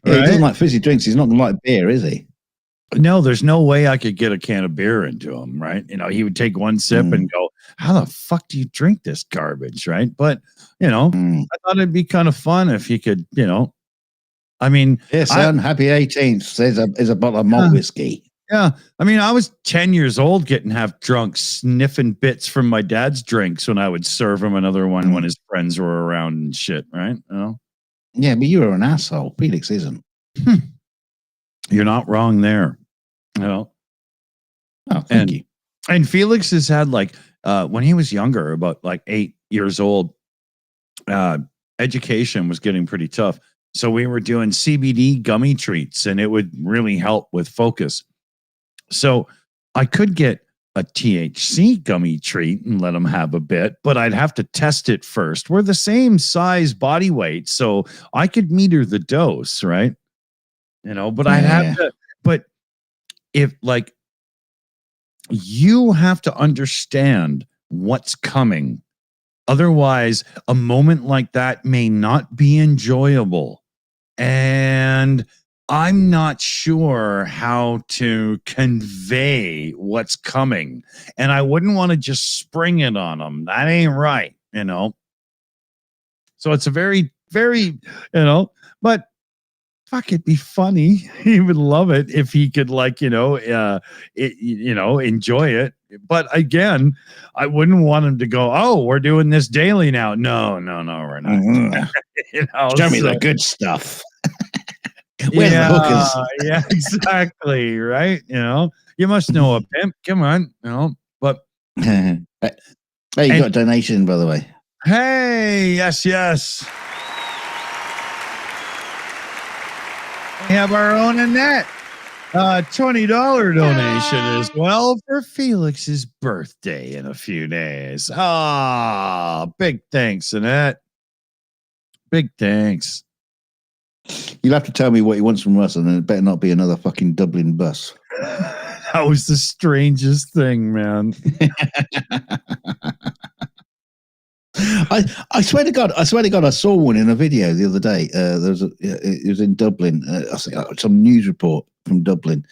Speaker 2: He doesn't like fizzy drinks. He's not going to like beer, is he?
Speaker 1: No, there's no way I could get a can of beer into him, right? He would take one sip and go, "How the fuck do you drink this garbage?" Right? But I thought it'd be kind of fun if you could, I mean,
Speaker 2: yes, son, happy 18th. There's a bottle of malt whiskey.
Speaker 1: Yeah, I mean, I was 10 years old, getting half drunk, sniffing bits from my dad's drinks when I would serve him another one when his friends were around and shit, right?
Speaker 2: Yeah, but you were an asshole. Felix isn't.
Speaker 1: You're not wrong there.
Speaker 2: Oh, thank you.
Speaker 1: And Felix has had when he was younger, about 8 years old, education was getting pretty tough. So we were doing CBD gummy treats, and it would really help with focus. So I could get a THC gummy treat and let him have a bit, but I'd have to test it first. We're the same size body weight, so I could meter the dose, right? But I'd have to, but if you have to understand what's coming. Otherwise, a moment like that may not be enjoyable. And I'm not sure how to convey what's coming. And I wouldn't want to just spring it on them. That ain't right, So it's a very, very, but fuck, it'd be funny. He would love it if he could enjoy it. But again, I wouldn't want him to go, "Oh, we're doing this daily now." No, we're not.
Speaker 2: Show me the good stuff. Where's the hookers?
Speaker 1: Yeah, exactly. Right. You must know a pimp. Come on. But
Speaker 2: hey, you got a donation, by the way.
Speaker 1: Hey, yes. We have our own Annette. $20 donation as well for Felix's birthday in a few days. Big thanks, Annette. Big thanks.
Speaker 2: You'll have to tell me what he wants from us, and it better not be another fucking Dublin bus.
Speaker 1: That was the strangest thing, man.
Speaker 2: I swear to God, I saw one in a video the other day. It was in Dublin. I think some news report from Dublin,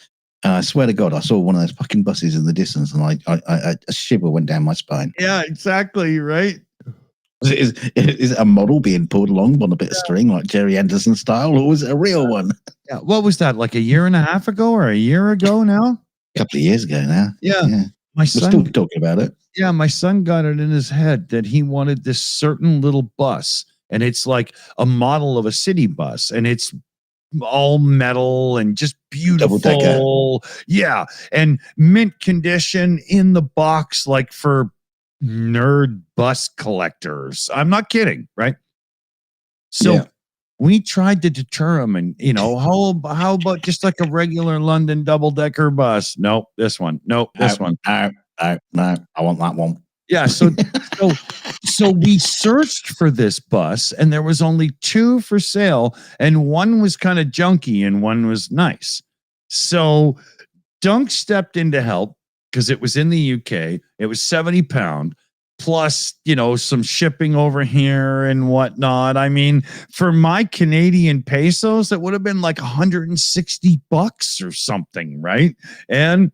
Speaker 2: And I swear to God, I saw one of those fucking buses in the distance, and a shiver went down my spine.
Speaker 1: Yeah, exactly. Right.
Speaker 2: Is it a model being pulled along on a bit of string, like Jerry Anderson style, or was it a real one?
Speaker 1: Yeah. What was that? Like a year and a half ago or a year ago now?
Speaker 2: A couple of years ago now.
Speaker 1: Yeah. My
Speaker 2: We're
Speaker 1: son,
Speaker 2: still talking about it.
Speaker 1: yeah, my son got it in his head that he wanted this certain little bus, and it's like a model of a city bus, and it's all metal and just beautiful. Yeah, and mint condition in the box, like for nerd bus collectors. I'm not kidding, right? So
Speaker 2: Yeah.
Speaker 1: we tried to deter him, and how about just like a regular London double-decker bus? Nope, this one. Nope, this one.
Speaker 2: No, I want that one.
Speaker 1: Yeah, so we searched for this bus, and there was only 2 for sale, and one was kind of junky and one was nice. So Dunk stepped in to help because it was in the UK. It was £70 plus, some shipping over here and whatnot. I mean, for my Canadian pesos, it would have been like $160 or something, right? And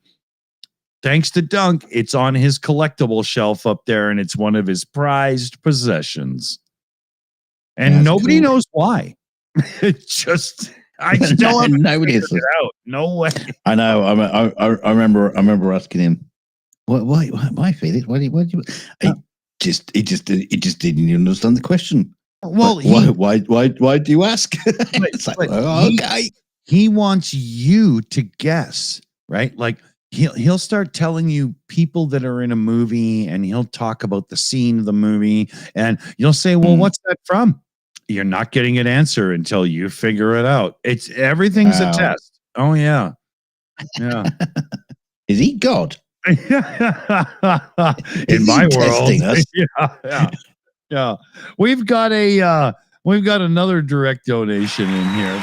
Speaker 1: thanks to Dunk, it's on his collectible shelf up there, and it's one of his prized possessions. And
Speaker 2: That's
Speaker 1: nobody
Speaker 2: cool.
Speaker 1: knows why. It just, I still haven't
Speaker 2: Nobody
Speaker 1: figured
Speaker 2: is.
Speaker 1: it out. No way.
Speaker 2: I know. I remember asking him, why Felix? Why do you? He just didn't understand the question.
Speaker 1: Well,
Speaker 2: why do you ask? It's like, okay.
Speaker 1: He wants you to guess, right? Like he'll start telling you people that are in a movie, and he'll talk about the scene of the movie, and you'll say, well, what's that from? You're not getting an answer until you figure it out. Everything's a test. Oh yeah. Yeah.
Speaker 2: Is he God?
Speaker 1: In my world. Yeah. We've got another direct donation in here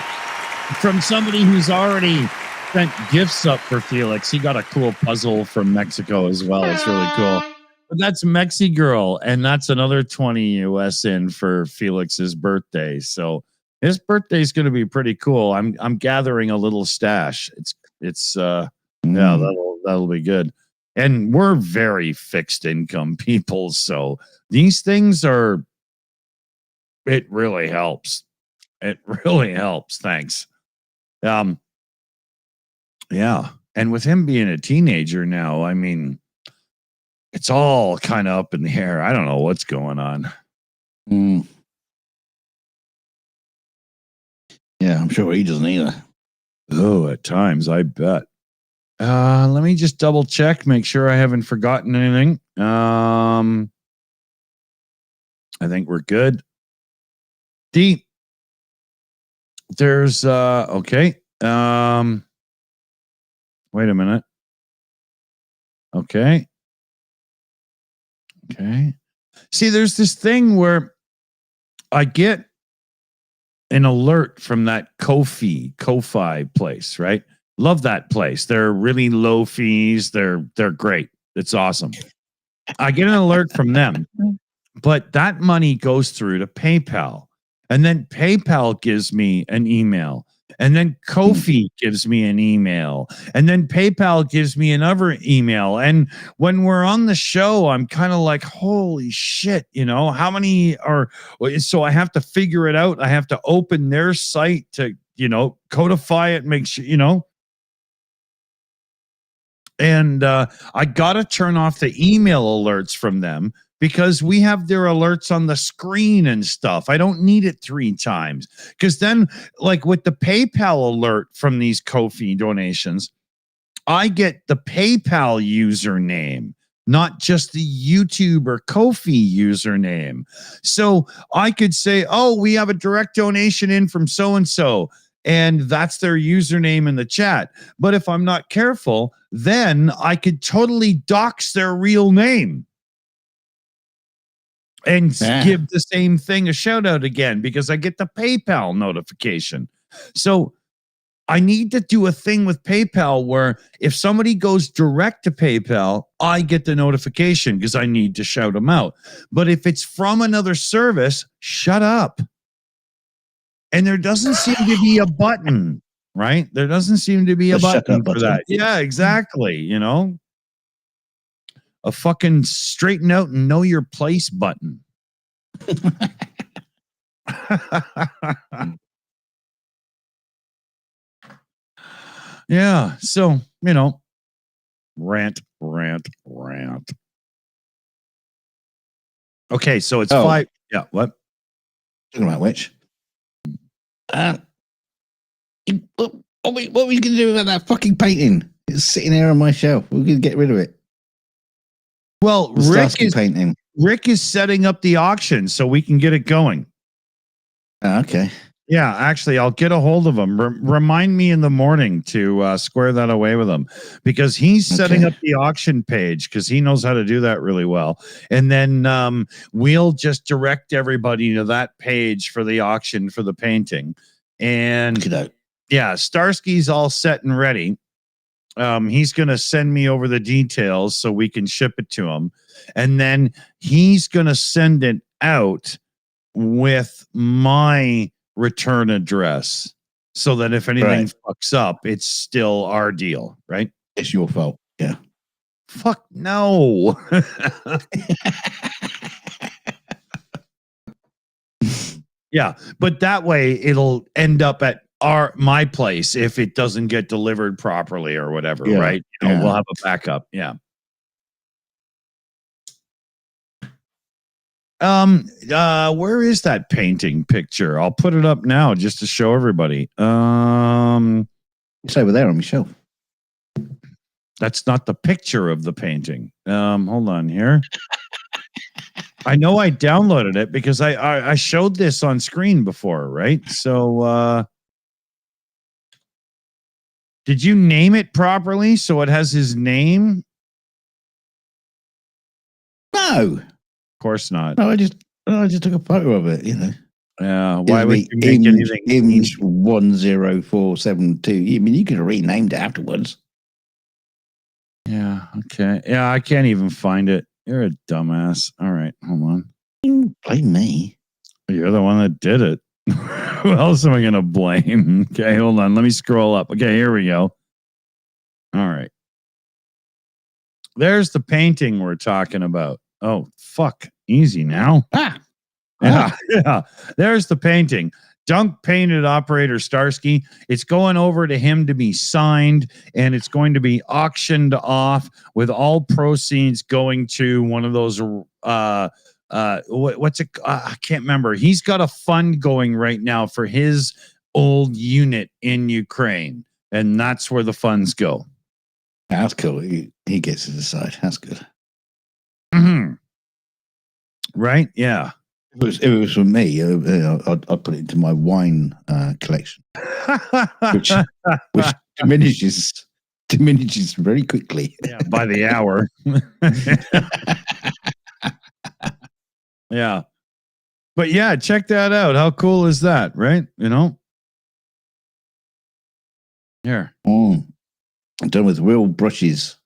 Speaker 1: from somebody who's already sent gifts up for Felix. He got a cool puzzle from Mexico as well. It's really cool. But that's Mexi Girl, and that's another 20 US in for Felix's birthday. So his birthday is going to be pretty cool. I'm gathering a little stash. Yeah, that'll be good. And we're very fixed income people, so these things it really helps. It really helps. Thanks. Yeah. And with him being a teenager now, I mean, it's all kind of up in the air. I don't know what's going on.
Speaker 2: Yeah, I'm sure he doesn't either.
Speaker 1: Oh, at times, I bet. Let me just double check, make sure I haven't forgotten anything. I think we're good. There's okay. Wait a minute. Okay. See, there's this thing where I get an alert from that Ko-fi place, right? Love that place. They're really low fees. They're great. It's awesome. I get an alert from them, but that money goes through to PayPal, and then PayPal gives me an email, and then Ko-fi gives me an email, and then PayPal gives me another email. And when we're on the show, I'm kind of like, holy shit, how many are, so I have to figure it out. I have to open their site to, codify it, make sure, and I got to turn off the email alerts from them because we have their alerts on the screen and stuff. I don't need it 3 times, because then, like with the PayPal alert from these Ko-fi donations, I get the PayPal username, not just the YouTube or Ko-fi username. So I could say, oh, we have a direct donation in from so-and-so, and that's their username in the chat. But if I'm not careful, then I could totally dox their real name and give the same thing a shout out again, because I get the PayPal notification. So I need to do a thing with PayPal where if somebody goes direct to PayPal, I get the notification because I need to shout them out. But if it's from another service, shut up. And there doesn't seem to be a button right? There doesn't seem to be a
Speaker 2: The shut
Speaker 1: button
Speaker 2: up
Speaker 1: for
Speaker 2: button.
Speaker 1: that. Yeah, exactly. You know, a fucking straighten out and know your place button. Yeah. So, you know, rant. Okay. So it's
Speaker 2: Oh.
Speaker 1: 5. Yeah. What?
Speaker 2: Talking about which? What were you going to do about that fucking painting? It's sitting there on my shelf. We're going to get rid of it.
Speaker 1: Well,
Speaker 2: The Starsky painting.
Speaker 1: Rick is setting up the auction so we can get it going.
Speaker 2: Oh, okay.
Speaker 1: Yeah, actually, I'll get a hold of him. Remind me in the morning to square that away with him, because he's setting up the auction page because he knows how to do that really well. And then we'll just direct everybody to that page for the auction for the painting. And yeah, Starsky's all set and ready. He's going to send me over the details so we can ship it to him. And then he's going to send it out with my return address so that if anything fucks up, it's still our deal, right?
Speaker 2: It's your fault. Yeah.
Speaker 1: Fuck no. Yeah, but that way it'll end up at my place if it doesn't get delivered properly or whatever, right? You know, we'll have a backup. Yeah. Where is that painting picture? I'll put it up now just to show everybody.
Speaker 2: It's over there on my shelf.
Speaker 1: That's not the picture of the painting. Hold on here. I know I downloaded it because I showed this on screen before, right? So did you name it properly so it has his name?
Speaker 2: No.
Speaker 1: Of course not.
Speaker 2: No, I just took a photo of it, you know.
Speaker 1: Yeah. Why would you make anything?
Speaker 2: Image 10472. I mean, you could have renamed it afterwards.
Speaker 1: Yeah. Okay. Yeah, I can't even find it. You're a dumbass. All right, hold on.
Speaker 2: Blame me.
Speaker 1: You're the one that did it. Who else am I going to blame? Okay, hold on. Let me scroll up. Okay, here we go. All right. There's the painting we're talking about. Oh, fuck. Easy now. Yeah. There's the painting. Dunk painted operator Starsky. It's going over to him to be signed, and it's going to be auctioned off with all proceeds going to one of those what's it? I can't remember. He's got a fund going right now for his old unit in Ukraine, and that's where the funds go.
Speaker 2: That's cool. He gets to decide. That's good.
Speaker 1: Mm-hmm. Right? Yeah.
Speaker 2: If it was for me, I'd put it into my wine collection, which diminishes very quickly.
Speaker 1: Yeah, by the hour. Yeah. But yeah, check that out. How cool is that, right? You know? Here.
Speaker 2: Done with real brushes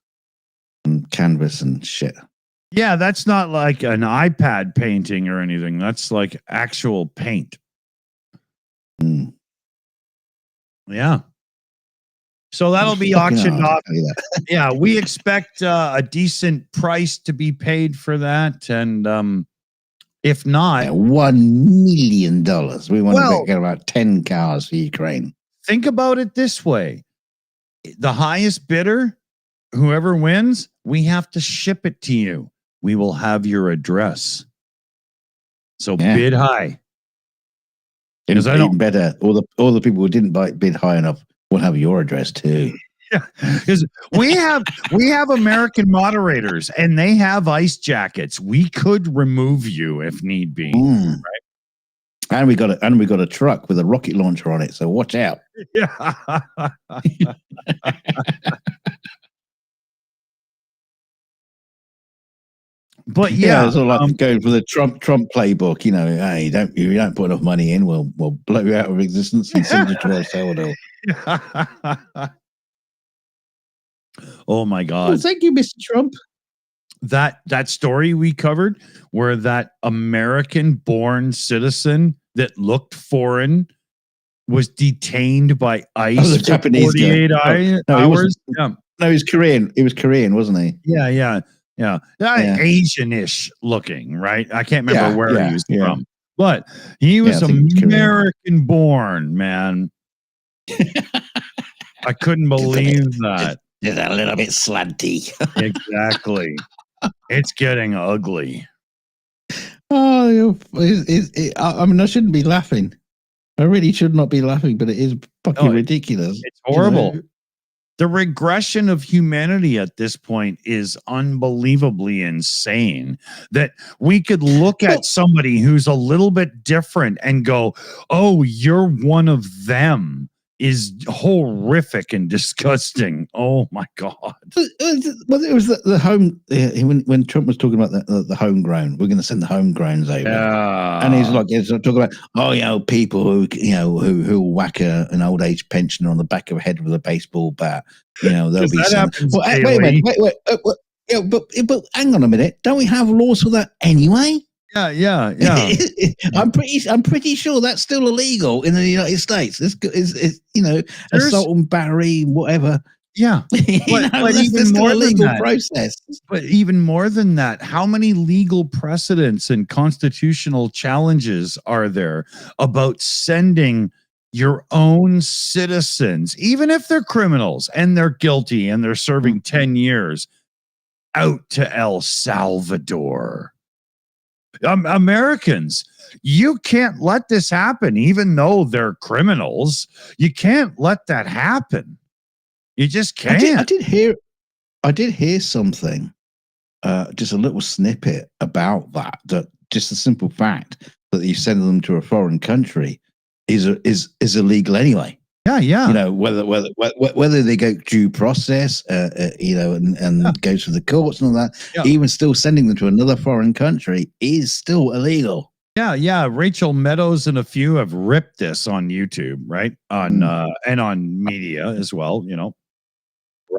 Speaker 2: and canvas and shit.
Speaker 1: Yeah, that's not like an iPad painting or anything. That's like actual paint. Yeah. So that'll be auctioned off. Yeah, we expect a decent price to be paid for that. And if not,
Speaker 2: $1 million. We want to get about 10 cars for Ukraine.
Speaker 1: Think about it this way. The highest bidder, whoever wins, we have to ship it to you. We will have your address. So bid high.
Speaker 2: Because even better, all the people who didn't bid high enough will have your address too.
Speaker 1: Yeah, because we have American moderators and they have ice jackets. We could remove you if need be. Right?
Speaker 2: And we got a truck with a rocket launcher on it. So watch out.
Speaker 1: Yeah. But yeah,
Speaker 2: it's all like going for the Trump playbook. You know, hey, you don't put enough money in, we'll blow you out of existence and send you to El Salvador.
Speaker 1: Oh my God!
Speaker 2: Oh, thank you, Mr. Trump.
Speaker 1: That story we covered, where that American-born citizen that looked foreign was detained by ICE
Speaker 2: Oh, the
Speaker 1: for
Speaker 2: Japanese guy.
Speaker 1: 48
Speaker 2: No, he
Speaker 1: hours.
Speaker 2: wasn't.
Speaker 1: Yeah.
Speaker 2: No, he was Korean. He was Korean, wasn't he?
Speaker 1: Yeah.
Speaker 2: Yeah.
Speaker 1: Asian-ish looking, right? I can't remember where he was from, but he was
Speaker 2: I think he was Korean.
Speaker 1: American-born, man. I couldn't believe that.
Speaker 2: Just a little bit slanty.
Speaker 1: Exactly. It's getting ugly.
Speaker 2: Oh, I mean, I shouldn't be laughing. I really should not be laughing, but it is fucking ridiculous.
Speaker 1: It's horrible. The regression of humanity at this point is unbelievably insane. That we could look at somebody who's a little bit different and go, "Oh, you're one of them," is horrific and disgusting. Oh my God.
Speaker 2: Well, it was the home when Trump was talking about the homegrown. We're going to send the homegrowns over, and he's like, talking about, people who whack an old age pensioner on the back of the head with a baseball bat. There'll be some. Wait a minute. But hang on a minute. Don't we have laws for that anyway?
Speaker 1: Yeah.
Speaker 2: I'm pretty sure that's still illegal in the United States. It's assault and battery, whatever.
Speaker 1: Yeah, but even more than that,
Speaker 2: process.
Speaker 1: But even more than that, how many legal precedents and constitutional challenges are there about sending your own citizens, even if they're criminals and they're guilty and they're serving 10 years, out to El Salvador? Americans, you can't let this happen, even though they're criminals. You can't let that happen. You just can't.
Speaker 2: I did hear something, just a little snippet about that just the simple fact that you send them to a foreign country is illegal anyway.
Speaker 1: Yeah.
Speaker 2: Whether they go due process, and go through the courts and all that, even still sending them to another foreign country is still illegal.
Speaker 1: Yeah. Rachel Meadows and a few have ripped this on YouTube, right? And on media as well,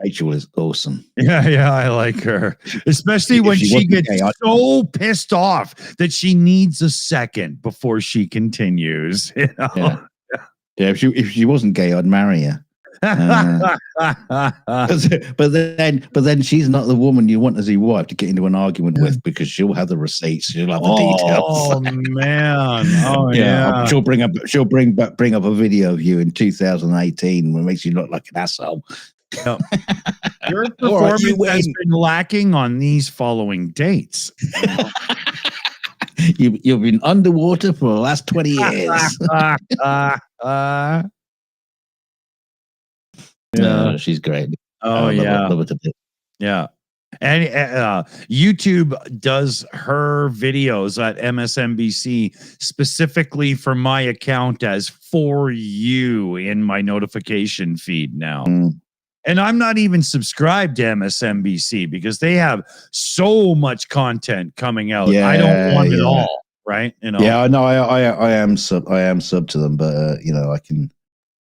Speaker 2: Rachel is awesome.
Speaker 1: Yeah, I like her, especially when she gets so pissed off that she needs a second before she continues.
Speaker 2: Yeah, if she wasn't gay, I'd marry her. But then she's not the woman you want as your wife to get into an argument with, because she'll have the receipts, she'll have the details.
Speaker 1: Oh man! Oh yeah.
Speaker 2: She'll bring up a video of you in 2018 when it makes you look like an asshole.
Speaker 1: Yep. Your performance has been lacking on these following dates.
Speaker 2: You've been underwater for the last 20 years. Yeah, she's great.
Speaker 1: Oh,
Speaker 2: love it a bit.
Speaker 1: Yeah. And YouTube does her videos at MSNBC specifically for my account as For You in my notification feed now. And I'm not even subscribed to MSNBC because they have so much content coming out. I don't want it all, right?
Speaker 2: Yeah, I know. I am sub to them, but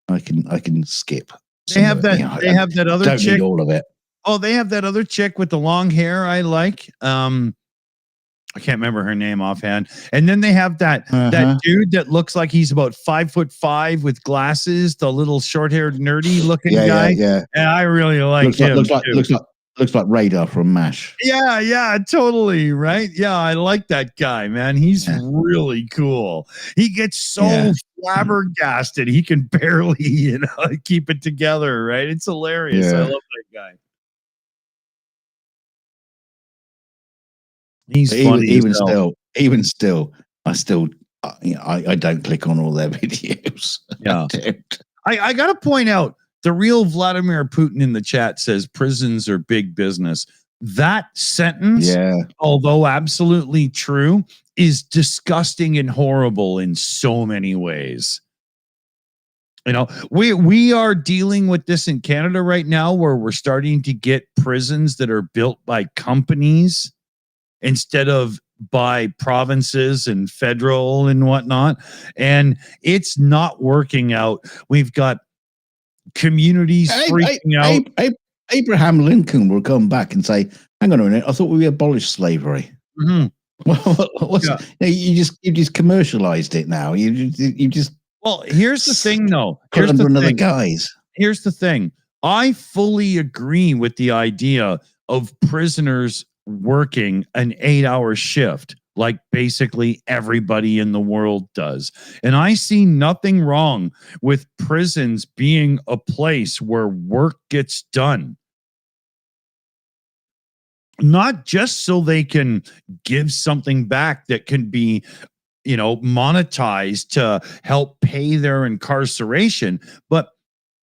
Speaker 2: I can skip.
Speaker 1: They have that. They have that other
Speaker 2: don't
Speaker 1: chick.
Speaker 2: Need all of it.
Speaker 1: Oh, they have that other chick with the long hair. I like. I can't remember her name offhand. And then they have that dude that looks like he's about 5'5" with glasses, the little short-haired nerdy looking guy.
Speaker 2: Yeah.
Speaker 1: And I really like him.
Speaker 2: Looks like Radar from MASH.
Speaker 1: Yeah, totally. Right. Yeah, I like that guy, man. He's really cool. He gets so flabbergasted. He can barely, keep it together. Right. It's hilarious. I love that guy. He's funny.
Speaker 2: Even still, I don't click on all their videos.
Speaker 1: Yeah. I got to point out, the real Vladimir Putin in the chat says prisons are big business. That sentence, although absolutely true, is disgusting and horrible in so many ways. We are dealing with this in Canada right now, where we're starting to get prisons that are built by companies instead of by provinces and federal and whatnot. And it's not working out. We've got communities freaking out.
Speaker 2: Abraham Lincoln will come back and say, hang on a minute, I thought we abolished slavery.
Speaker 1: Mm-hmm.
Speaker 2: You just commercialized it now. You just
Speaker 1: Well, here's the thing, though.
Speaker 2: Put
Speaker 1: Here's
Speaker 2: under
Speaker 1: the
Speaker 2: another
Speaker 1: thing.
Speaker 2: guise.
Speaker 1: Here's the thing. I fully agree with the idea of prisoners working an 8-hour shift, like basically everybody in the world does. And I see nothing wrong with prisons being a place where work gets done. Not just so they can give something back that can be, monetized to help pay their incarceration, but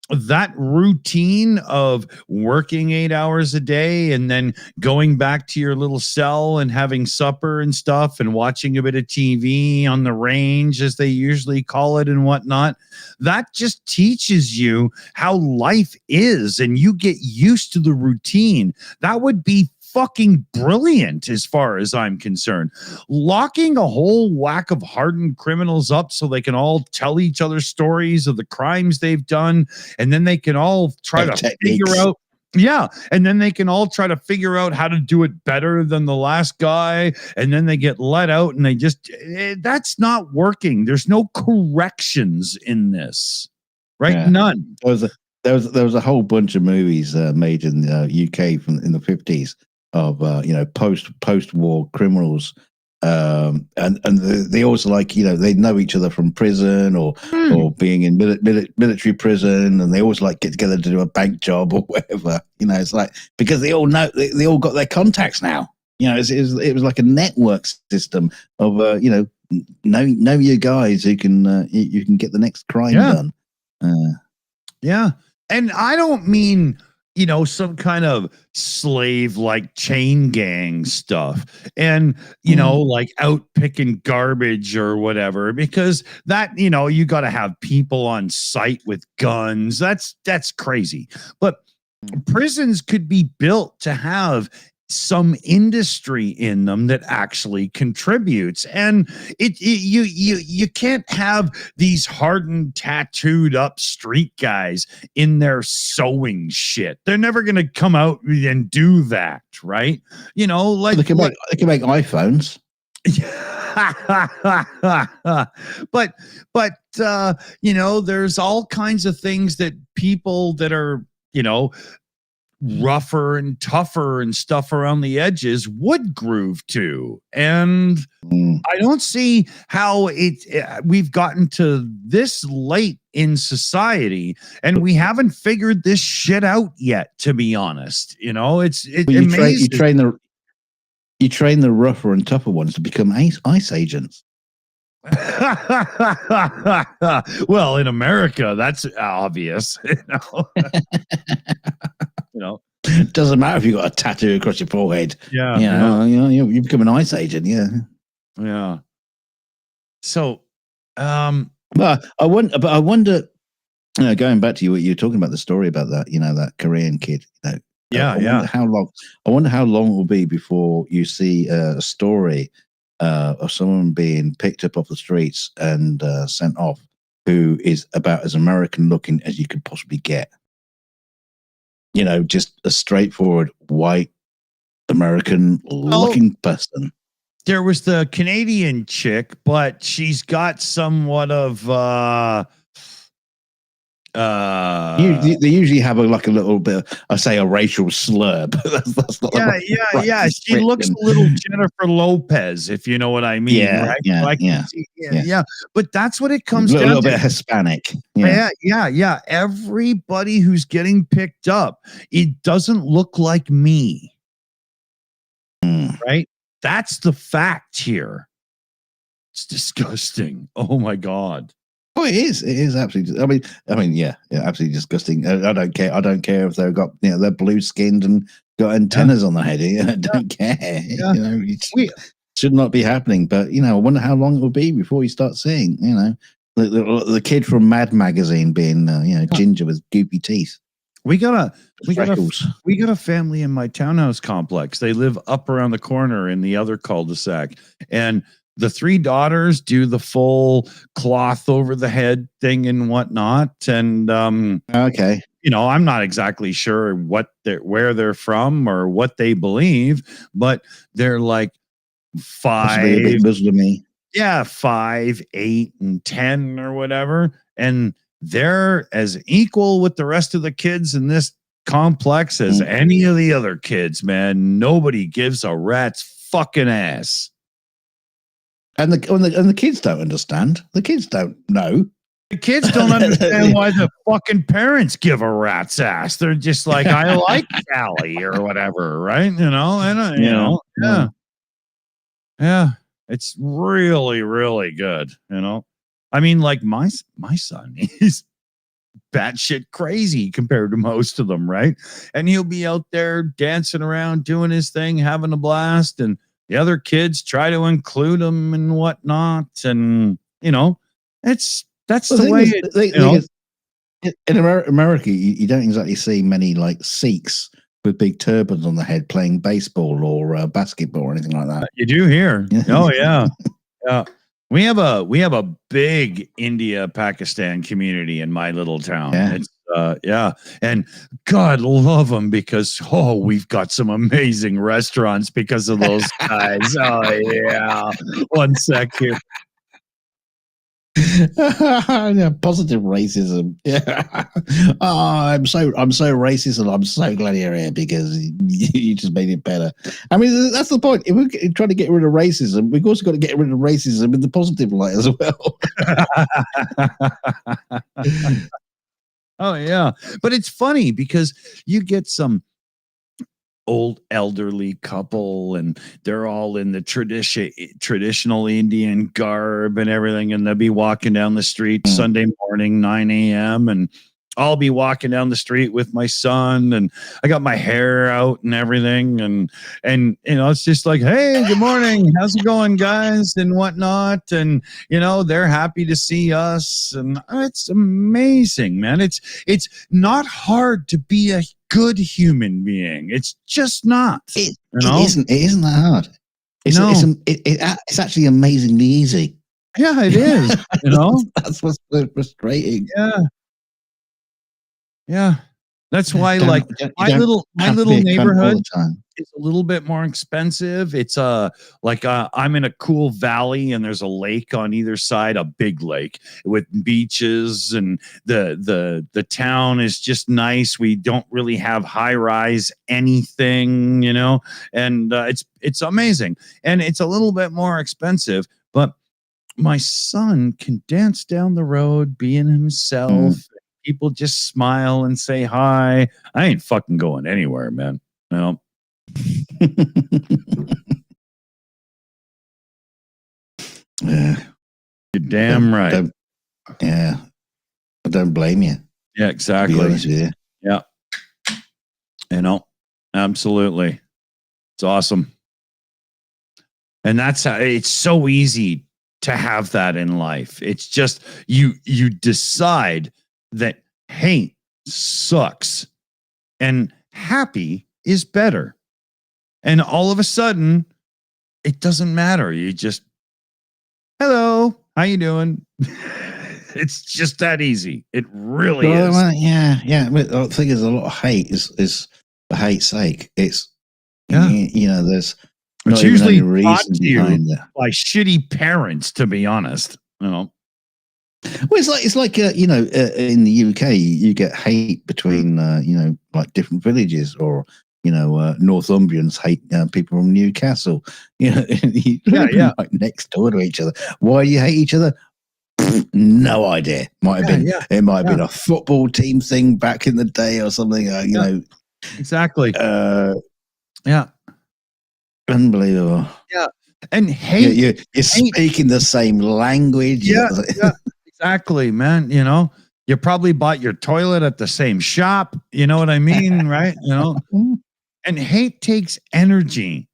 Speaker 1: that routine of working 8 hours a day and then going back to your little cell and having supper and stuff and watching a bit of TV on the range, as they usually call it, and whatnot, that just teaches you how life is and you get used to the routine. That would be fucking brilliant as far as I'm concerned. Locking a whole whack of hardened criminals up so they can all tell each other stories of the crimes they've done, and then they can all try to figure out and then they can all try to figure out how to do it better than the last guy, and then they get let out and they just that's not working. There's no corrections in this, right?
Speaker 2: Yeah.
Speaker 1: None.
Speaker 2: There was a whole bunch of movies made in the UK in the 50s of post-war criminals, and they also they know each other from prison or being in military prison, and they always get together to do a bank job or whatever. It's like, because they all know, they all got their contacts now. It was like a network system of know your guys who can you can get the next crime done.
Speaker 1: Yeah. And I don't mean, some kind of slave like chain gang stuff and, like out picking garbage or whatever, because that, you got to have people on site with guns. That's crazy. But prisons could be built to have some industry in them that actually contributes, and you can't have these hardened, tattooed up street guys in their sewing shit. They're never going to come out and do that, right? They
Speaker 2: can make iPhones.
Speaker 1: but there's all kinds of things that people that are rougher and tougher and stuff around the edges would groove to. And I don't see how we've gotten to this late in society and we haven't figured this shit out yet, to be honest. It's amazing.
Speaker 2: You train the rougher and tougher ones to become ICE agents.
Speaker 1: Well, in America, that's obvious.
Speaker 2: Doesn't matter if you got a tattoo across your forehead. You become an ICE agent.
Speaker 1: Yeah. So,
Speaker 2: well, I wonder. Going back to what you were talking about, the story about that, that Korean kid. I wonder how long it will be before you see a story of someone being picked up off the streets and sent off, who is about as American looking as you could possibly get. Just a straightforward white American looking person.
Speaker 1: There was the Canadian chick, but she's got somewhat of
Speaker 2: they usually have a little bit, I say a racial slur, but that's not.
Speaker 1: Yeah. She looks a little Jennifer Lopez, if you know what I mean.
Speaker 2: Yeah,
Speaker 1: right?
Speaker 2: Yeah.
Speaker 1: But that's what it comes down to.
Speaker 2: A little bit Hispanic.
Speaker 1: Yeah. Everybody who's getting picked up, it doesn't look like me. Right? That's the fact here. It's disgusting. Oh my God.
Speaker 2: Oh, it is. It is absolutely. I mean, yeah, absolutely disgusting. I don't care. I don't care if they've got, they're blue skinned and got antennas on their head. I don't care. It should not be happening. But I wonder how long it will be before you start seeing, the kid from Mad Magazine being, ginger with goopy teeth.
Speaker 1: We got a family in my townhouse complex. They live up around the corner in the other cul-de-sac, and the 3 daughters do the full cloth over the head thing and whatnot. And
Speaker 2: okay,
Speaker 1: I'm not exactly sure where they're from or what they believe, but they're like 5,
Speaker 2: possibly a bit Muslim-y.
Speaker 1: yeah, 5, 8, and 10 or whatever. And they're as equal with the rest of the kids in this complex as any of the other kids, man. Nobody gives a rat's fucking ass.
Speaker 2: And the kids don't understand. The kids don't know.
Speaker 1: The kids don't understand why the fucking parents give a rat's ass. They're just like, I like Callie or whatever, right? You know, and yeah. It's really, really good. You know, I mean, like my son, he's batshit crazy compared to most of them, right? And he'll be out there dancing around, doing his thing, having a blast, and the other kids try to include him and whatnot. And you know, that's the way.
Speaker 2: In America, you don't exactly see many like Sikhs with big turbans on the head playing baseball or basketball or anything like that.
Speaker 1: You do here. Oh yeah. Yeah. We have a big India Pakistan community in my little town.
Speaker 2: Yeah.
Speaker 1: It's and God love them because we've got some amazing restaurants because of those guys. Oh yeah. One sec here.
Speaker 2: Yeah, positive racism. Yeah. I'm so racist, and I'm so glad you're here because you just made it better. I mean, that's the point. If we're trying to get rid of racism, we've also got to get rid of racism in the positive light as well.
Speaker 1: Oh yeah, but it's funny because you get some old elderly couple and they're all in the traditional Indian garb and everything, and they'll be walking down the street Sunday morning 9 a.m. and I'll be walking down the street with my son and I got my hair out and everything, and you know, it's just like, hey, good morning, how's it going, guys, and whatnot. And you know, they're happy to see us, and it's amazing, man. It's not hard to be a good human being. It's just not.
Speaker 2: It isn't that hard. It's actually amazingly easy.
Speaker 1: Yeah, it is. You know,
Speaker 2: that's what's so frustrating.
Speaker 1: Yeah. That's why, like, my little neighborhood is a little bit more expensive. It's I'm in a cool valley, and there's a lake on either side, a big lake with beaches, and the town is just nice. We don't really have high rise anything, you know, and it's amazing, and it's a little bit more expensive, but my son can dance down the road, being himself. People just smile and say hi. I ain't fucking going anywhere, man. No.
Speaker 2: Yeah.
Speaker 1: You're damn right.
Speaker 2: I don't blame you.
Speaker 1: Yeah, exactly.
Speaker 2: To be honest with you.
Speaker 1: Yeah. You know, absolutely. It's awesome. And that's how it's so easy to have that in life. It's just you decide that hate sucks and happy is better. And all of a sudden, it doesn't matter. You just, hello, how you doing? It's just that easy. It really is.
Speaker 2: Well, yeah. But the thing is, a lot of hate is for hate's sake. It's, you know, there's
Speaker 1: it's usually taught to you by shitty parents, to be honest. You know.
Speaker 2: Well, it's like you know, in the UK, you get hate between you know, like different villages, or you know, Northumbrians hate people from Newcastle. You know, like next door to each other. Why do you hate each other? No idea. Might have been it might have been a football team thing back in the day or something. You know,
Speaker 1: exactly.
Speaker 2: Unbelievable.
Speaker 1: Yeah, and hate.
Speaker 2: You're speaking the same language.
Speaker 1: Yeah. Exactly, man. You know, you probably bought your toilet at the same shop. You know what I mean, right? You know, and hate takes energy.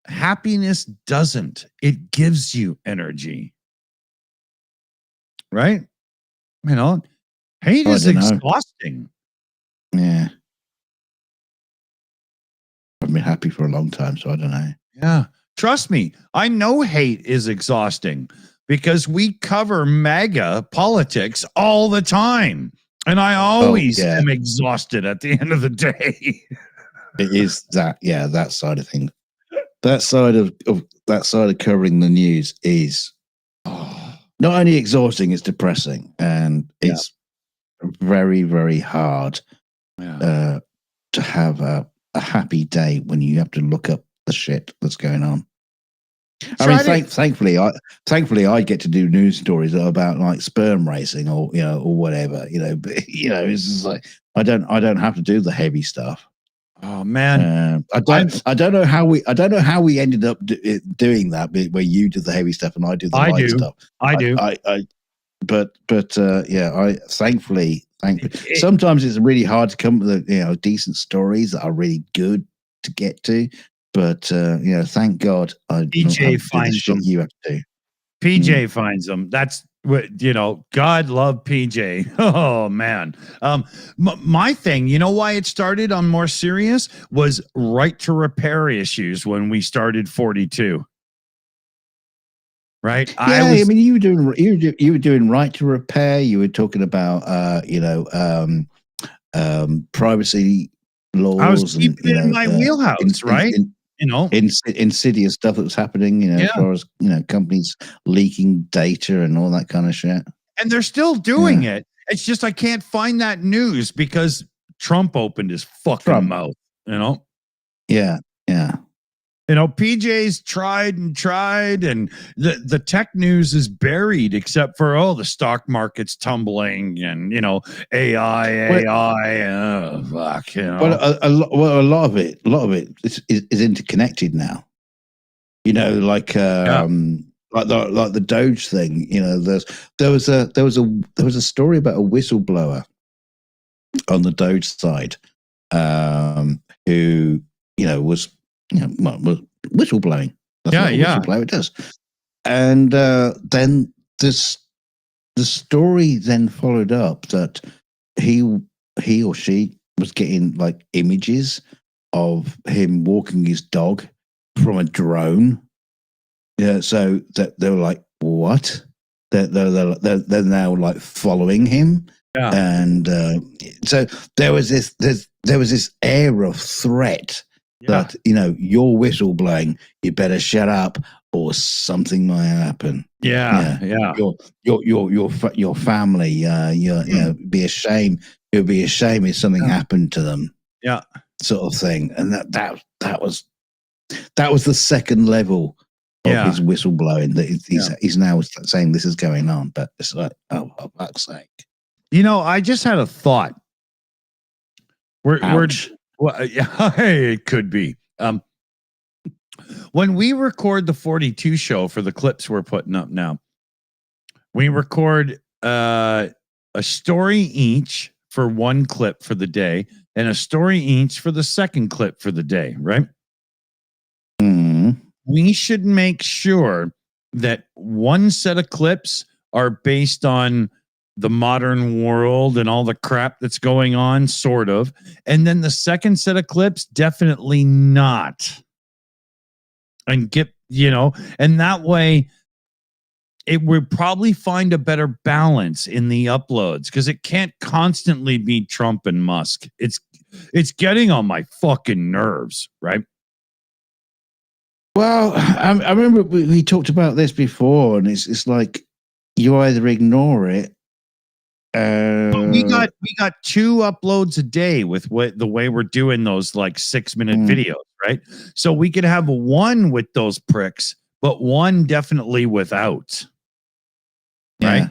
Speaker 1: Happiness doesn't. It gives you energy, right? You know, hate is exhausting.
Speaker 2: Yeah, I've been happy for a long time, so I don't know.
Speaker 1: Yeah, trust me, I know hate is exhausting. Because we cover MAGA politics all the time. And I always am exhausted at the end of the day.
Speaker 2: It is that, that side of things. that side of covering the news is not only exhausting, it's depressing, and it's very, very hard to have a happy day when you have to look up the shit that's going on. I mean, thankfully, I get to do news stories about like sperm racing or or whatever, But it's just like I don't have to do the heavy stuff.
Speaker 1: Oh man,
Speaker 2: I don't know how we ended up doing that, where you do the heavy stuff and I do the light stuff.
Speaker 1: I do.
Speaker 2: But I thankfully sometimes it's really hard to come up with decent stories that are really good to get to. But thank God
Speaker 1: PJ finds them.
Speaker 2: You have to do.
Speaker 1: PJ finds them. That's what God love PJ. Oh man. My thing, why it started on more serious was right to repair issues when we started 42. Right?
Speaker 2: Yeah, I mean, you were doing right to repair. You were talking about privacy laws.
Speaker 1: I was keeping it in my wheelhouse, right?
Speaker 2: Insidious stuff that was happening, as far as companies leaking data and all that kind of shit.
Speaker 1: And they're still doing it. It's just I can't find that news because Trump opened his fucking mouth.
Speaker 2: Yeah.
Speaker 1: PJ's tried, and the tech news is buried except for the stock market's tumbling and AI. Fuck.
Speaker 2: Well, a lot of it is interconnected now. Like the Doge thing. There was a story about a whistleblower on the Doge side, who was whistleblowing. That's what a whistleblower does. And then the story then followed up that he or she was getting like images of him walking his dog from a drone. Yeah, so that they were like, what? They're now like following him. Yeah. And so there was this air of threat. That you're whistleblowing, you better shut up, or something might happen.
Speaker 1: Yeah.
Speaker 2: Your family, be a shame. It would be a shame if something happened to them.
Speaker 1: Yeah,
Speaker 2: sort of thing. And that was the second level of his whistleblowing. That he's now saying this is going on, but it's like, oh, for fuck's sake.
Speaker 1: I just had a thought. Well, it could be. When we record the 42 show for the clips we're putting up now, we record a story each for one clip for the day and a story each for the second clip for the day, right?
Speaker 2: Mm-hmm.
Speaker 1: We should make sure that one set of clips are based on the modern world and all the crap that's going on, sort of. And then the second set of clips, definitely not. And and that way it would probably find a better balance in the uploads because it can't constantly be Trump and Musk. It's getting on my fucking nerves, right?
Speaker 2: Well, I remember we talked about this before, and it's like you either ignore it.
Speaker 1: We got 2 uploads a day with the way we're doing those like 6-minute videos, right? So we could have one with those pricks, but one definitely without. Right?
Speaker 2: Yeah.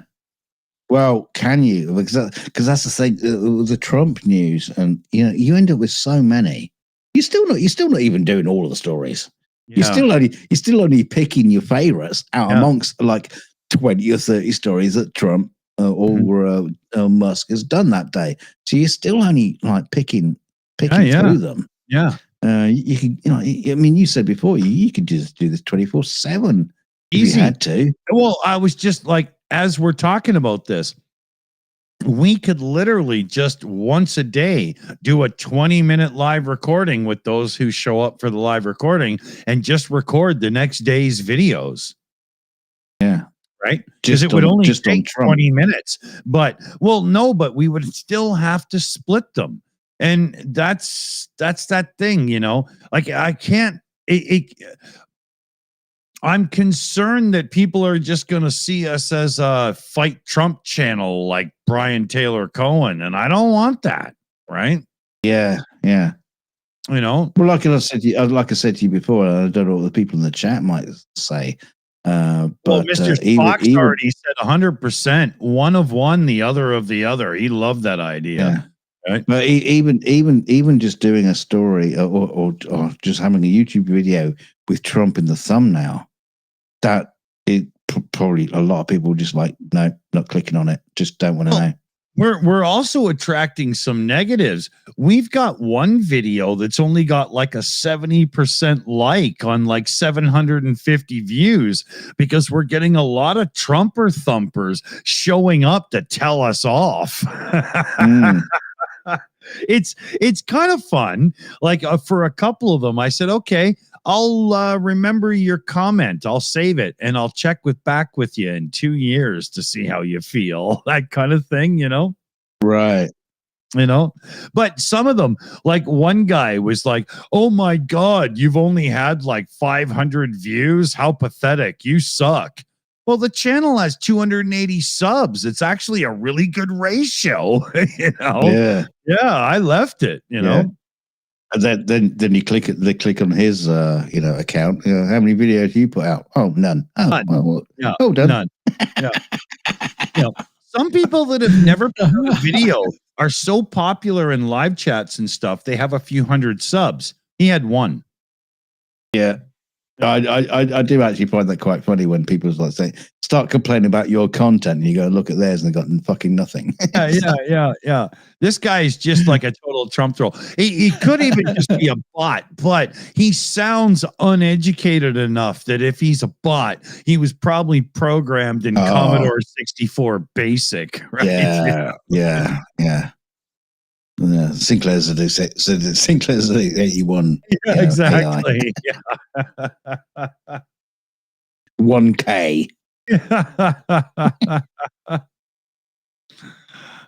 Speaker 2: Well, can you? Because that's the thing. The Trump news, and you end up with so many. You're still not even doing all of the stories. Yeah. You're still only picking your favorites out amongst like 20 or 30 stories that Trump or Musk has done that day. So you're still only like picking through them.
Speaker 1: Yeah.
Speaker 2: You can, I mean, you said before you could just do this 24/7.
Speaker 1: Easy.
Speaker 2: If you had to.
Speaker 1: Well, I was just like, as we're talking about this, we could literally just once a day do a 20-minute live recording with those who show up for the live recording and just record the next day's videos.
Speaker 2: Yeah.
Speaker 1: Right? Because it would only take 20 minutes. But we would still have to split them. And that's that thing, like I can't I'm concerned that people are just going to see us as a fight Trump channel like Brian Taylor Cohen, and I don't want that, right?
Speaker 2: Yeah.
Speaker 1: You know,
Speaker 2: Well, like I said to you before, I don't know what the people in the chat might say. But
Speaker 1: Mr. Fox already said 100%, one of one, the other of the other. He loved that idea.
Speaker 2: Yeah.
Speaker 1: Right?
Speaker 2: But even just doing a story or just having a YouTube video with Trump in the thumbnail, that it probably a lot of people just like, no, not clicking on it. Just don't want to know.
Speaker 1: We're also attracting some negatives. We've got one video that's only got like a 70% like on like 750 views because we're getting a lot of Trumper thumpers showing up to tell us off. It's kind of fun. Like for a couple of them, I said, okay, I'll remember your comment. I'll save it and I'll check back with you in 2 years to see how you feel. That kind of thing, you know?
Speaker 2: Right.
Speaker 1: You know, but some of them, like one guy was like, oh my God, you've only had like 500 views. How pathetic. You suck. Well, the channel has 280 subs. It's actually a really good ratio. You know? Yeah, I left it, you know.
Speaker 2: And then you click on his account. You know, how many videos you put out? Oh, none. Oh,
Speaker 1: None.
Speaker 2: well,
Speaker 1: Yeah,
Speaker 2: done.
Speaker 1: None. Yeah. Yeah. Some people that have never put out a video are so popular in live chats and stuff. They have a few hundred subs. He had one.
Speaker 2: Yeah. I do actually find that quite funny when people like say, start complaining about your content and you go look at theirs and they've got fucking nothing.
Speaker 1: Yeah. This guy is just like a total Trump troll. He could even just be a bot, but he sounds uneducated enough that if he's a bot, he was probably programmed in Commodore 64 Basic, right?
Speaker 2: Yeah. Sinclair's a 81.
Speaker 1: Yeah, exactly. Yeah.
Speaker 2: 1K.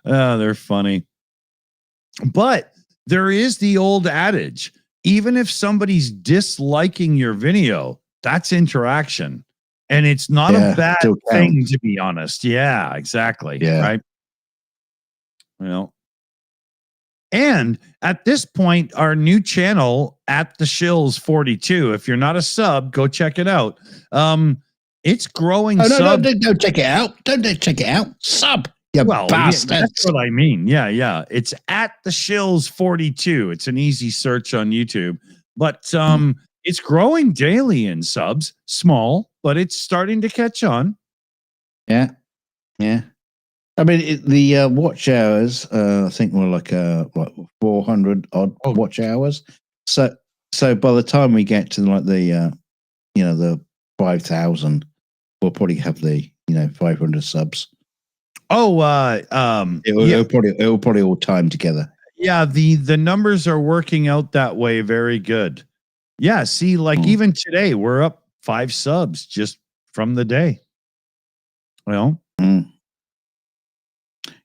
Speaker 1: Oh, they're funny. But there is the old adage, even if somebody's disliking your video, that's interaction. And it's not a bad thing, to be honest. Yeah, exactly.
Speaker 2: Yeah.
Speaker 1: Right. Well, and at this point, our new channel at TheShills 42. If you're not a sub, go check it out. It's growing.
Speaker 2: No, don't check it out. Don't check it out. Sub. Bastards.
Speaker 1: Yeah, that's what I mean. Yeah. It's at TheShills 42. It's an easy search on YouTube, but it's growing daily in subs. Small, but it's starting to catch on.
Speaker 2: Yeah. I mean, the watch hours, I think were like 400 odd watch hours. So by the time we get to like the 5,000, we'll probably have the 500 subs. It'll probably all time together.
Speaker 1: Yeah, the numbers are working out that way. Very good. Yeah, see, like even today, we're up 5 subs just from the day. Well.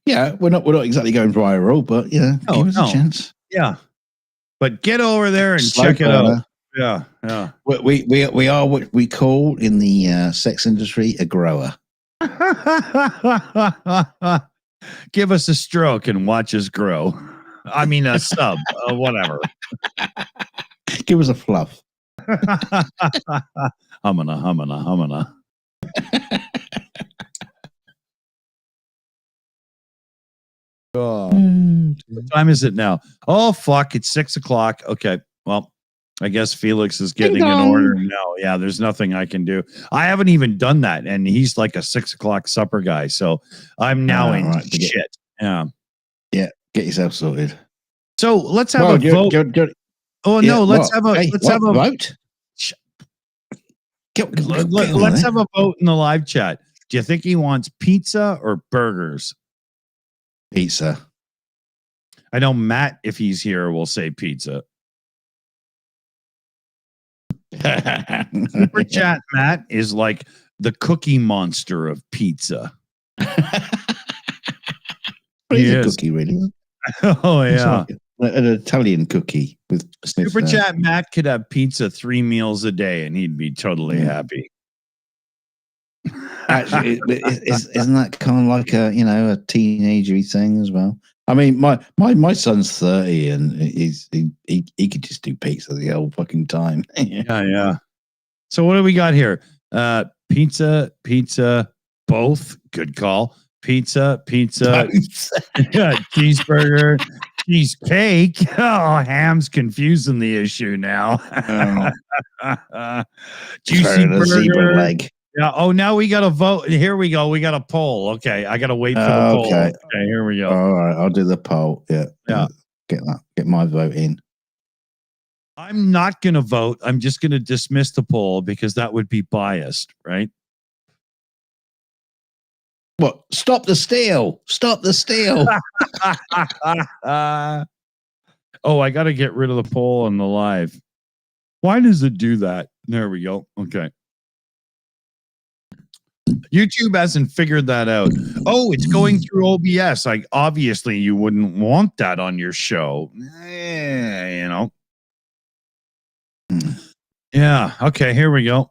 Speaker 2: Yeah, we're not exactly going viral, but give us a chance.
Speaker 1: Yeah, but get over there and check it out. Yeah.
Speaker 2: We are what we call in the sex industry a grower.
Speaker 1: Give us a stroke and watch us grow. I mean, a sub, whatever.
Speaker 2: Give us a fluff.
Speaker 1: Humana. What time is it now? Oh, fuck. It's 6:00. Okay. Well, I guess Felix is getting in order now. Yeah, there's nothing I can do. I haven't even done that. And he's like a 6:00 supper guy. So I'm now in shit. Yeah.
Speaker 2: Get yourself sorted.
Speaker 1: So let's have a vote. Let's have a
Speaker 2: vote.
Speaker 1: Let's have a vote in the live chat. Do you think he wants pizza or burgers?
Speaker 2: Pizza.
Speaker 1: I know Matt, if he's here, will say pizza. Super chat Matt is like the cookie monster of pizza.
Speaker 2: He's a cookie, really.
Speaker 1: Oh yeah.
Speaker 2: an Italian cookie with
Speaker 1: Super chat. Matt could have pizza 3 meals a day, and he'd be totally happy.
Speaker 2: Actually, isn't that kind of like a a teenagery thing as well? I mean, my son's 30 and he could just do pizza the whole fucking time.
Speaker 1: Yeah. So what do we got here? Pizza, both. Good call. Pizza, cheeseburger, cheesecake. Oh, Ham's confusing the issue now. Juicy burger.
Speaker 2: Zebra leg.
Speaker 1: Yeah. Oh, now we got to vote. Here we go. We got a poll. Okay. I got to wait for the poll. Okay. Here we go.
Speaker 2: All right. I'll do the poll. Yeah. Get my vote in.
Speaker 1: I'm not going to vote. I'm just going to dismiss the poll because that would be biased, right?
Speaker 2: What? Stop the steal. Stop the steal.
Speaker 1: Oh, I got to get rid of the poll on the live. Why does it do that? There we go. Okay. YouTube hasn't figured that out. Oh, it's going through OBS. Like, obviously, you wouldn't want that on your show. Yeah. Okay. Here we go.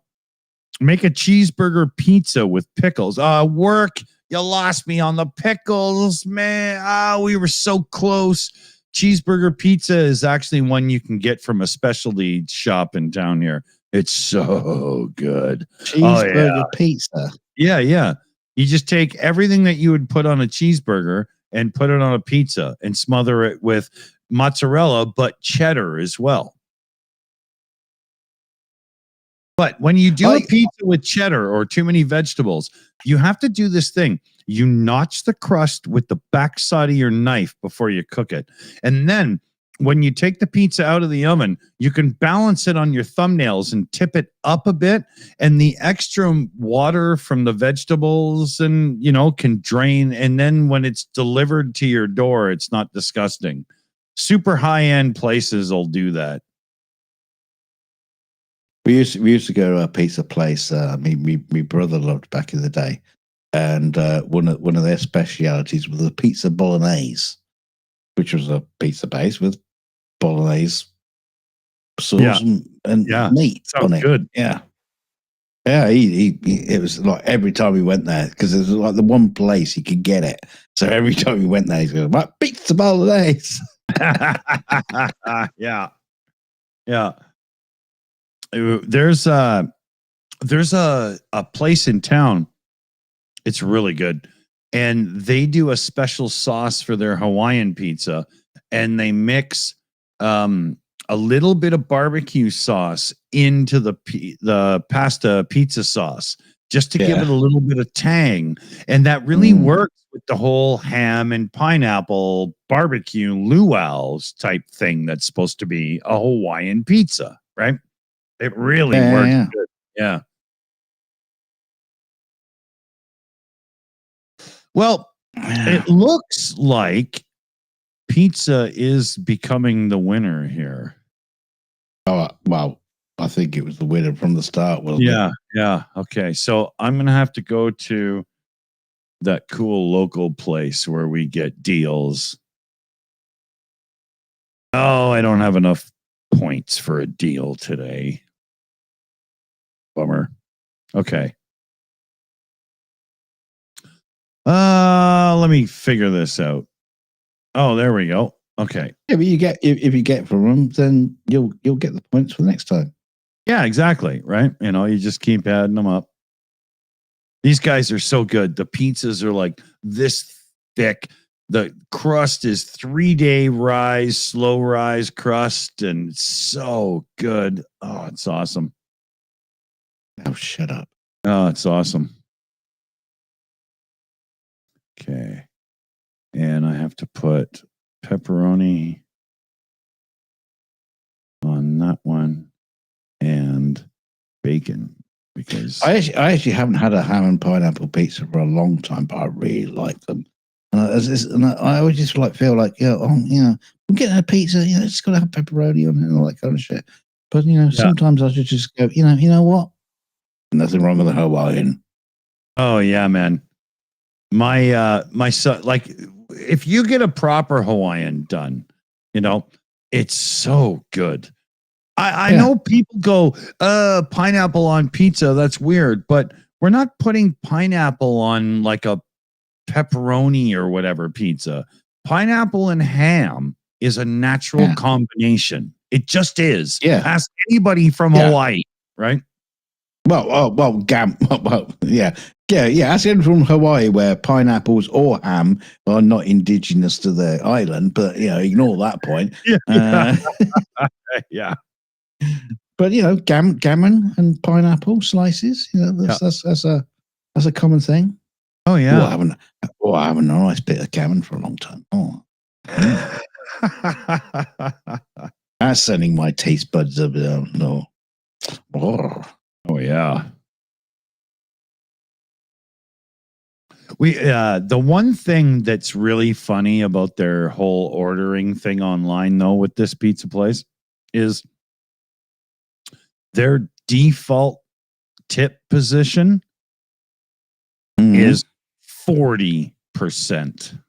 Speaker 1: Make a cheeseburger pizza with pickles. Work. You lost me on the pickles, man. We were so close. Cheeseburger pizza is actually one you can get from a specialty shop in town here. It's so good.
Speaker 2: Cheeseburger pizza.
Speaker 1: Yeah. You just take everything that you would put on a cheeseburger and put it on a pizza and smother it with mozzarella, but cheddar as well. But when you do a pizza with cheddar or too many vegetables, you have to do this thing. You notch the crust with the backside of your knife before you cook it. And then when you take the pizza out of the oven, you can balance it on your thumbnails and tip it up a bit. And the extra water from the vegetables and, can drain. And then when it's delivered to your door, it's not disgusting. Super high-end places will do that.
Speaker 2: We used to go to a pizza place. My brother loved back in the day, and one of their specialities was the pizza bolognese, which was a pizza base with bolognese sauce and meat on it.
Speaker 1: Good.
Speaker 2: Yeah. He it was like every time we went there because it was like the one place he could get it. So every time we went there, he's going, "Right, pizza bolognese."
Speaker 1: Yeah. There's a place in town. It's really good, and they do a special sauce for their Hawaiian pizza, and they mix a little bit of barbecue sauce into the pasta pizza sauce just to give it a little bit of tang, and that really works with the whole ham and pineapple barbecue luau's type thing that's supposed to be a Hawaiian pizza, right? It really works good. Yeah. Well, it looks like pizza is becoming the winner here.
Speaker 2: Oh, well, I think it was the winner from the start, wasn't it?
Speaker 1: Yeah. Okay. So I'm going to have to go to that cool local place where we get deals. Oh, I don't have enough points for a deal today. Bummer. Okay. Let me figure this out. Oh, there we go. Okay.
Speaker 2: Yeah, but if you get from them, then you'll get the points for the next time.
Speaker 1: Yeah, exactly. Right. You just keep adding them up. These guys are so good. The pizzas are like this thick. The crust is 3-day rise, slow rise crust, and it's so good. Oh, it's awesome.
Speaker 2: Oh, shut up.
Speaker 1: Oh, it's awesome. Okay. And I have to put pepperoni on that one and bacon because
Speaker 2: I actually haven't had a ham and pineapple pizza for a long time, but I really like them. And I always just feel like, I'm getting a pizza, it's got to have pepperoni on it and all that kind of shit. But, sometimes I should just go, you know what? Nothing wrong with the Hawaiian.
Speaker 1: Oh yeah, man. My son, if you get a proper Hawaiian done, You know, it's so good. I
Speaker 2: Yeah.
Speaker 1: know people go, pineapple on pizza. That's weird, but we're not putting pineapple on like a pepperoni or whatever pizza. Pineapple and ham is a natural
Speaker 2: Yeah.
Speaker 1: combination. It just is.
Speaker 2: Yeah.
Speaker 1: Ask anybody from
Speaker 2: Yeah.
Speaker 1: Hawaii, right?
Speaker 2: Yeah. That's it from Hawaii, where pineapples or ham are not indigenous to the island. But ignore that point.
Speaker 1: Yeah.
Speaker 2: But gammon and pineapple slices. That's a common thing.
Speaker 1: Oh yeah.
Speaker 2: I haven't a nice bit of gammon for a long time. Oh, that's sending my taste buds up. No.
Speaker 1: Oh yeah. The one thing that's really funny about their whole ordering thing online, though, with this pizza place is their default tip position is 40%.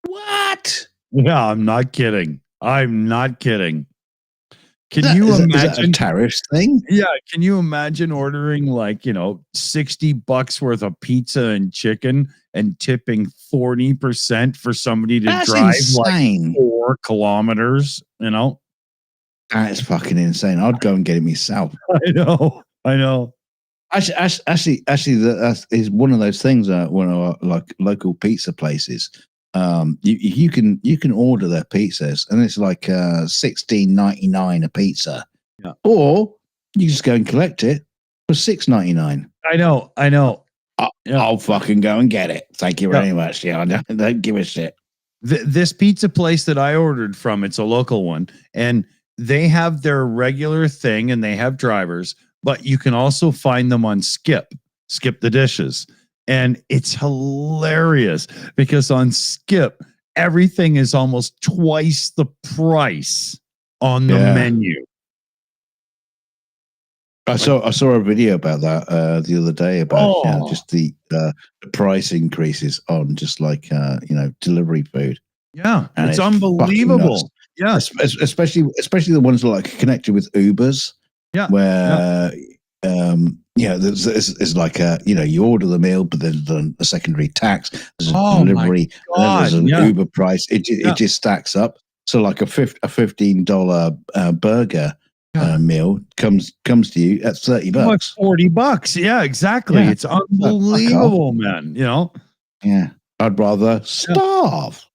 Speaker 2: What?
Speaker 1: Yeah, I'm not kidding. Can
Speaker 2: Is
Speaker 1: you
Speaker 2: that
Speaker 1: imagine
Speaker 2: a tariff thing?
Speaker 1: Yeah, can you imagine ordering like, $60 worth of pizza and chicken and tipping 40% for somebody to
Speaker 2: That's
Speaker 1: drive
Speaker 2: insane.
Speaker 1: like 4 kilometers,
Speaker 2: That is fucking insane. I'd go and get it myself.
Speaker 1: I know.
Speaker 2: Actually, that is one of those things. One of our, like local pizza places. You can order their pizzas, and it's like $16.99 a pizza.
Speaker 1: Yeah.
Speaker 2: Or you just go and collect it for $6.99.
Speaker 1: I know.
Speaker 2: I'll fucking go and get it. Thank you very much. Yeah, I don't give a shit.
Speaker 1: This pizza place that I ordered from, it's a local one, and they have their regular thing, and they have drivers, but you can also find them on Skip the Dishes. And it's hilarious because on Skip, everything is almost twice the price on the menu.
Speaker 2: I saw a video about that the other day about just the price increases on just like delivery food.
Speaker 1: Yeah,
Speaker 2: and
Speaker 1: it's unbelievable. Yeah,
Speaker 2: especially the ones that are like connected with Ubers.
Speaker 1: Yeah,
Speaker 2: where there's like you order the meal, but then a secondary tax, there's a delivery, and then there's an Uber price. It just stacks up. So like a $15 burger meal comes to you at $30.
Speaker 1: $40. Yeah, exactly. Yeah. It's unbelievable, man.
Speaker 2: Yeah, I'd rather starve.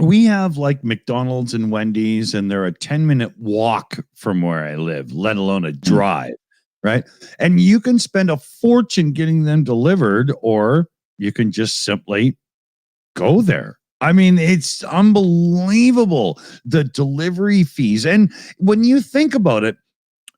Speaker 1: We have like McDonald's and Wendy's, and they're a 10-minute walk from where I live, let alone a drive, right? And you can spend a fortune getting them delivered, or you can just simply go there. I mean, it's unbelievable, the delivery fees. And when you think about it,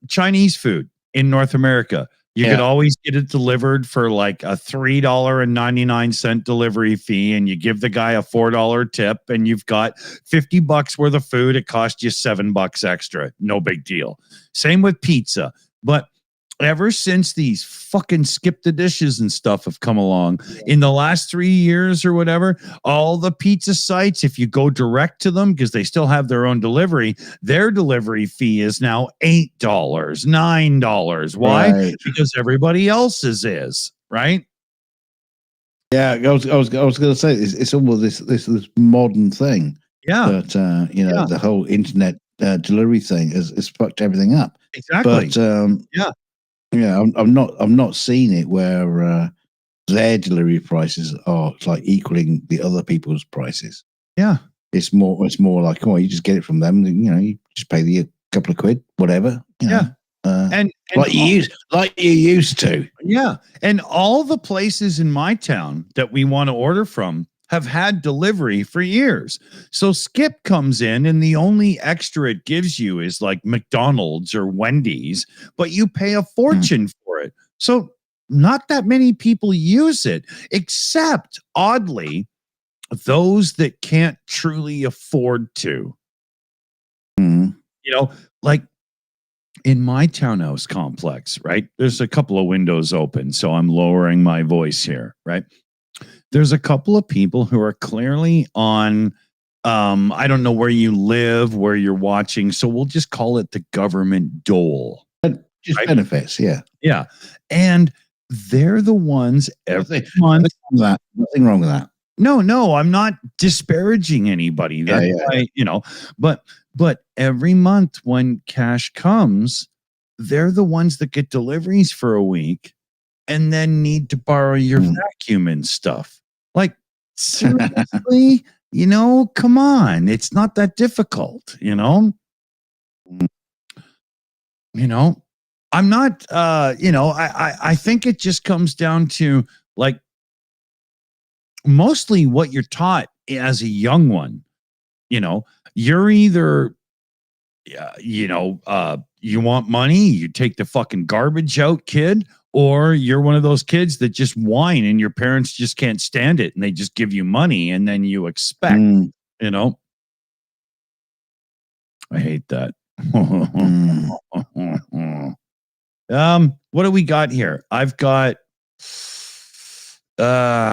Speaker 1: Chinese food in North America, you could always get it delivered for like a $3.99 delivery fee, and you give the guy a $4 tip, and you've got $50 worth of food. It costs you $7 extra. No big deal. Same with pizza. But ever since these fucking Skip the Dishes and stuff have come along in the last 3 years or whatever, all the pizza sites, if you go direct to them, because they still have their own delivery, their delivery fee is now $8, $9. Why? Right. Because everybody else's is, right?
Speaker 2: Yeah, I was going to say it's almost this modern thing.
Speaker 1: Yeah,
Speaker 2: but the whole internet delivery thing has fucked everything up.
Speaker 1: Exactly.
Speaker 2: But yeah, I'm not seeing it where their delivery prices are like equaling the other people's prices.
Speaker 1: Yeah,
Speaker 2: it's more like, you just get it from them. You just pay the couple of quid, whatever. And like you used to.
Speaker 1: Yeah, and all the places in my town that we want to order from have had delivery for years. So Skip comes in, and the only extra it gives you is like McDonald's or Wendy's, but you pay a fortune for it. So not that many people use it, except oddly, those that can't truly afford to. Like in my townhouse complex, right? There's a couple of windows open, so I'm lowering my voice here, right? There's a couple of people who are clearly on I don't know where you live, where you're watching, so we'll just call it the government dole.
Speaker 2: Just
Speaker 1: Right.
Speaker 2: benefits, yeah.
Speaker 1: Yeah, and they're the ones every month.
Speaker 2: Nothing wrong with that.
Speaker 1: No, I'm not disparaging anybody. That's why, but every month when cash comes, they're the ones that get deliveries for a week and then need to borrow your vacuum and stuff. Like, seriously, come on. It's not that difficult, I'm not, I think it just comes down to like mostly what you're taught as a young one. You're either, you want money, you take the fucking garbage out, kid, or you're one of those kids that just whine and your parents just can't stand it and they just give you money and then you expect, I hate that. What do we got here? I've got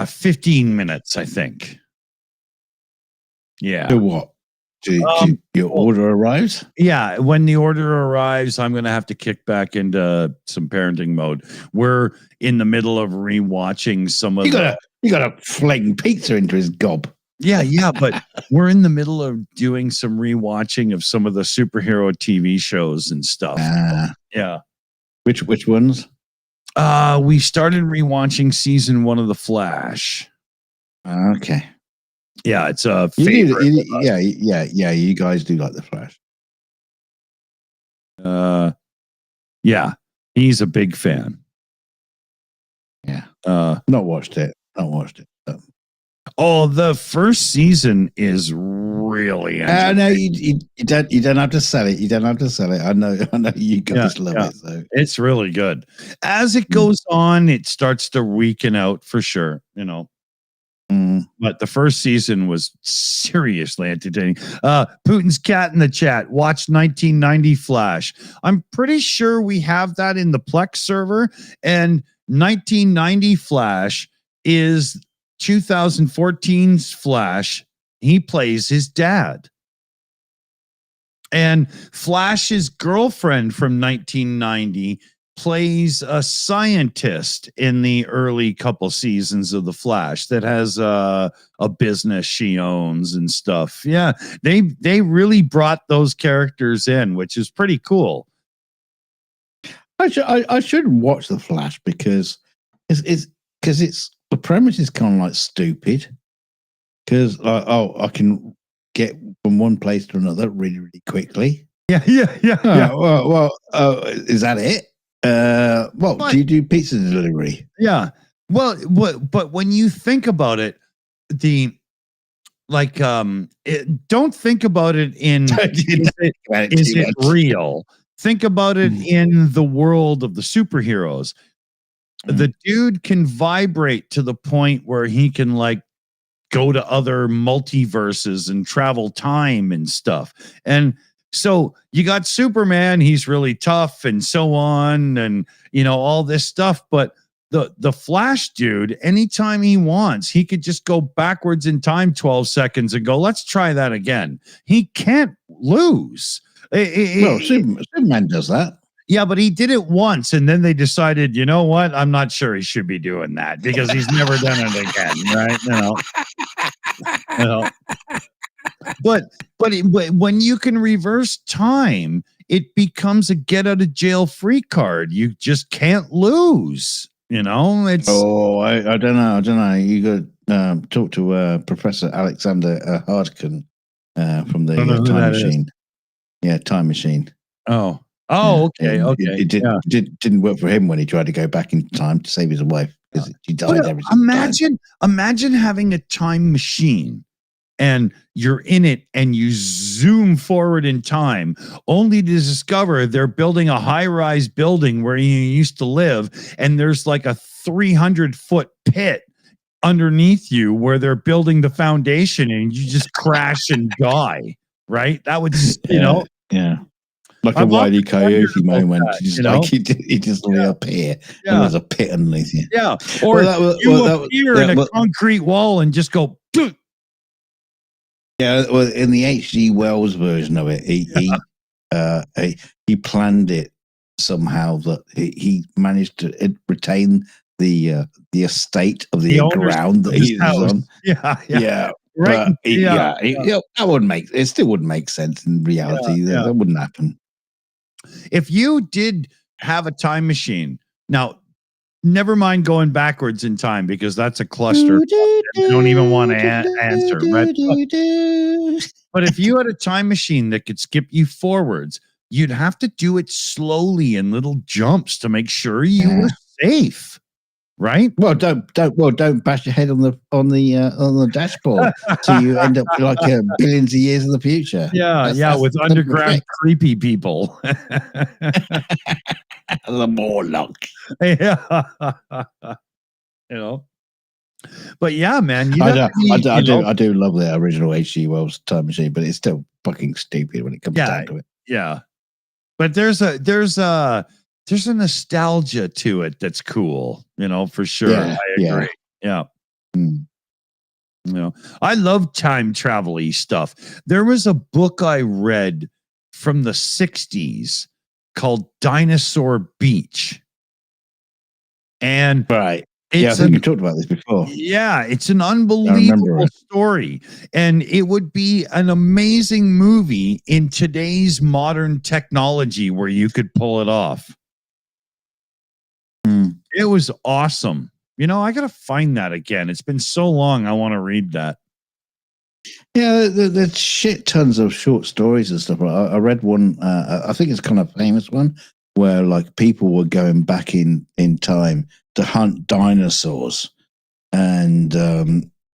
Speaker 1: 15 minutes, I think. Yeah.
Speaker 2: So what? Your order arrives?
Speaker 1: Yeah, when the order arrives, I'm going to have to kick back into some parenting mode. We're in the middle of rewatching some of
Speaker 2: you gotta fling pizza into his gob.
Speaker 1: Yeah, but we're in the middle of doing some rewatching of some of the superhero TV shows and stuff. Yeah.
Speaker 2: Which ones?
Speaker 1: We started rewatching season 1 of The Flash.
Speaker 2: Okay.
Speaker 1: Yeah, it's a favorite.
Speaker 2: Yeah. You guys do like The Flash.
Speaker 1: Yeah, he's a big fan.
Speaker 2: Yeah. Not watched it. Oh,
Speaker 1: the first season is really
Speaker 2: no, you don't have to sell it. You don't have to sell it. I know you guys love it. So
Speaker 1: it's really good. As it goes on, it starts to weaken out for sure, But the first season was seriously entertaining. Putin's cat in the chat. Watch 1990 Flash. I'm pretty sure we have that in the Plex server. And 1990 Flash is 2014's Flash. He plays his dad. And Flash's girlfriend from 1990 plays a scientist in the early couple seasons of The Flash that has a business she owns and stuff. Yeah, they really brought those characters in, which is pretty cool.
Speaker 2: I should watch The Flash because it's the premise is kind of like stupid. Because I can get from one place to another really, really quickly.
Speaker 1: Yeah.
Speaker 2: Well, is that it? Do you do pizza delivery?
Speaker 1: Yeah. Well, but when you think about it, don't think about it in is it real? Think about it in the world of the superheroes. The dude can vibrate to the point where he can go to other multiverses and travel time and stuff. And so you got Superman, he's really tough and so on, and all this stuff. But the Flash dude, anytime he wants, he could just go backwards in time 12 seconds and go, let's try that again. He can't lose.
Speaker 2: Superman does that.
Speaker 1: Yeah, but he did it once, and then they decided, you know what? I'm not sure he should be doing that because he's never done it again, right? But when you can reverse time, it becomes a get out of jail free card. You just can't lose. It's
Speaker 2: I don't know. You got talk to Professor Alexander Hardkin from the Time Machine. Yeah, Time Machine.
Speaker 1: Okay.
Speaker 2: It didn't work for him when he tried to go back in time to save his wife because she died every time.
Speaker 1: Imagine having a time machine and you're in it and you zoom forward in time only to discover they're building a high-rise building where you used to live and there's like a 300-foot pit underneath you where they're building the foundation and you just crash and die, right? That would,
Speaker 2: Yeah. Like a Wile E. Coyote moment, he just lay up here and there's a pit underneath you.
Speaker 1: Yeah, or you appear in a concrete wall and just go,
Speaker 2: Yeah, well, in the H.G. Wells version of it, he planned it somehow that he managed to retain the estate of the
Speaker 1: owners
Speaker 2: ground that
Speaker 1: of his
Speaker 2: he was
Speaker 1: house.
Speaker 2: on.
Speaker 1: Yeah.
Speaker 2: Right.
Speaker 1: Right.
Speaker 2: That wouldn't make it. Still wouldn't make sense in reality.
Speaker 1: Yeah.
Speaker 2: That wouldn't happen.
Speaker 1: If you did have a time machine, now never mind going backwards in time because that's a cluster. I don't even want to answer. Right? But if you had a time machine that could skip you forwards, you'd have to do it slowly in little jumps to make sure you were safe. Right?
Speaker 2: Well, don't bash your head on the dashboard so you end up like billions of years in the future.
Speaker 1: That's with underground creepy people.
Speaker 2: The Morlock.
Speaker 1: Yeah. But yeah, man,
Speaker 2: I do love the original H.G. Wells time machine, but it's still fucking stupid when it comes down to it.
Speaker 1: Yeah. But there's a nostalgia to it that's cool, for sure. I agree. Yeah. I love time travel-y stuff. There was a book I read from the 60s called Dinosaur Beach. And
Speaker 2: I think you talked about this before.
Speaker 1: Yeah, it's an unbelievable story. And it would be an amazing movie in today's modern technology where you could pull it off. It was awesome. I got to find that again. It's been so long. I want to read that.
Speaker 2: Yeah, there's shit tons of short stories and stuff. I read one, I think it's kind of famous one, where like people were going back in time to hunt dinosaurs, and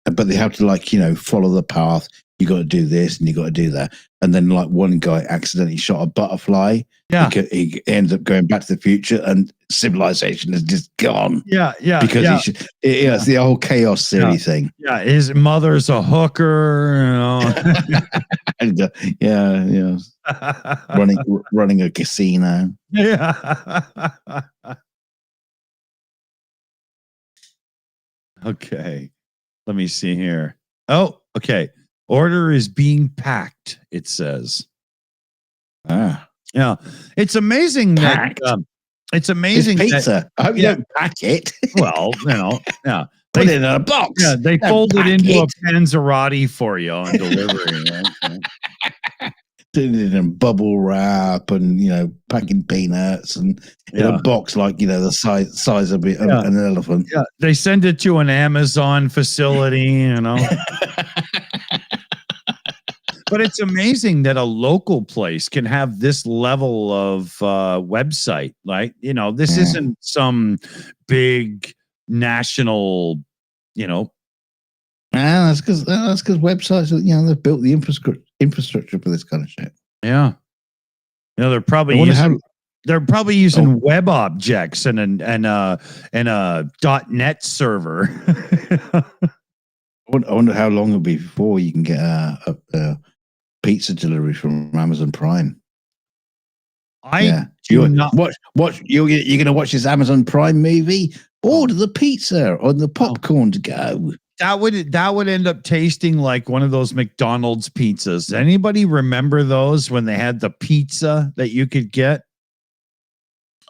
Speaker 2: but they have to follow the path. You got to do this and you got to do that, and then like one guy accidentally shot a butterfly. Yeah, he ends up going back to the future, and civilization is just gone. Because it's the whole chaos theory thing. Yeah,
Speaker 1: his mother's a hooker.
Speaker 2: And, running a casino.
Speaker 1: Yeah. Okay. Let me see here. Oh, okay. Order is being packed, it says. Yeah. It's amazing
Speaker 2: packed.
Speaker 1: It's amazing.
Speaker 2: It's pizza. I hope you don't pack it.
Speaker 1: Well, yeah.
Speaker 2: Put it in a box.
Speaker 1: Yeah, they fold it into a Panzerotti for you on delivery. Right?
Speaker 2: Put it in bubble wrap and packing peanuts and in a box like the size of an elephant.
Speaker 1: Yeah, they send it to an Amazon facility. But it's amazing that a local place can have this level of website. Like, this isn't some big national,
Speaker 2: that's because websites, they've built the infrastructure for this kind of shit.
Speaker 1: Yeah. They're probably using web objects and a .NET server.
Speaker 2: I wonder how long it'll be before you can get a pizza delivery from Amazon Prime. You're going to watch this Amazon Prime movie? Order the pizza or the popcorn to go.
Speaker 1: That would end up tasting like one of those McDonald's pizzas. Anybody remember those when they had the pizza that you could get?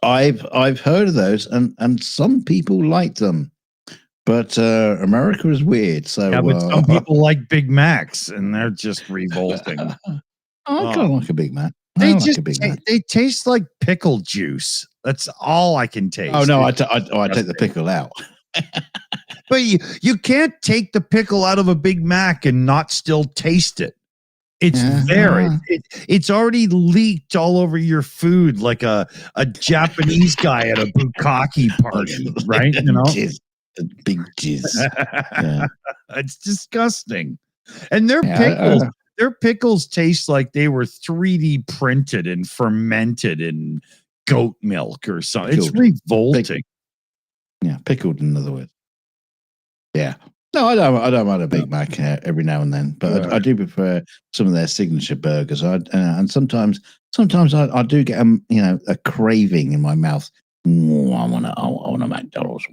Speaker 2: I've heard of those, and some people like them. But America is weird. So
Speaker 1: but some people like Big Macs, and they're just revolting.
Speaker 2: I kind of like a Big Mac.
Speaker 1: They taste like pickle juice. That's all I can taste.
Speaker 2: Oh no, I take the pickle out.
Speaker 1: But you can't take the pickle out of a Big Mac and not still taste it. It's there. It's already leaked all over your food like a Japanese guy at a bukkake party, right?
Speaker 2: A big jizz.
Speaker 1: It's disgusting. And their pickles taste like they were 3D printed and fermented in goat milk or something. It's revolting.
Speaker 2: Pickled in other words. Yeah. No, I don't mind a Big Mac every now and then, but I do prefer some of their signature burgers. And sometimes I do get a craving in my mouth. I want a McDonald's.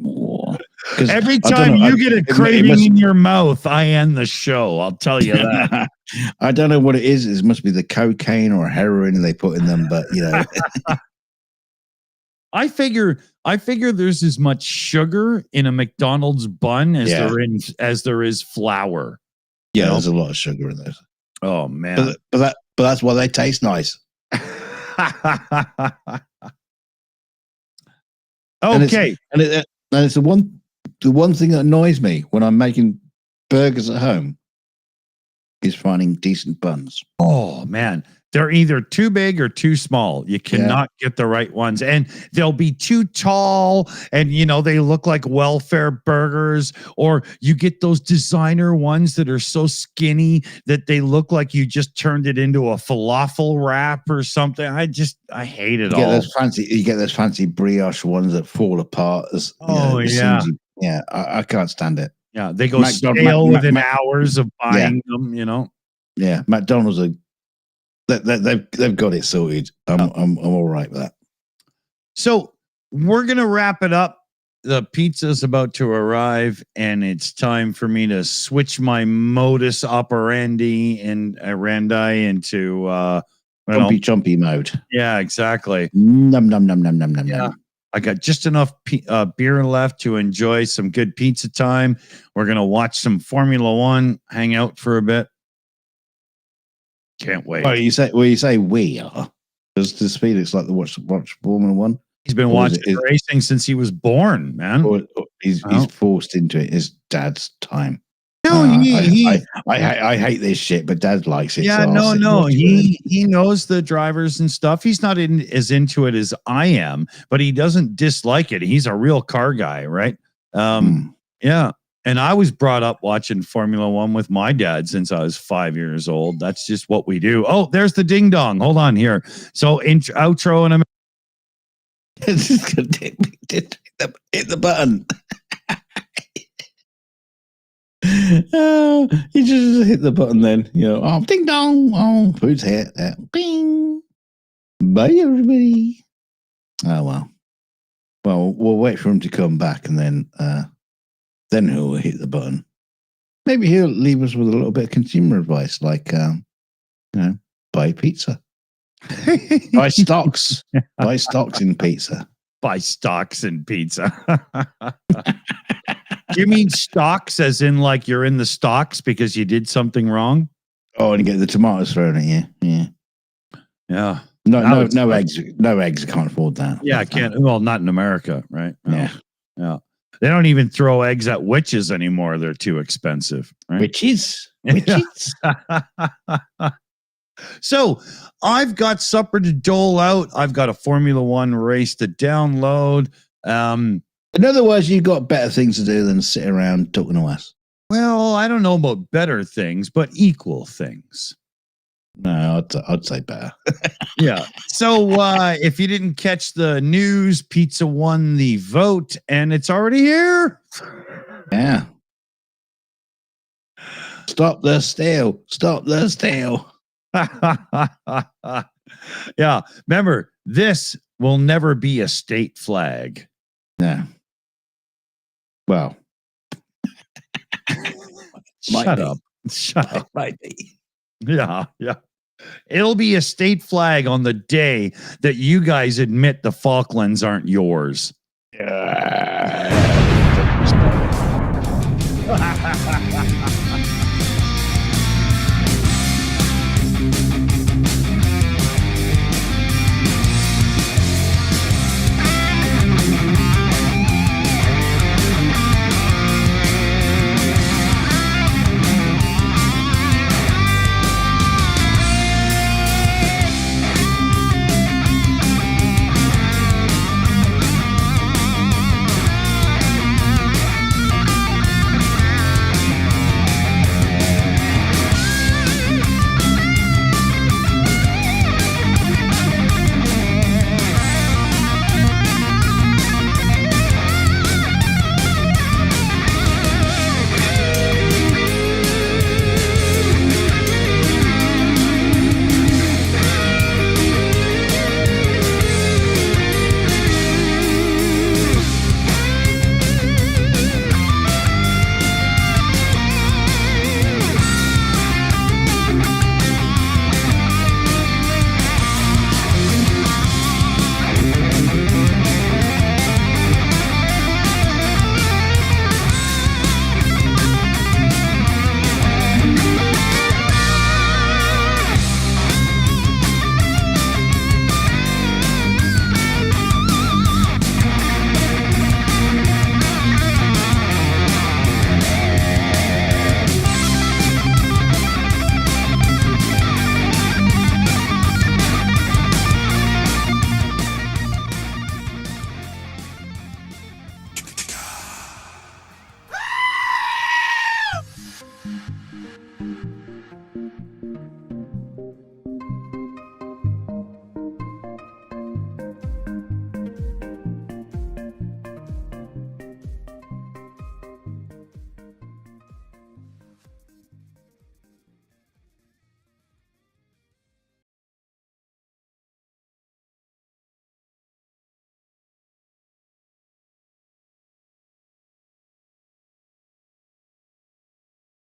Speaker 1: Every
Speaker 2: I don't
Speaker 1: time
Speaker 2: know,
Speaker 1: you get a
Speaker 2: it
Speaker 1: craving
Speaker 2: must-
Speaker 1: in your mouth, I end the show. I'll tell you that.
Speaker 2: I don't know what it is. It must be the cocaine or heroin they put in them, but you know,
Speaker 1: I figure there's as much sugar in a McDonald's bun as
Speaker 2: Yeah.
Speaker 1: there is flour.
Speaker 2: yeah,
Speaker 1: You know?
Speaker 2: there's a lot of sugar in those.
Speaker 1: Oh man.
Speaker 2: But that's why they taste nice.
Speaker 1: Okay.
Speaker 2: And it's the one thing that annoys me when I'm making burgers at home is finding decent buns.
Speaker 1: Oh man, they're either too big or too small. You cannot get the right ones, and they'll be too tall, and they look like welfare burgers. Or you get those designer ones that are so skinny that they look like you just turned it into a falafel wrap or something. I hate it all.
Speaker 2: You get those fancy brioche ones that fall apart. As soon as I can't stand it.
Speaker 1: Yeah, they go stale within hours of buying them.
Speaker 2: Yeah, McDonald's they've got it sorted. I'm all right with that.
Speaker 1: So we're gonna wrap it up. The pizza's about to arrive, and it's time for me to switch my modus operandi into
Speaker 2: Chumpy mode.
Speaker 1: Yeah, exactly.
Speaker 2: Num num num num num num.
Speaker 1: Yeah.
Speaker 2: Num.
Speaker 1: I got just enough beer left to enjoy some good pizza time. We're gonna watch some Formula One, hang out for a bit. Can't wait.
Speaker 2: Oh, you say we are. Does Felix like to watch Formula One?
Speaker 1: He's been watching racing since he was born, man.
Speaker 2: Or he's forced into it. His dad's time.
Speaker 1: No,
Speaker 2: I hate this shit, but Dad likes it.
Speaker 1: Yeah,
Speaker 2: so
Speaker 1: no. He knows the drivers and stuff. He's not as into it as I am, but he doesn't dislike it. He's a real car guy, right? Yeah. And I was brought up watching Formula One with my dad since I was 5 years old. That's just what we do. Oh, there's the ding dong. Hold on here. So outro in a minute.
Speaker 2: It's just gonna hit the button. You just hit the button then. Ding dong. Oh, food's here. Bing. Bye, everybody. Oh, well. Well, we'll wait for him to come back and then he'll hit the button. Maybe he'll leave us with a little bit of consumer advice, like, buy pizza. Buy stocks. Buy stocks in pizza.
Speaker 1: Buy stocks in pizza. Do you mean stocks as in like you're in the stocks because you did something wrong?
Speaker 2: Oh, and you get the tomatoes thrown at you. Yeah.
Speaker 1: Yeah.
Speaker 2: No eggs. No eggs. I can't afford that.
Speaker 1: Yeah, I can't. Well, not in America, right? No.
Speaker 2: Yeah.
Speaker 1: They don't even throw eggs at witches anymore. They're too expensive. Right?
Speaker 2: Witches.
Speaker 1: So I've got supper to dole out. I've got a Formula One race to download.
Speaker 2: In other words, you've got better things to do than sit around talking to us.
Speaker 1: Well, I don't know about better things, but equal things.
Speaker 2: No, I'd say better.
Speaker 1: Yeah. So if you didn't catch the news, pizza won the vote, and it's already here.
Speaker 2: Yeah. Stop the steal. Stop the steal.
Speaker 1: Yeah. Remember, this will never be a state flag.
Speaker 2: Yeah. Well.
Speaker 1: Shut up.
Speaker 2: Might be.
Speaker 1: Yeah. It'll be a state flag on the day that you guys admit the Falklands aren't yours.
Speaker 2: Yeah.